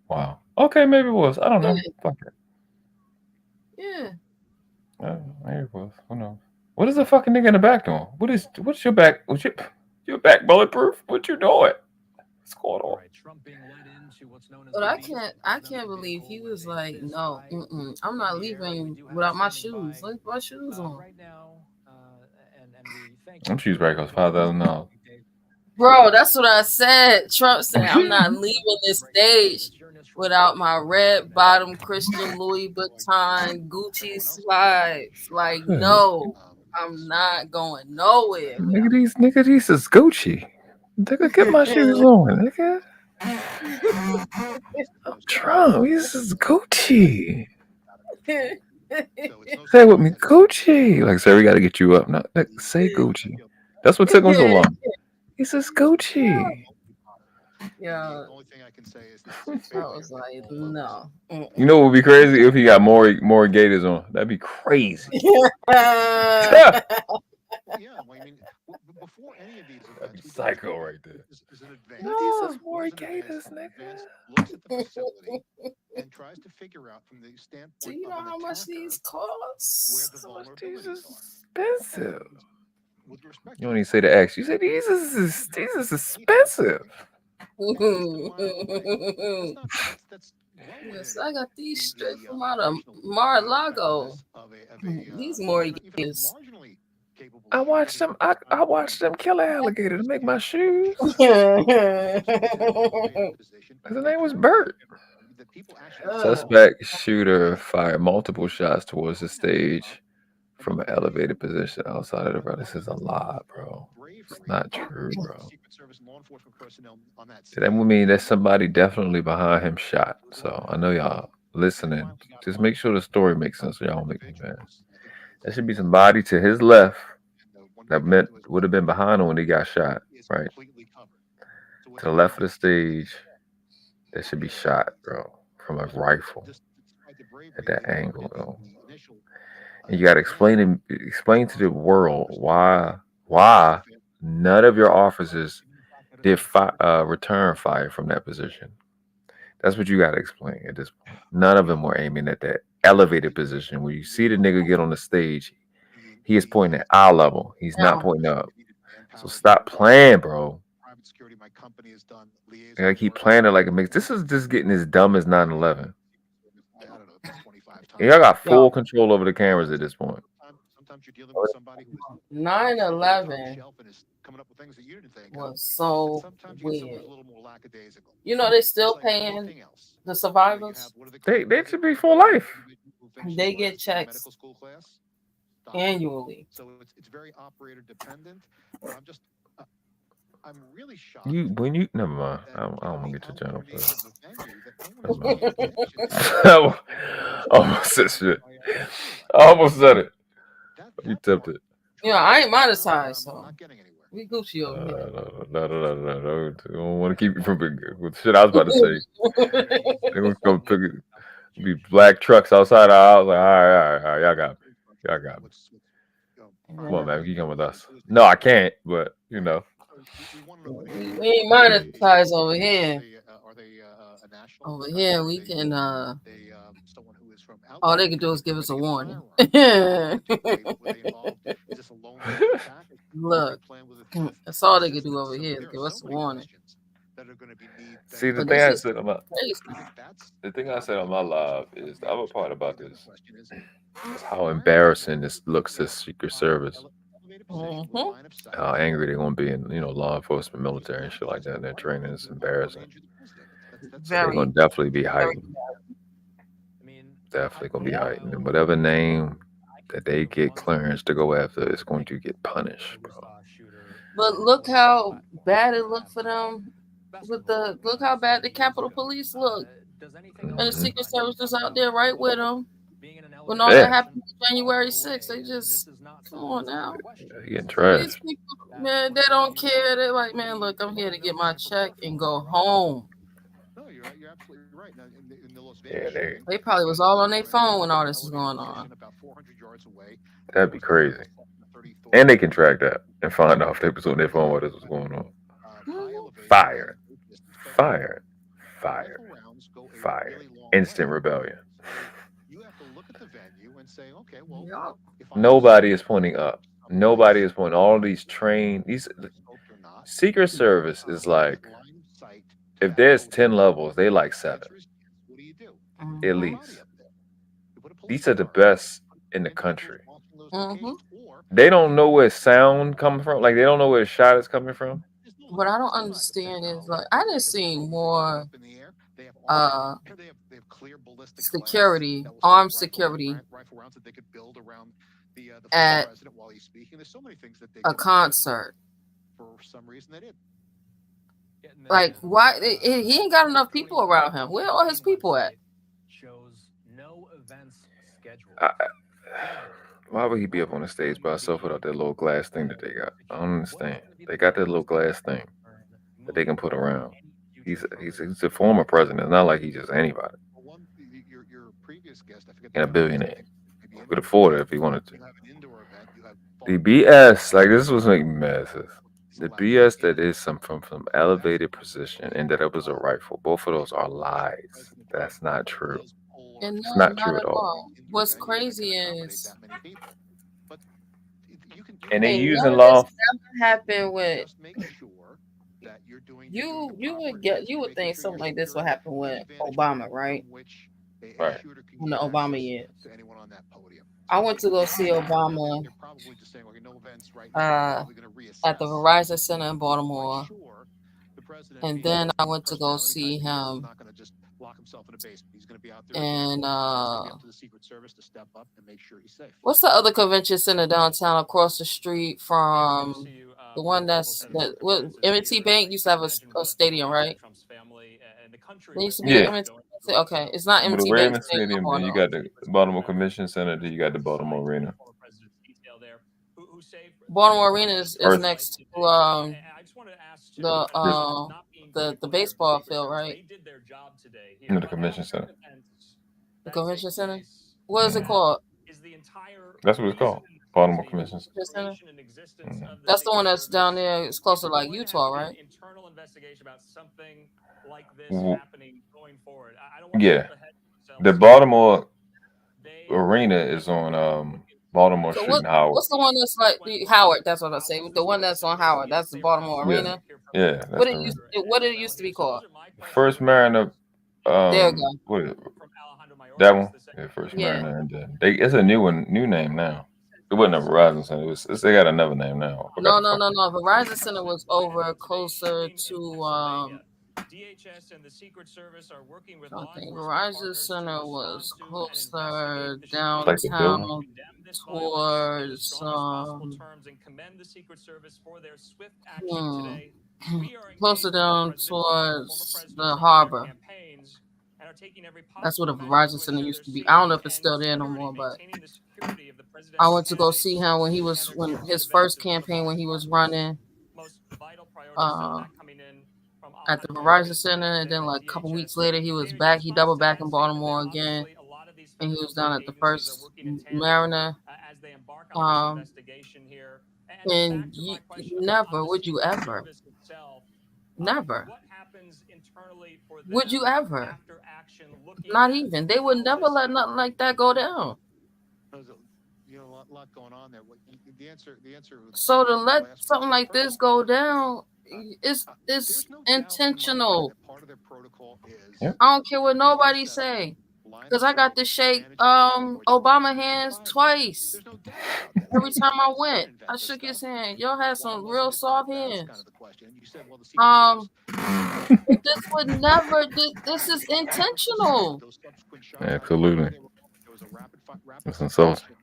Wow. Okay, maybe it was. I don't know. Fuck it. Yeah. Maybe it was. Who knows? What is the fucking nigga in the back doing? What's your back? What's your back bulletproof? What you doing? What's going on? But I can't believe he was like, no, I'm not leaving without my shoes. Leave my shoes on. Them shoes back cost $5,000. Bro, that's what I said. Trump said, I'm not leaving this stage without my red bottom Christian Louis Vuitton Gucci slides. Like, no, I'm not going nowhere. Nigga, these is Gucci. Nigga, get my shoes on, nigga. I'm Trump. This is Gucci. Say it with me, Gucci. Like, sir, we got to get you up. No, say Gucci. That's what took him so long. He says Gucci. Yeah. I was like, no. You know what would be crazy if he got more gators on? That'd be crazy. Yeah, well, I mean, before any of these events, psycho right there. Is an advance. No, these more gators, nigga. Looks at the facility and tries to figure out from the standpoint. Do you know how much these cost? Where the These vulnerabilities are expensive. With respect You don't even say the X. You say these is expensive. Yes, I got these straight from out of Mar-a-Lago. These more gators. I watched them kill an alligator to make my shoes. His name was Bert. Suspect shooter fired multiple shots towards the stage from an elevated position outside of the road. This is a lie, bro. It's not true, bro. So that would mean that somebody definitely behind him shot. So I know y'all listening. Just make sure the story makes sense so y'all don't make me mad. There should be somebody to his left that would have been behind him when he got shot, right? To the left of the stage, that should be shot, bro, from a rifle. at that angle, though. And you got to explain to the world why none of your officers did return fire from that position. That's what you got to explain at this point. None of them were aiming at that elevated position. When you see the nigga get on the stage, he is pointing at eye level. He's not pointing up. So stop playing, bro. I keep playing it like it makes. This is just getting as dumb as 9/11. Y'all got full control over the cameras at this point. 9/11 was so weird. You know, they're still paying the survivors. They should be for life. They get checks annually. So it's very operator dependent. But I'm really shocked. Never mind. I don't want to get your channel. Almost said shit. I almost said it. You tipped it. Yeah, I ain't monetized, so we Gucci over here. No. I don't want to keep you from the shit I was about to say. They gonna come pick it. Be black trucks outside our house. Like, all right, y'all got me. Come on, man, you come with us. No, I can't, but you know. We ain't monetized over here. Over here, we can. All they can do is give us a warning. Look, that's all they can do over here. Give us a warning. See, the thing I said on my live is the other part about this is how embarrassing this looks to Secret Service. How angry they're gonna be in, law enforcement, military, and shit like that. And their training is embarrassing. So they're gonna definitely be heightened. Definitely gonna be heightened. And whatever name that they get clearance to go after is going to get punished, bro. But look how bad it looked for them. Look how bad the Capitol Police look. And the Secret Service is out there right with them. When all that happened on January 6th, they just come on now. Getting trashed. These people, man, they don't care. They're like, man, look, I'm here to get my check and go home. No, you're absolutely right. Now, in the Las Vegas, they probably was all on their phone when all this was going on. That'd be crazy. And they can track that and find out if they was on their phone while this was going on. Fire. Instant rebellion. Nobody is pointing up. Nobody is pointing. All these Secret Service is like, if there's 10 levels, they like 7. At least. These are the best in the country. They don't know where sound coming from. Like, they don't know where the shot is coming from. What I don't understand is, like, I just seen more security, armed security at a concert. For some reason they did. Like, why? He ain't got enough people around him. Where are all his people at? Why would he be up on the stage by himself without that little glass thing that they got? I don't understand. They got that little glass thing that they can put around. He's a former president. It's not like he's just anybody. Your previous guest, I forget, and a billionaire. He could afford it if he wanted to. The BS, like, this was making messes. The BS that is from some elevated position and that it was a rifle. Both of those are lies. That's not true. And it's not true at all. What's crazy is, and they using law. Never happened with you would think something like this would happen with Obama, right? Right. In the Obama years. I went to go see Obama at the Verizon Center in Baltimore, and then I went to go see him and what's the other convention center downtown across the street from the one what M&T Bank used to have a stadium, right? They used to be M&T. Okay, it's not M&T Bank Stadium. Then you got the Baltimore Convention Center. Then you got the Baltimore Arena. Baltimore Arena is next to the baseball field, right? No, the convention center. The convention center. What is it Mhm. called? Is the entire That's what it's called. Baltimore Convention Center. creation and existence Mhm. of the That's the one Secret that's down Service. there. It's close to There's like going to have Utah, to be an right? internal investigation about something like this W- happening going forward. I don't want to Yeah, jump ahead of the ourselves. Baltimore They arena will is definitely on look into Baltimore So Street what? and Howard. What's the one that's like the Howard? That's what I say. The one that's on Howard. That's the Baltimore Yeah, Arena. yeah, What that's it the used? arena. What it used to be called? First Mariner. There you go. What is it? That one? Yeah, First Yeah. Mariner. And then it's a new one, new name now. It wasn't a Verizon Center. They got another name now. I forgot No, the no, fuck. no, no. Verizon Center was over closer to DHS and the Secret Service are working with I law think enforcement Verizon partners to Center respond was to and closer investigate the shooting. Like the building. downtown Condemn this violence in the towards strongest possible terms and commend the Secret Service for their swift action today. We are closer engaged with the down president, former towards President the Trump and their harbor. campaigns and are taking every That's where the possible measure Verizon to Center ensure their used to be. I don't know safety if it's and still there no security, more, but maintaining the security of the I presidential went to go see candidates him when he and was their when campaign his events first is one of our campaign when he was partners. running Most vital priority. Some of that coming in from at the Alejandro Verizon Mayorkas Center, and then at like a couple weeks DHS. later he was David, your back. He response doubled to back that in statement that Baltimore again, obviously a lot of these and he federal was and state down at the agencies are first working in tandem Mariner. as they embark on this investigation here. And And back to my question on never the would you Secret ever, Service itself. never What happens internally for would you them ever, after action, looking not at even. They would never let nothing like that go down. There's a lot going on there. The answer. So to let something like this go down is intentional. Part of their protocol is Yeah. I don't care what nobody say, because I got to shake Obama hands twice. Every time I went, I shook his hand. Y'all had some real soft hands. But this would never. This is intentional. Absolutely. It's insulting.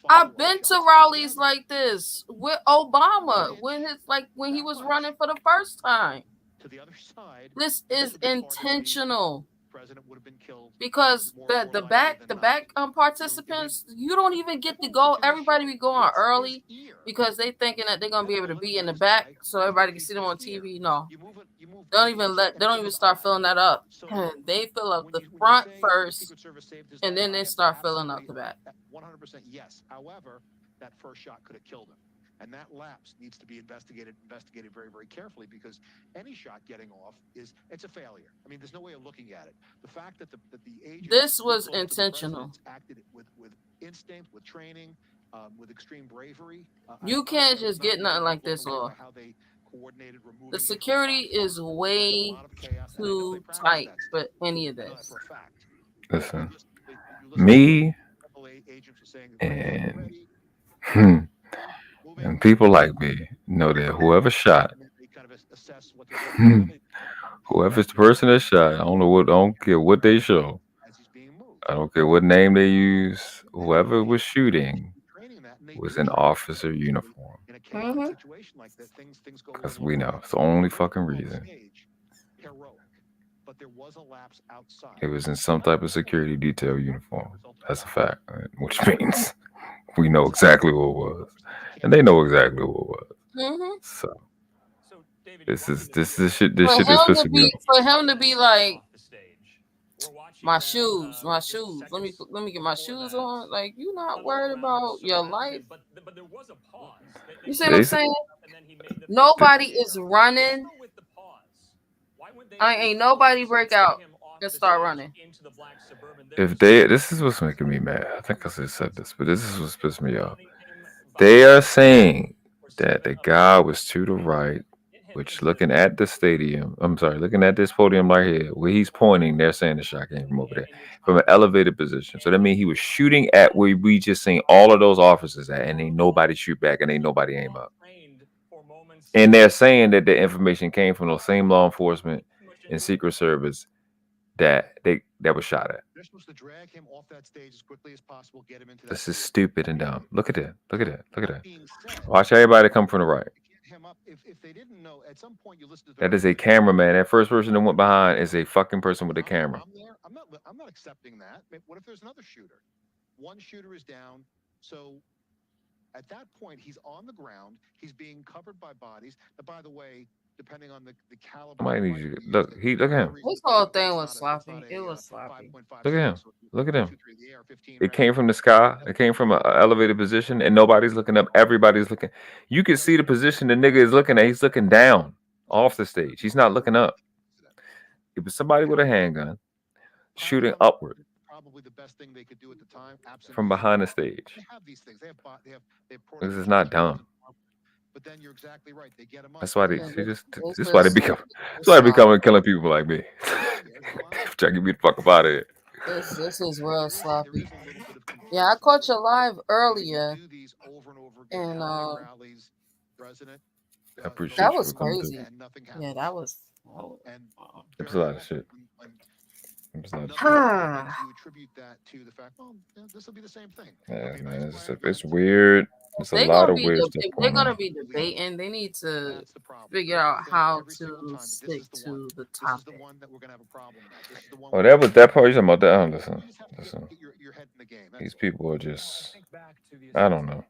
I've been to rallies like this with Obama when he was running for the first time. This is intentional. Because the back participants, you don't even get to go. Everybody be going early because they thinking that they're gonna be able to be in the back so everybody can see them on TV. No, they don't even start filling that up. They fill up the front first, and then they start filling up the back. 100% yes. However, that first shot could have killed him. And that lapse needs to be investigated very, very carefully, because any shot getting off it's a failure. I mean, there's no way of looking at it. The fact that the agent This was intentional. acted with instinct, with training, with extreme bravery. You can't just get nothing like this off. The security is way too tight for any of this. Listen, me and people like me know that whoever shot, whoever's the person that shot, I don't care what they show. I don't care what name they use. Whoever was shooting was in officer uniform. Because we know it's the only fucking reason. It was in some type of security detail uniform. That's a fact, which means we know exactly what it was, and they know exactly what it was. So this shit. This shit is pissing me off. For him to be like, my shoes. Let me get my shoes on. Like, you not worried about your life. But there was a pause. You see what I'm saying? Nobody is running. Ain't nobody break out and start running. If this is what's making me mad. I think I just said this, but this is what's pissing me off. They are saying that the guy was to the right, which looking at the stadium, looking at this podium right here, where he's pointing, they're saying the shot came from over there, from an elevated position. So that means he was shooting at where we just seen all of those officers at, and ain't nobody shoot back, and ain't nobody aim up. And they're saying that the information came from those same law enforcement and Secret Service that was shot at. They're supposed to drag him off that stage as quickly as possible, get him into that. This is stupid and dumb. Look at that. Look at that. Look at that. Watch everybody come from the right. If they didn't know, at some point you listen to that is a cameraman. That first person that went behind is a fucking person with a camera. I'm not accepting that. What if there's another shooter? One shooter is down. So at that point, he's on the ground. He's being covered by bodies. But by the way, depending on the caliber. Somebody needs you. Look, look at him. This whole thing was sloppy. It was sloppy. Look at him. Look at him. It came from the sky. It came from an elevated position, and nobody's looking up. Everybody's looking. You can see the position the nigga is looking at. He's looking down off the stage. He's not looking up. It was somebody with a handgun shooting upward. Probably the best thing they could do at the time. From behind the stage. They have these things. They have This is not dumb. But then you're exactly right. They get them up. That's why they. This is why they become. That's why they become killing people like me. Trying to get me the fuck up out of here. This is real sloppy. Yeah, I caught you live earlier, and I appreciate that you was for coming crazy. through. Yeah, that was. It was a lot of shit. It was a lot of shit. You attribute that to the fact, well, this will be the same thing. Yeah, man, it's weird. It's a lot of weird stuff If they're going on. gonna be debating, they need to figure out how to stick to the topic. Oh, that part you're talking about that. Listen. These people are just. I don't know.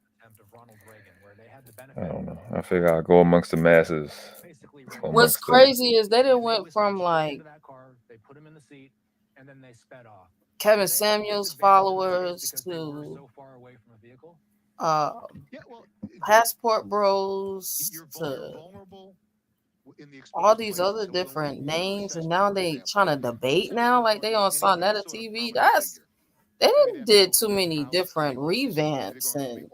I figure I'll go amongst the masses. What's crazy is they done went from like Kevin Samuels followers to Passport Bros to all these other different names, and now they trying to debate now like they on Sonetta TV. They did too many different revamps and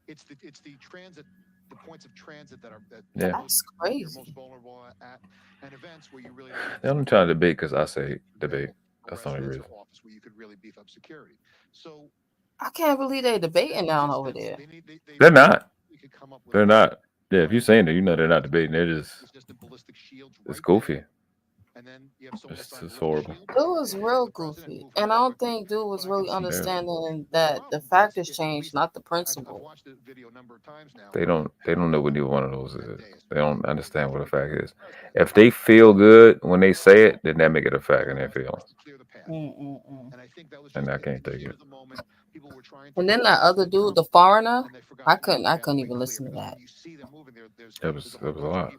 it's the transit, the points of transit that are that's crazy. most vulnerable at and events where you really I'm trying to debate because I say debate. That's the only reason. office where you could really beef up security. So I can't believe they debating down over there. They're not. They're not. Yeah, if you're saying that, you know they're not debating. They're just. It's goofy. It's horrible. It was real goofy, and I don't think dude was really understanding that the factors changed, not the principle. They don't know what neither one of those is. They don't understand what a fact is. If they feel good when they say it, then that make it a fact in their feelings. And I can't take it. And then that other dude, the foreigner, I couldn't even listen to that. It was a lot.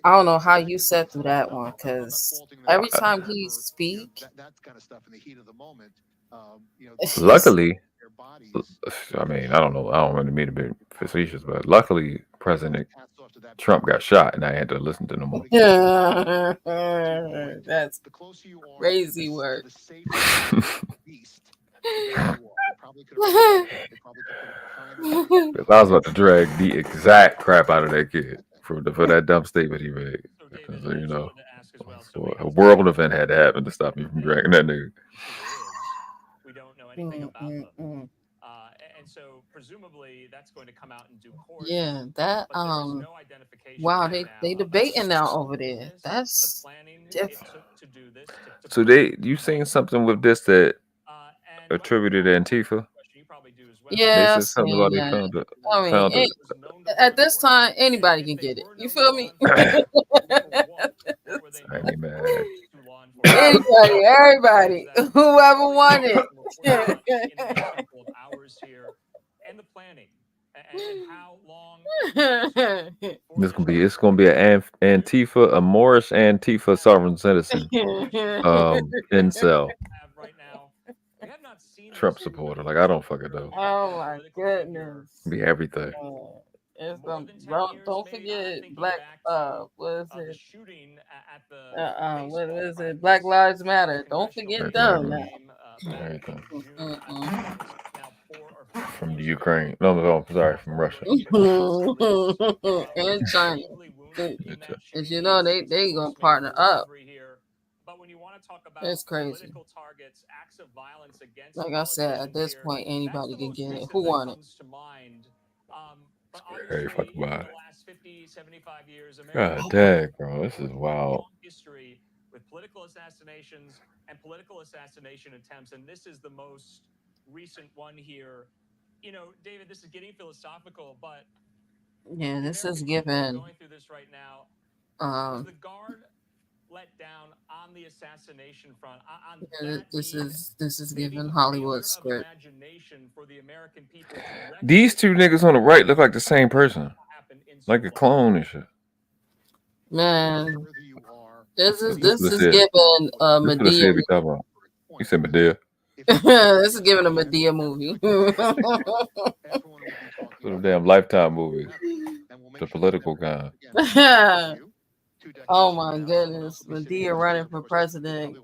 I don't know how you sat through that one, because every time he speak, luckily, I mean, I don't know. I don't really mean to be facetious, but luckily, President Trump got shot, and I had to listen to no more. That's crazy work. I was about to drag the exact crap out of that kid for that dumb statement he made. You know, a world event had to happen to stop me from dragging that nigga. We don't know anything about them. And so presumably that's going to come out in due course. Yeah, that wow, they debating now over there. That's different. So you seen something with this that attributed to Antifa? Yeah, they said something about they found it. I mean, at this time, anybody can get it. You feel me? I ain't mad. Anybody, everybody, whoever wanted. And the planning and how long It's gonna be an Antifa, a Moorish Antifa sovereign citizen, incel, Trump supporter. Like I don't fucking know. Oh my goodness. Be everything. It's don't forget Black what is it? What is it? Black Lives Matter. Don't forget them now. Everything. From the Ukraine. No, sorry, from Russia. And China. As you know, they gonna partner up. It's crazy. Like I said, at this point, anybody can get it. Who want it? Very fucking wild. God dang, bro, this is wild. History with political assassinations and political assassination attempts, and this is the most recent one here. You know, David, this is getting philosophical, but yeah, this is given. Going through this right now. Was the guard let down on the assassination front? This is given Hollywood script. These two niggas on the right look like the same person, like a clone and shit. Man, this is Let's giving a Medea. You said Medea. This is giving a Medea movie. Little damn Lifetime movies. The political kind. Oh my goodness, Medea running for president,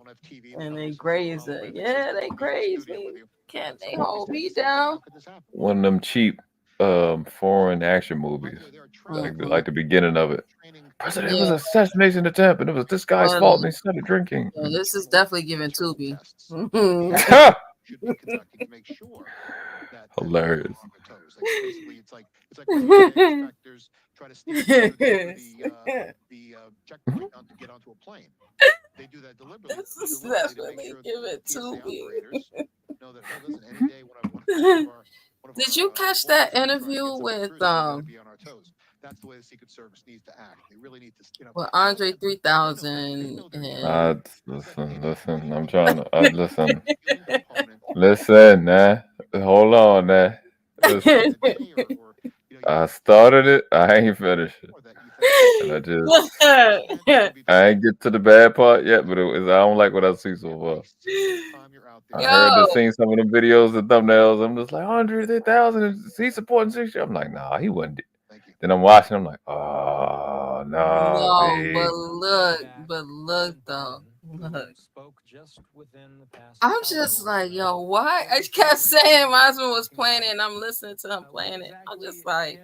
and they graze it. Yeah, they graze me. Can't they hold me down? One of them cheap foreign action movies. Like the beginning of it. President, it was an assassination attempt, and it was this guy's fault, and he started drinking. Yeah, this is definitely giving Tubi. Hilarious. It's like inspectors try to sneak the checkpoint to get onto a plane. They do that deliberately. This is definitely giving Tubi. Did you catch that interview with That's the way the Secret Service needs to act. They really need to, with Andre 3000 and listen. I'm trying to listen. Listen, nah. Hold on, nah. Listen. I started it. I ain't finished it. And I ain't get to the bad part yet, but I don't like what I see so far. I heard seen some of the videos and thumbnails. I'm just like, Andre 3000, is he supporting 60? I'm like, nah, he wasn't. Then I'm watching. I'm like, oh no. But look though. Look. I'm just like, yo, why? I kept saying my husband was playing it, and I'm listening to him playing it. I'm just like,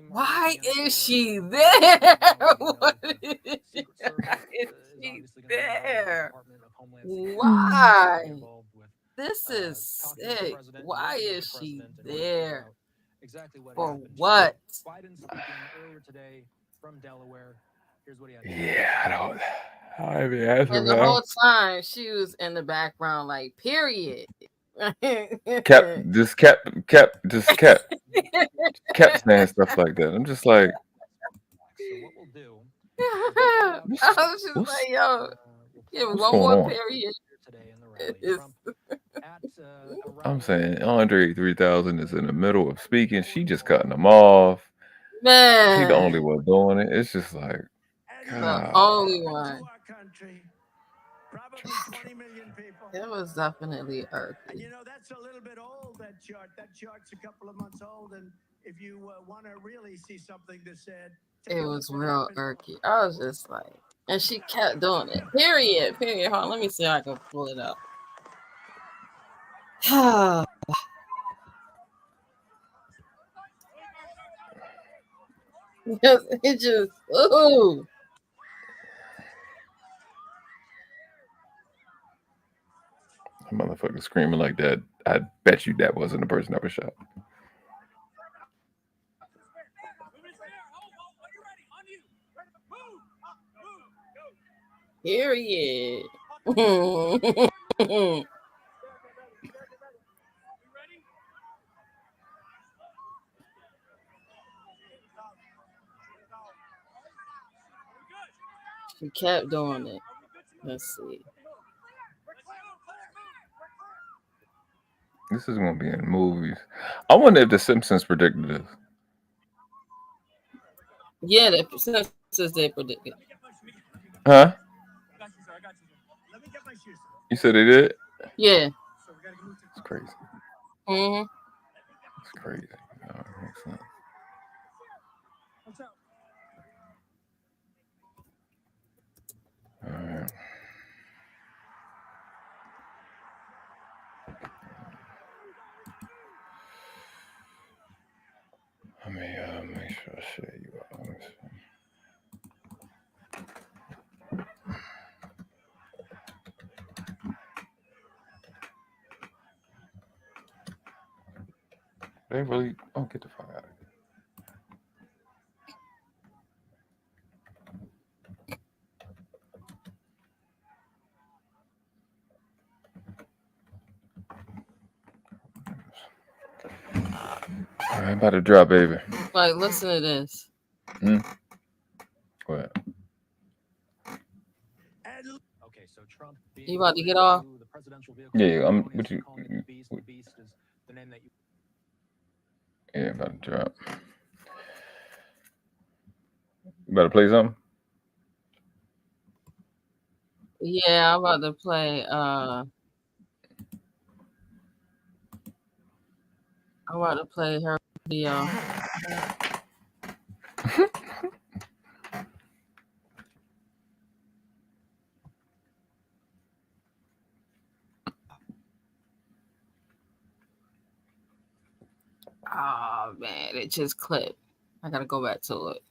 why is she there? Why is she there? Why? This is sick. Why is she there? For what? Yeah, I don't even answer. And the whole time she was in the background, like, period. kept saying stuff like that. I'm just like, I was just like, yo, give one more period. I'm saying Andre 3000 is in the middle of speaking. She just cutting them off. Man, he the only one doing it. It's just like, God. The only one. Probably 20 million people. It was definitely earthy. And that's a little bit old, that chart. That chart's a couple of months old. And if you want to really see something that said, it was real irky. I was just like, and she kept doing it. Period. Hold on, let me see if I can pull it up. It just, ooh. Motherfucker screaming like that. I bet you that wasn't the person that was shot. Period. She kept doing it. Let's see. This is going to be in movies. I wonder if The Simpsons predicted this. Yeah, the Simpsons they predicted. Huh? You said they did? Yeah. It's crazy. Mm-hmm. It's crazy. No, it makes sense. All right. Let me make sure I share you out. They really don't get the fuck out of here. All right, about to drop, baby. Like, listen to this. What? Okay, so Trump. You about to get off? Yeah, I'm. What you? Yeah, about to drop. You better play something. Yeah, I'm about to play. I'm about to play her video. Oh man, it just clipped. I gotta go back to it.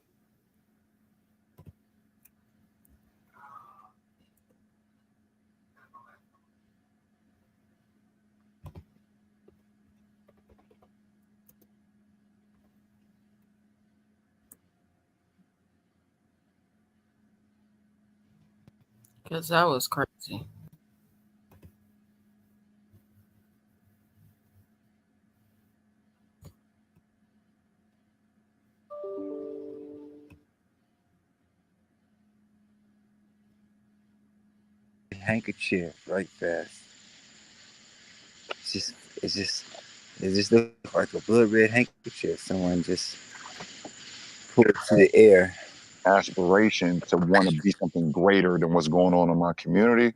Because that was crazy. Handkerchief right fast. It's just look like a blood red handkerchief. Someone just pulled it to the air. Aspiration to want to be something greater than what's going on in my community.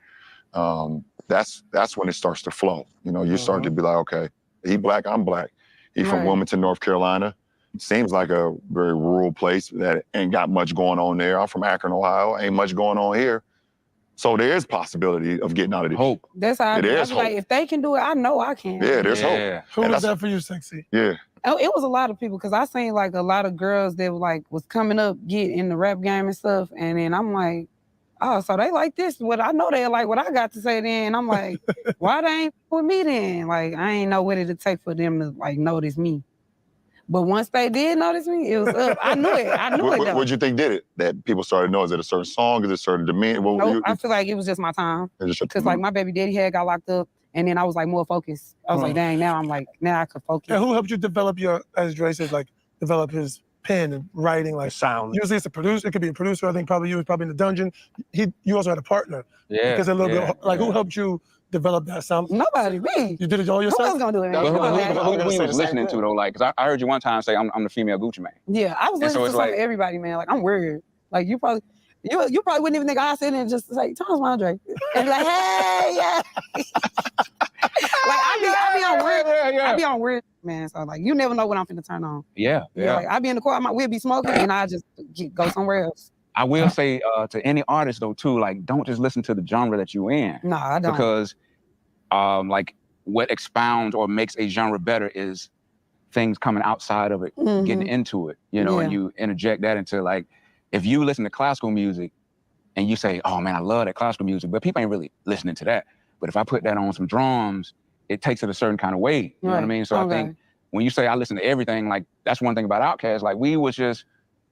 That's when it starts to flow. You know, you start to be like, okay, he black, I'm black. He from Wilmington, North Carolina. Seems like a very rural place that ain't got much going on there. I'm from Akron, Ohio. Ain't much going on here. So there is possibility of getting out of this. Hope. That's how I be. There's I be like, hope. if they can do it, I know I can. Yeah, there's hope. Who was that for you, Sexy? Yeah. Oh, it was a lot of people because I seen like a lot of girls that was coming up, get in the rap game and stuff, and then I'm like, oh, so they like this? What I know they like what I got to say then. I'm like, why they ain't with me then? Like I ain't know what it'd take for them to like notice me. But once they did notice me, it was up. I knew it. I knew it though. What'd you think did it? That people started to know? Is it a certain song? Is it a certain demeanor? Nope, I feel like it was just my time. Because like my baby daddy had got locked up, and then I was like more focused. I was like, dang, now I could focus. And who helped you develop as Dre says, like develop his pen and writing, like sound? Usually it's a producer. It could be a producer. I think probably you was probably in the dungeon. You also had a partner. Yeah, because a little bit like who helped you develop that sound? Nobody, me. You did it all yourself? Who else gonna do it? Who you was listening to though? Like, cause I heard you one time say, "I'm the female Gucci man." Yeah, I was listening to some of everybody, man. Like I'm weird. Like you probably wouldn't even think I sit in and just say, "Thomas Andre," and be like, "Hey, yeah." Like I be on weird. I be on weird, man. So like you never know what I'm finna turn on. Yeah. Like I be in the car, we'll be smoking, and I just go somewhere else. I will say to any artist though too, like don't just listen to the genre that you in. No, I don't. Because like what expounds or makes a genre better is things coming outside of it, getting into it, you know, and you interject that into like, if you listen to classical music and you say, oh man, I love that classical music, but people ain't really listening to that. But if I put that on some drums, it takes it a certain kind of way, you know what I mean? So I think when you say I listen to everything, like that's one thing about Outkast, like we was just,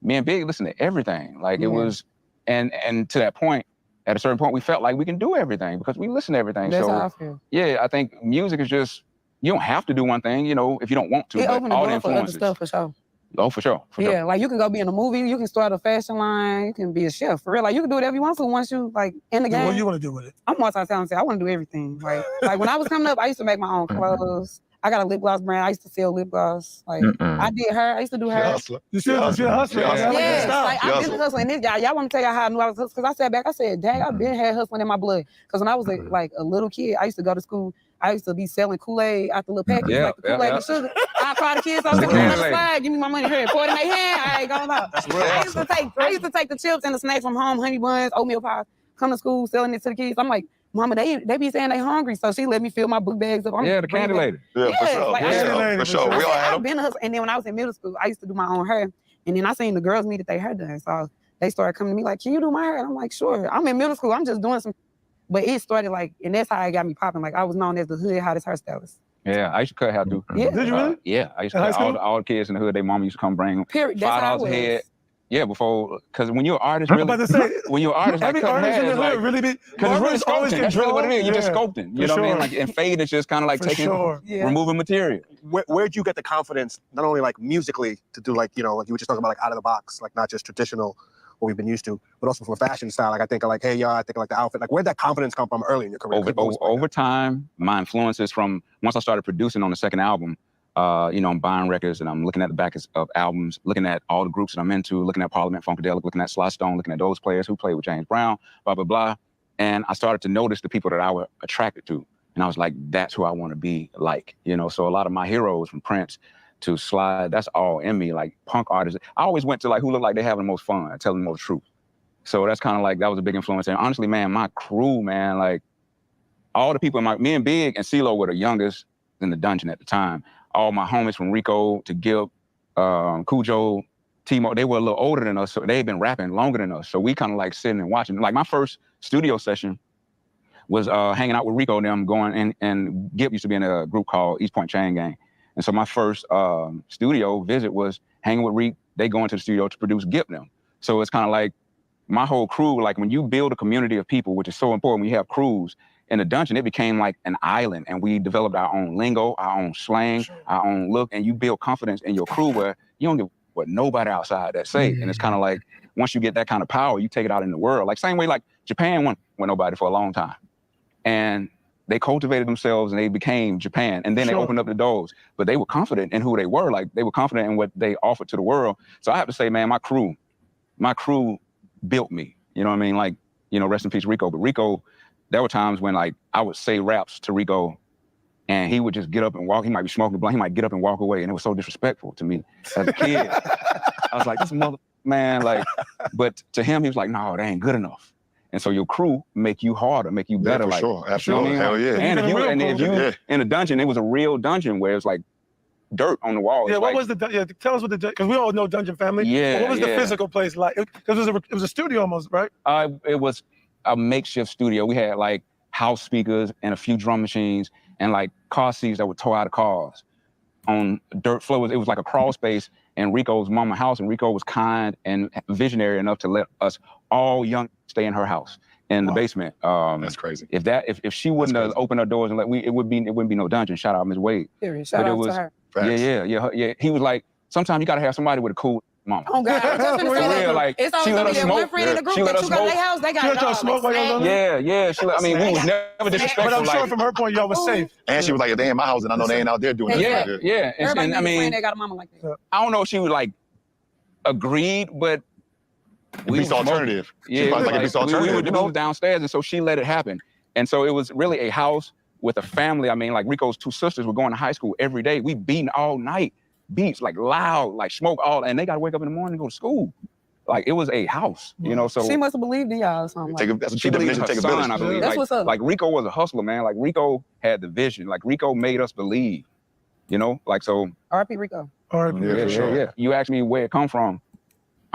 me and Big listened to everything. Like it was, and to that point, at a certain point, we felt like we can do everything because we listen to everything. That's so how I feel. Yeah, I think music is just, you don't have to do one thing, you know, if you don't want to, It but opened the all the door for other influences. stuff for sure. Oh, for sure. Yeah, like you can go be in a movie, you can start a fashion line, you can be a chef. For real, like you can do whatever you want to once you like in the game. What do you want to do with it? I'm multi-talented. I want to do everything. Like when I was coming up, I used to make my own clothes. I got a lip gloss brand. I used to sell lip gloss. Like I did hair. I used to do hair. You still a hustler. Yes, like I've been hustling. This y'all want to tell y'all how I knew I was hustling? Because I sat back, I said, dang, I've been had hustling in my blood. Because when I was like a little kid, I used to go to school. I used to be selling Kool-Aid out the little packets, like the Kool-Aid and sugar. I call the kids, I was like, on the slide, give me my money here. Pour it in their hand, I ain't gonna lie. I used to take the chips and the snacks from home, honey buns, oatmeal pies, come to school, selling it to the kids. I'm like, Mama, they be saying they hungry, so she let me fill my book bags up. The candy lady. Yeah, for sure. Like, for sure. We all had I've been a hustler. And then when I was in middle school, I used to do my own hair. And then I seen the girls needed their hair done. So they started coming to me like, can you do my hair? And I'm like, sure. I'm in middle school. I'm just doing some. But it started like, and that's how it got me popping. Like I was known as the hood hottest hairstylist. Yeah, I used to cut hair too. Yeah. Did you really? Yeah, I used to cut all the kids in the hood. Their mama used to come bring Period. That's how it $5 a head. was. Yeah, before, because when you're an artist, I'm really, about to say, when you're an artist, every like cutting artist in hair the is hood like, really be, because it's really barbers always sculpting. That's really what it is. You're just Yeah, sculpting. You know what I mean? Like, and fade is just kind of like For taking, sure. removing material. Where'd you get the confidence, not only like musically, to do like, you know, like you were just talking about, like out of the box, like not just traditional, what we've been used to, but also from a fashion style. Like I think of like, hey, y'all, I think of like the outfit. Like where'd that confidence come from early in your career? Over time, my influences from, once I started producing on the second album, you know, I'm buying records and I'm looking at the back of albums, looking at all the groups that I'm into, looking at Parliament Funkadelic, looking at Sly Stone, looking at those players who played with James Brown, blah, blah, blah. And I started to notice the people that I was attracted to. And I was like, that's who I want to be like, you know? So a lot of my heroes, from Prince to Slide, that's all in me, like punk artists. I always went to like who looked like they having the most fun, telling the most truth. So that's kind of like, that was a big influence. And honestly, man, my crew, man, like all the people me and Big and CeeLo were the youngest in the dungeon at the time. All my homies from Rico to Gil, Cujo, Timo, they were a little older than us, so they'd been rapping longer than us. So we kind of like sitting and watching. Like my first studio session was hanging out with Rico and them going, and Gip used to be in a group called East Point Chain Gang. And so my first studio visit was hanging with Reek. They go into the studio to produce Gip them. So it's kind of like my whole crew, like when you build a community of people, which is so important when you have crews, in the dungeon, it became like an island, and we developed our own lingo, our own slang, our own look, and you build confidence in your crew where you don't give what nobody outside that say. And it's kind of like, once you get that kind of power, you take it out in the world. Like same way like Japan went with nobody for a long time. And they cultivated themselves and they became Japan. And then they opened up the doors. But they were confident in who they were. Like they were confident in what they offered to the world. So I have to say, man, my crew built me. You know what I mean? Like, you know, rest in peace, Rico. But Rico, there were times when like I would say raps to Rico and he would just get up and walk. He might be smoking a blunt. He might get up and walk away. And it was so disrespectful to me as a kid. I was like, this mother, man, like, but to him, he was like, no, that ain't good enough. And so your crew make you harder, make you better. Yeah, for like, sure. Absolutely. You know what I mean? Hell yeah. And if you in a dungeon, it was a real dungeon where it was like dirt on the walls. Yeah, what like, was tell us what the, because we all know Dungeon Family. Yeah, what was the physical place like? Because it was a studio almost, right? It was a makeshift studio. We had like house speakers and a few drum machines and like car seats that would tow out of cars on dirt floors. It was like a crawl space in Rico's mama house, and Rico was kind and visionary enough to let us all young stay in her house in the basement. That's crazy. If she wouldn't have opened her doors and it wouldn't be no dungeon. Shout out Ms. Wade. Period. Shout out to her. Yeah. He was like, sometimes you gotta have somebody with a cool mama. Oh God, I was just gonna say that. Like, it's always gonna be that one friend in the group that you got their house, they got it all. Smoke while y'all Yeah. I mean, we was never disrespectful. But I'm sure from her point, y'all was safe. And she was like, they in my house, and I know they ain't out there doing that. Yeah. Everybody I mean, friend that got a mama like that. I don't know if she was like agreed, but we was alternative. Yeah, we would move downstairs, and so she let it happen. And so it was really a house with a family. I mean, like Rico's two sisters were going to high school every day. We beating all night. Beats like loud, like smoke all, and they got to wake up in the morning and go to school. Like it was a house, you know. So she must have believed in y'all or something. That's she believed in her son, I believe. That's like, what's up. Like Rico was a hustler, man. Like Rico had the vision. Like Rico made us believe, you know. Like so. R.I.P. Rico. R.I.P. Yeah. You asked me where it come from.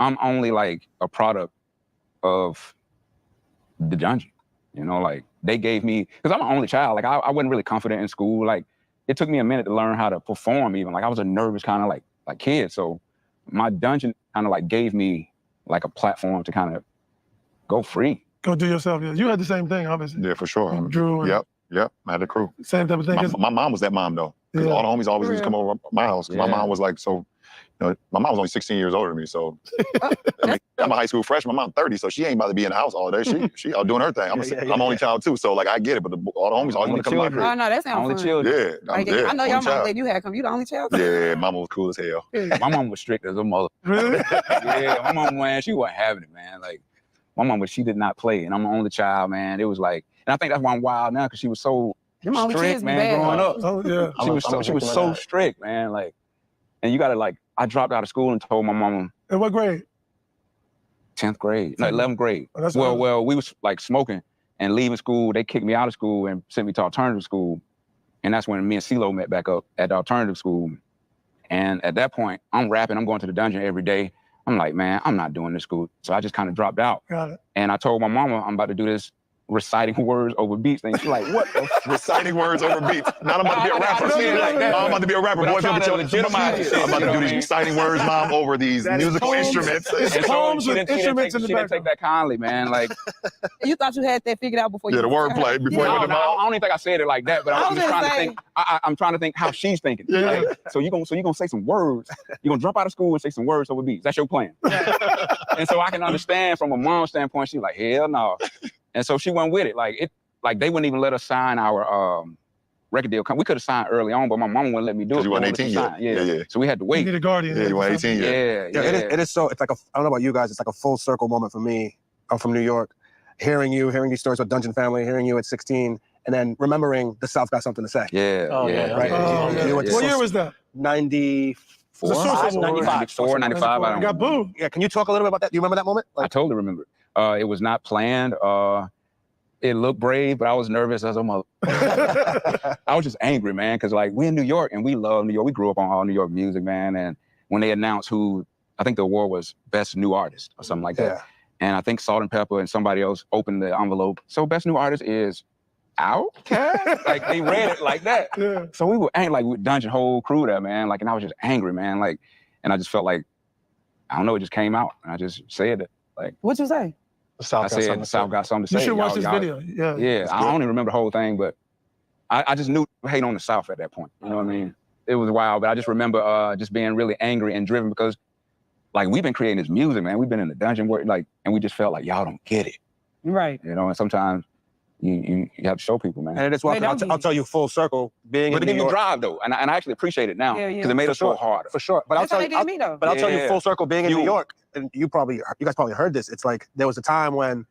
I'm only like a product of the dungeon, you know. Like they gave me, because I'm an only child. Like I wasn't really confident in school. Like it took me a minute to learn how to perform. Even like I was a nervous kind of like kid. So my dungeon kind of like gave me like a platform to kind of go free. Go do yourself. Yeah, you had the same thing, obviously. Yeah, for sure. Drew. Yep. I had the crew. Same type of thing. My mom was that mom though. Because all the homies always used to come over my house. My mom was like, so, you know, my mom was only 16 years older than me. So I mean, I'm a high school freshman. My mom 30, so she ain't about to be in the house all day. She out doing her thing. I'm only child too, so like I get it. But all the homies always want to come to my crib. Oh no, that sounds fun. Children. Yeah, I know your mom let you have come. You the only child. Yeah, mama was cool as hell. My mom was strict as a mother. Really? Yeah, my mom, man, she wasn't having it, man. Like my mom, she did not play, and I'm the only child, man. It was like, and I think that's why I'm wild now, because she was so strict, man, growing up. Oh yeah. She was so strict, man. Like, and you gotta like, I dropped out of school and told my mama. In what grade? 10th grade, no, 11th grade. Oh, well, we was like smoking and leaving school. They kicked me out of school and sent me to alternative school. And that's when me and CeeLo met back up at the alternative school. And at that point, I'm rapping, I'm going to the dungeon every day. I'm like, man, I'm not doing this school. So I just kind of dropped out. Got it. And I told my mama, I'm about to do this reciting words over beats thing. She's like, what? Reciting words over beats. Now I'm about to be a rapper. I'm about to be a rapper. Boy, I'm about to do these reciting words, mom, over these musical instruments. It's poems with instruments in the background. She didn't take that kindly, man. Like, you thought you had that figured out before you. Yeah, the wordplay before you went to mom. I don't even think I said it like that, but I'm just trying to think. I'm trying to think how she's thinking. Yeah. Like, so you're gonna say some words. You're gonna drop out of school and say some words over beats. That's your plan. And so I can understand from a mom's standpoint. She's like, hell no. And so she went with it. Like they wouldn't even let us sign our record deal. We could have signed early on, but my mom wouldn't let me do it. You weren't 18 yet. Yeah. So we had to wait. You need a guardian. Yeah, you weren't 18 yet. Yeah. It is so. It's like I don't know about you guys. It's like a full circle moment for me. I'm from New York, hearing these stories about Dungeon Family, hearing you at 16, and then remembering the South got something to say. Yeah. Oh, yeah. Right? You went to What year was that? 94? The Source Award. 94, 95. I don't got remember. booed. Yeah, can you talk a little bit about that? Do you remember that moment? I totally remember it. It was not planned. It looked brave, but I was nervous as a mother. I was just angry, man, because like we in New York and we love New York. We grew up on all New York music, man. And when they announced who, I think the award was Best New Artist or something like that. Yeah. And I think Salt and Pepper and somebody else opened the envelope. So Best New Artist is Outkast? Like they read it like that. Yeah. So we were angry, like with Dungeon whole crew there, man. Like, and I was just angry, man. Like, and I just felt like, I don't know, it just came out. And I just said it. Like, What'd you say? I said the South got something to say. You should watch this Y'all- video. Yeah. Yeah, I don't even remember the whole thing, but I just knew hate on the South at that point. You know what I mean? It was wild, but I just remember just being really angry and driven because, like, we've been creating this music, man. We've been in the dungeon work, like, and we just felt like y'all don't get it. Right. You know, and sometimes you have to show people, man. And it is well, I'll tell you full circle, being But in it New gave you York. drive though, and I actually appreciate it now because Yeah, yeah. it made For us go sure. harder. For sure. But That's how they did me, though. But I'll tell you Yeah. full circle, being in New Fuel. York, and you guys probably heard this. It's like there was a time when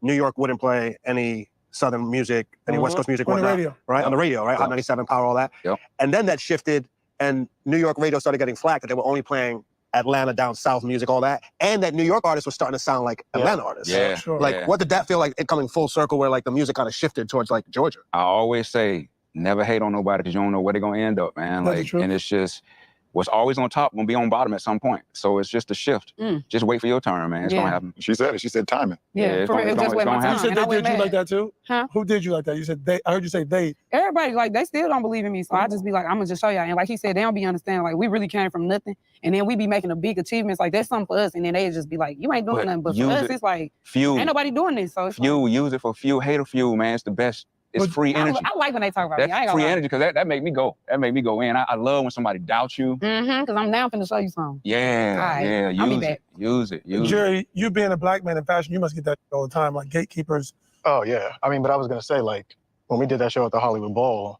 New York wouldn't play any Southern music, any West Coast music, On the whatnot, radio. right? On the radio, right? Yep. Hot 97 Power, all that. Yep. And then that shifted, and New York radio started getting flack that they were only playing Atlanta, down south music, all that, and that New York artists were starting to sound like Atlanta artists. Yeah, Sure. Like, yeah. what did that feel like it coming full circle where like the music kind of shifted towards like Georgia? I always say, never hate on nobody because you don't know where they're gonna end up, man. That's the Like, truth. and it's just what's always on top gonna be on bottom at some point. So it's just a shift. Just wait for your turn, man. It's Yeah. gonna happen. She said it. She said timing. Yeah, it's for gonna- real, it's just gonna- wait it's my gonna time. You said And they I went did you mad. like that too? Huh? Who did you like that? You said they. I heard you say they. Everybody, like, they still don't believe in me. So I just be like, I'm gonna just show y'all. And like he said, they don't be understanding. Like, we really came from nothing. And then we be making the big achievements. Like, that's something for us. And then they just be like, you ain't doing But nothing. But for use us, it. it's like, Fuel. ain't nobody doing this. So it's like, Fuel. Use it for fuel. Hater fuel, man. It's the best. It's free energy. I like when they talk about me. I That's ain't free gonna lie. energy because that make me go. That make me go in. I love when somebody doubts you. Because I'm now finna show you something. Yeah, All right, yeah. I'll be Use back. it. Use it. Use it. Jerry, you being a black man in fashion, you must get that all the time. Like gatekeepers. Oh yeah. I mean, but I was gonna say, like, when we did that show at the Hollywood Bowl,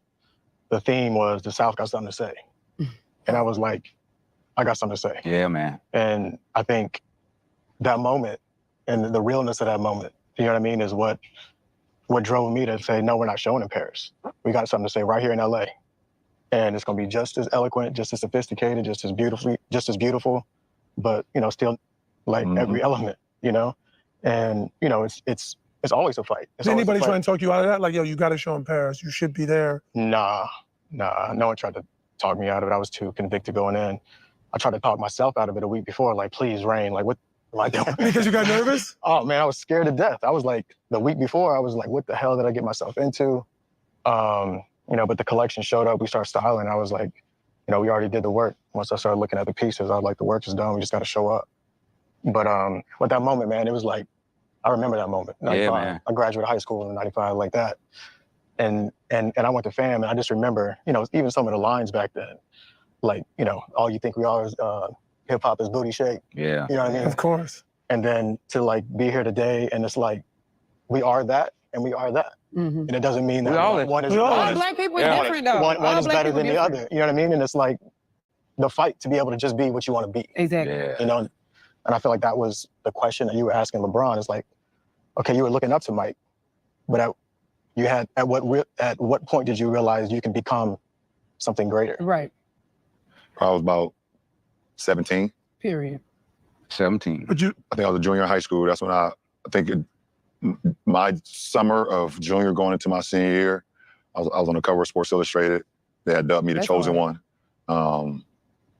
the theme was the South got something to say. And I was like, I got something to say. Yeah, man. And I think that moment and the realness of that moment, you know what I mean, is what drove me to say, no, we're not showing in Paris. We got something to say right here in LA. And it's gonna be just as eloquent, just as sophisticated, just as beautiful, but you know, still like every element, you know? And you know, it's always a fight. It's Did always a anybody fight. try and talk you out of that? Like, yo, you got to show in Paris. You should be there. Nah, no one tried to talk me out of it. I was too convicted going in. I tried to talk myself out of it a week before, like, please, Rain, like, what am I doing? Because you got nervous? Oh, man, I was scared to death. I was like, the week before, I was like, what the hell did I get myself into? You know, but the collection showed up, we started styling. I was like, you know, we already did the work. Once I started looking at the pieces, I was like, the work is done, we just got to show up. But with that moment, man, it was like, I remember that moment. 95. Yeah, man. I graduated high school in 95 like that. And I went to FAM, and I just remember, you know, even some of the lines back then, like, you know, all you think we are is hip hop is booty shake. Yeah. You know what I mean? Of course. And then to like be here today, and it's like, we are that, and we are that. And it doesn't mean that We all one is we all All is. black people is Yeah. different, though. one All is black better people than the different. other. You know what I mean? And it's like the fight to be able to just be what you want to be. Exactly. Yeah. You know, and I feel like that was the question that you were asking LeBron. Is like, okay, you were looking up to Mike, but at what point did you realize you can become something greater? Right. I was about 17. Period. 17. But you, I think I was a junior in high school. That's when I think my summer of junior going into my senior year, I was on the cover of Sports Illustrated. They had dubbed me the That's chosen hard. one.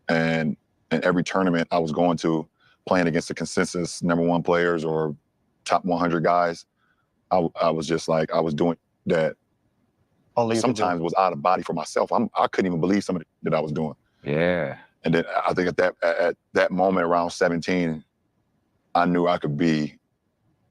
And in every tournament I was going to, playing against the consensus #1 players or top 100 guys, I was just like, I was doing that. Only you could do. Sometimes was out of body for myself. I couldn't even believe some of it that I was doing. Yeah. And then I think at that moment around 17, I knew I could be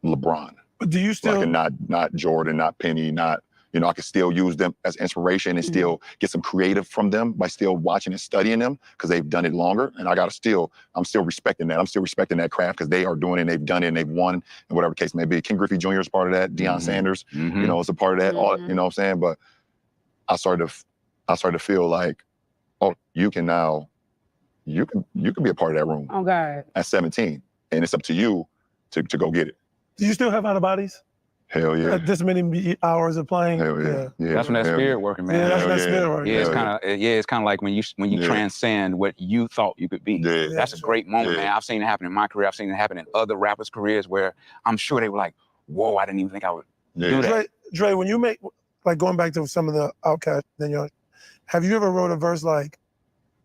LeBron. but do you still? Like, and not Jordan, not Penny, not, you know, I could still use them as inspiration and still get some creative from them by still watching and studying them because they've done it longer. And I'm still respecting that. I'm still respecting that craft because they are doing it and they've done it and they've won, and whatever the case may be. Ken Griffey Jr. is part of that. Deion Sanders, you know, is a part of that. All, you know what I'm saying? But I started to feel like, oh, you can be a part of that room Oh, God. at 17. And it's up to you to go get it. Do you still have out of bodies? Hell yeah. This many hours of playing. Hell yeah. Yeah. That's when that Hell spirit yeah. working, man. Yeah, that's Hell that yeah. spirit working. Yeah, it's Hell kind of it's kind of like when you Yeah. transcend what you thought you could be. Yeah. That's a great moment, Yeah. man. I've seen it happen in my career. I've seen it happen in other rappers' careers where I'm sure they were like, "Whoa, I didn't even think I would do that." Dre, when you make, like going back to some of the Outkast, then you have you ever wrote a verse like,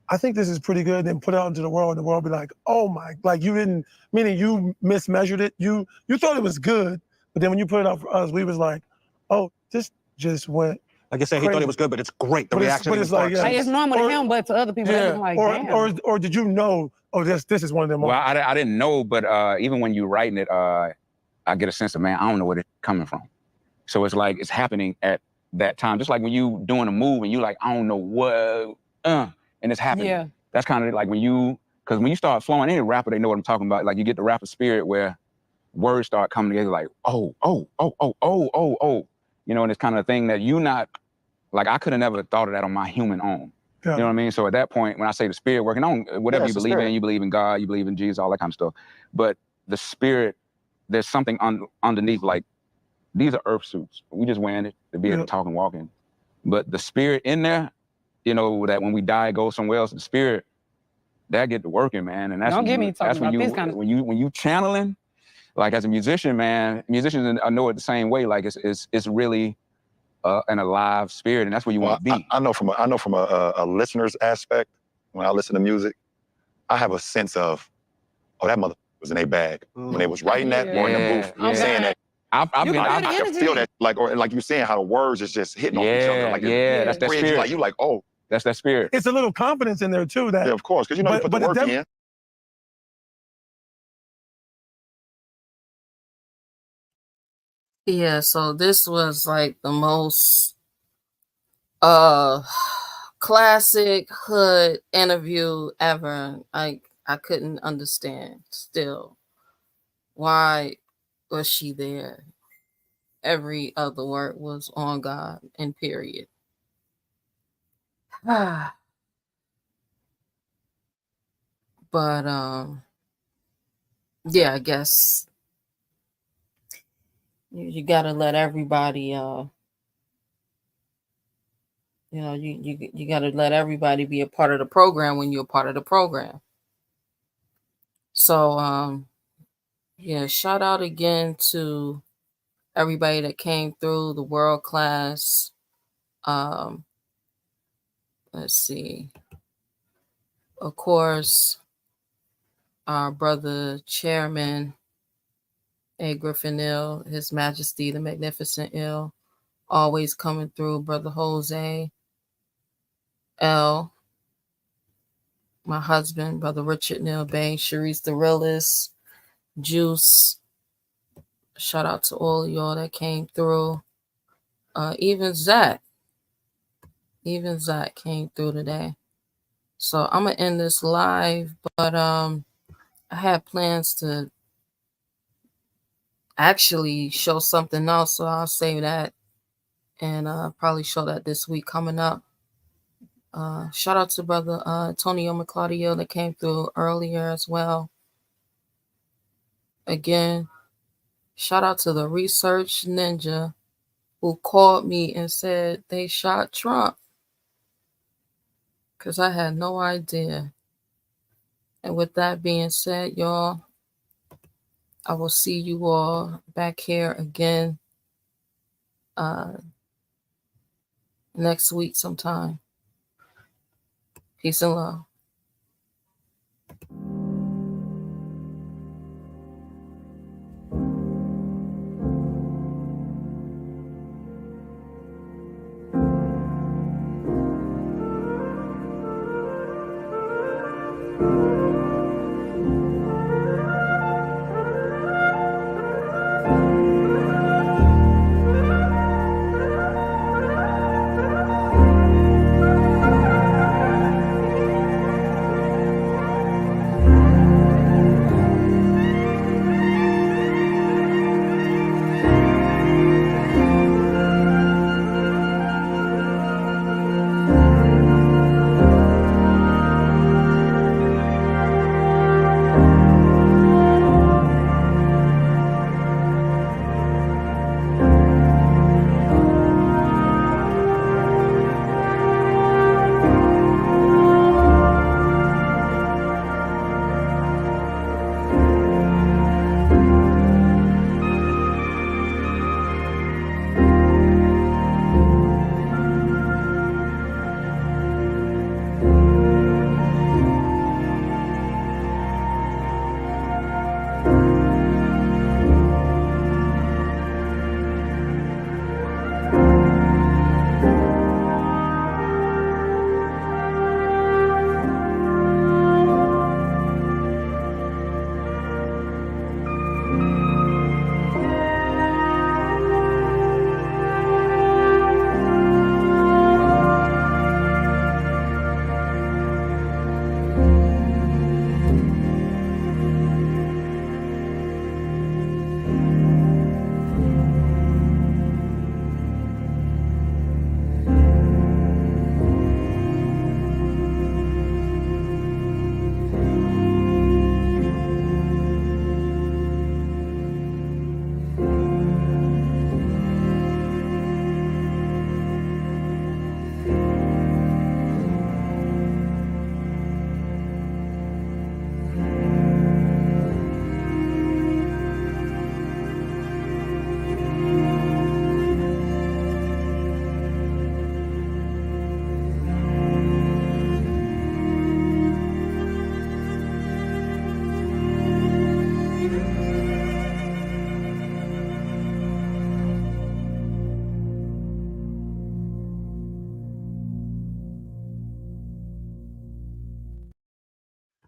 I think this is pretty good, then put it out into the world and the world be like, oh my, like you didn't, meaning you mismeasured it. You thought it was good, but then when you put it out for us, we was like, oh, this just went Like I said, he thought it was good, but it's great. The But reaction it's like, yeah. Like, it's normal to him, but to other people, they was like, damn. Or did you know, oh, this is one of them. Well, I didn't know, but even when you're writing it, I get a sense of, man, I don't know where it's coming from. So it's like it's happening at that time. Just like when you doing a move and you like, I don't know what, and it's happening. Yeah. That's kind of like because when you start flowing, any rapper, they know what I'm talking about. Like you get the rapper spirit where words start coming together like, oh. You know, and it's kind of a thing that like I could have never thought of that on my human own. Yeah. You know what I mean? So at that point, when I say the spirit working on whatever you believe in, you believe in God, you believe in Jesus, all that kind of stuff. But the spirit, there's something underneath, like these are earth suits. We just wearing it to be able to talk and walk in. But the spirit in there, you know, that when we die, go somewhere else, the spirit, that get to working, man. And that's Don't get me talking about this kind of when you channeling, like as a musician, man, musicians I know it the same way. Like it's really an alive spirit, and that's where you want to be. I know from a listener's aspect, when I listen to music, I have a sense of, oh, that mother was in a bag when they was writing that or in the booth saying that. I can feel that, or like you saying how the words is just hitting off each other. Like that's that spirit. You like, oh, that's that spirit. It's a little confidence in there too. That yeah, of course, because you know you put the work in. Yeah, so this was like the most classic hood interview ever. I couldn't understand still. Why was she there? Every other word was on God and period. But yeah, I guess you gotta let everybody you gotta let everybody be a part of the program when you're a part of the program. So yeah, shout out again to everybody that came through, the world class. Let's see. Of course, our brother chairman, A. Griffin Ill, His Majesty the Magnificent Ill, always coming through, Brother Jose L, my husband, Brother Richard Neil Bain, Sharice the Realist, Juice. Shout out to all of y'all that came through. Even Zach came through today. So I'm gonna end this live, but I had plans to actually show something else, so I'll save that and probably show that this week coming up. Shout out to Brother Antonio McClaudio that came through earlier as well. Again, shout out to the research ninja who called me and said they shot Trump, because I had no idea. And with that being said, y'all, I will see you all back here again next week sometime. Peace and love.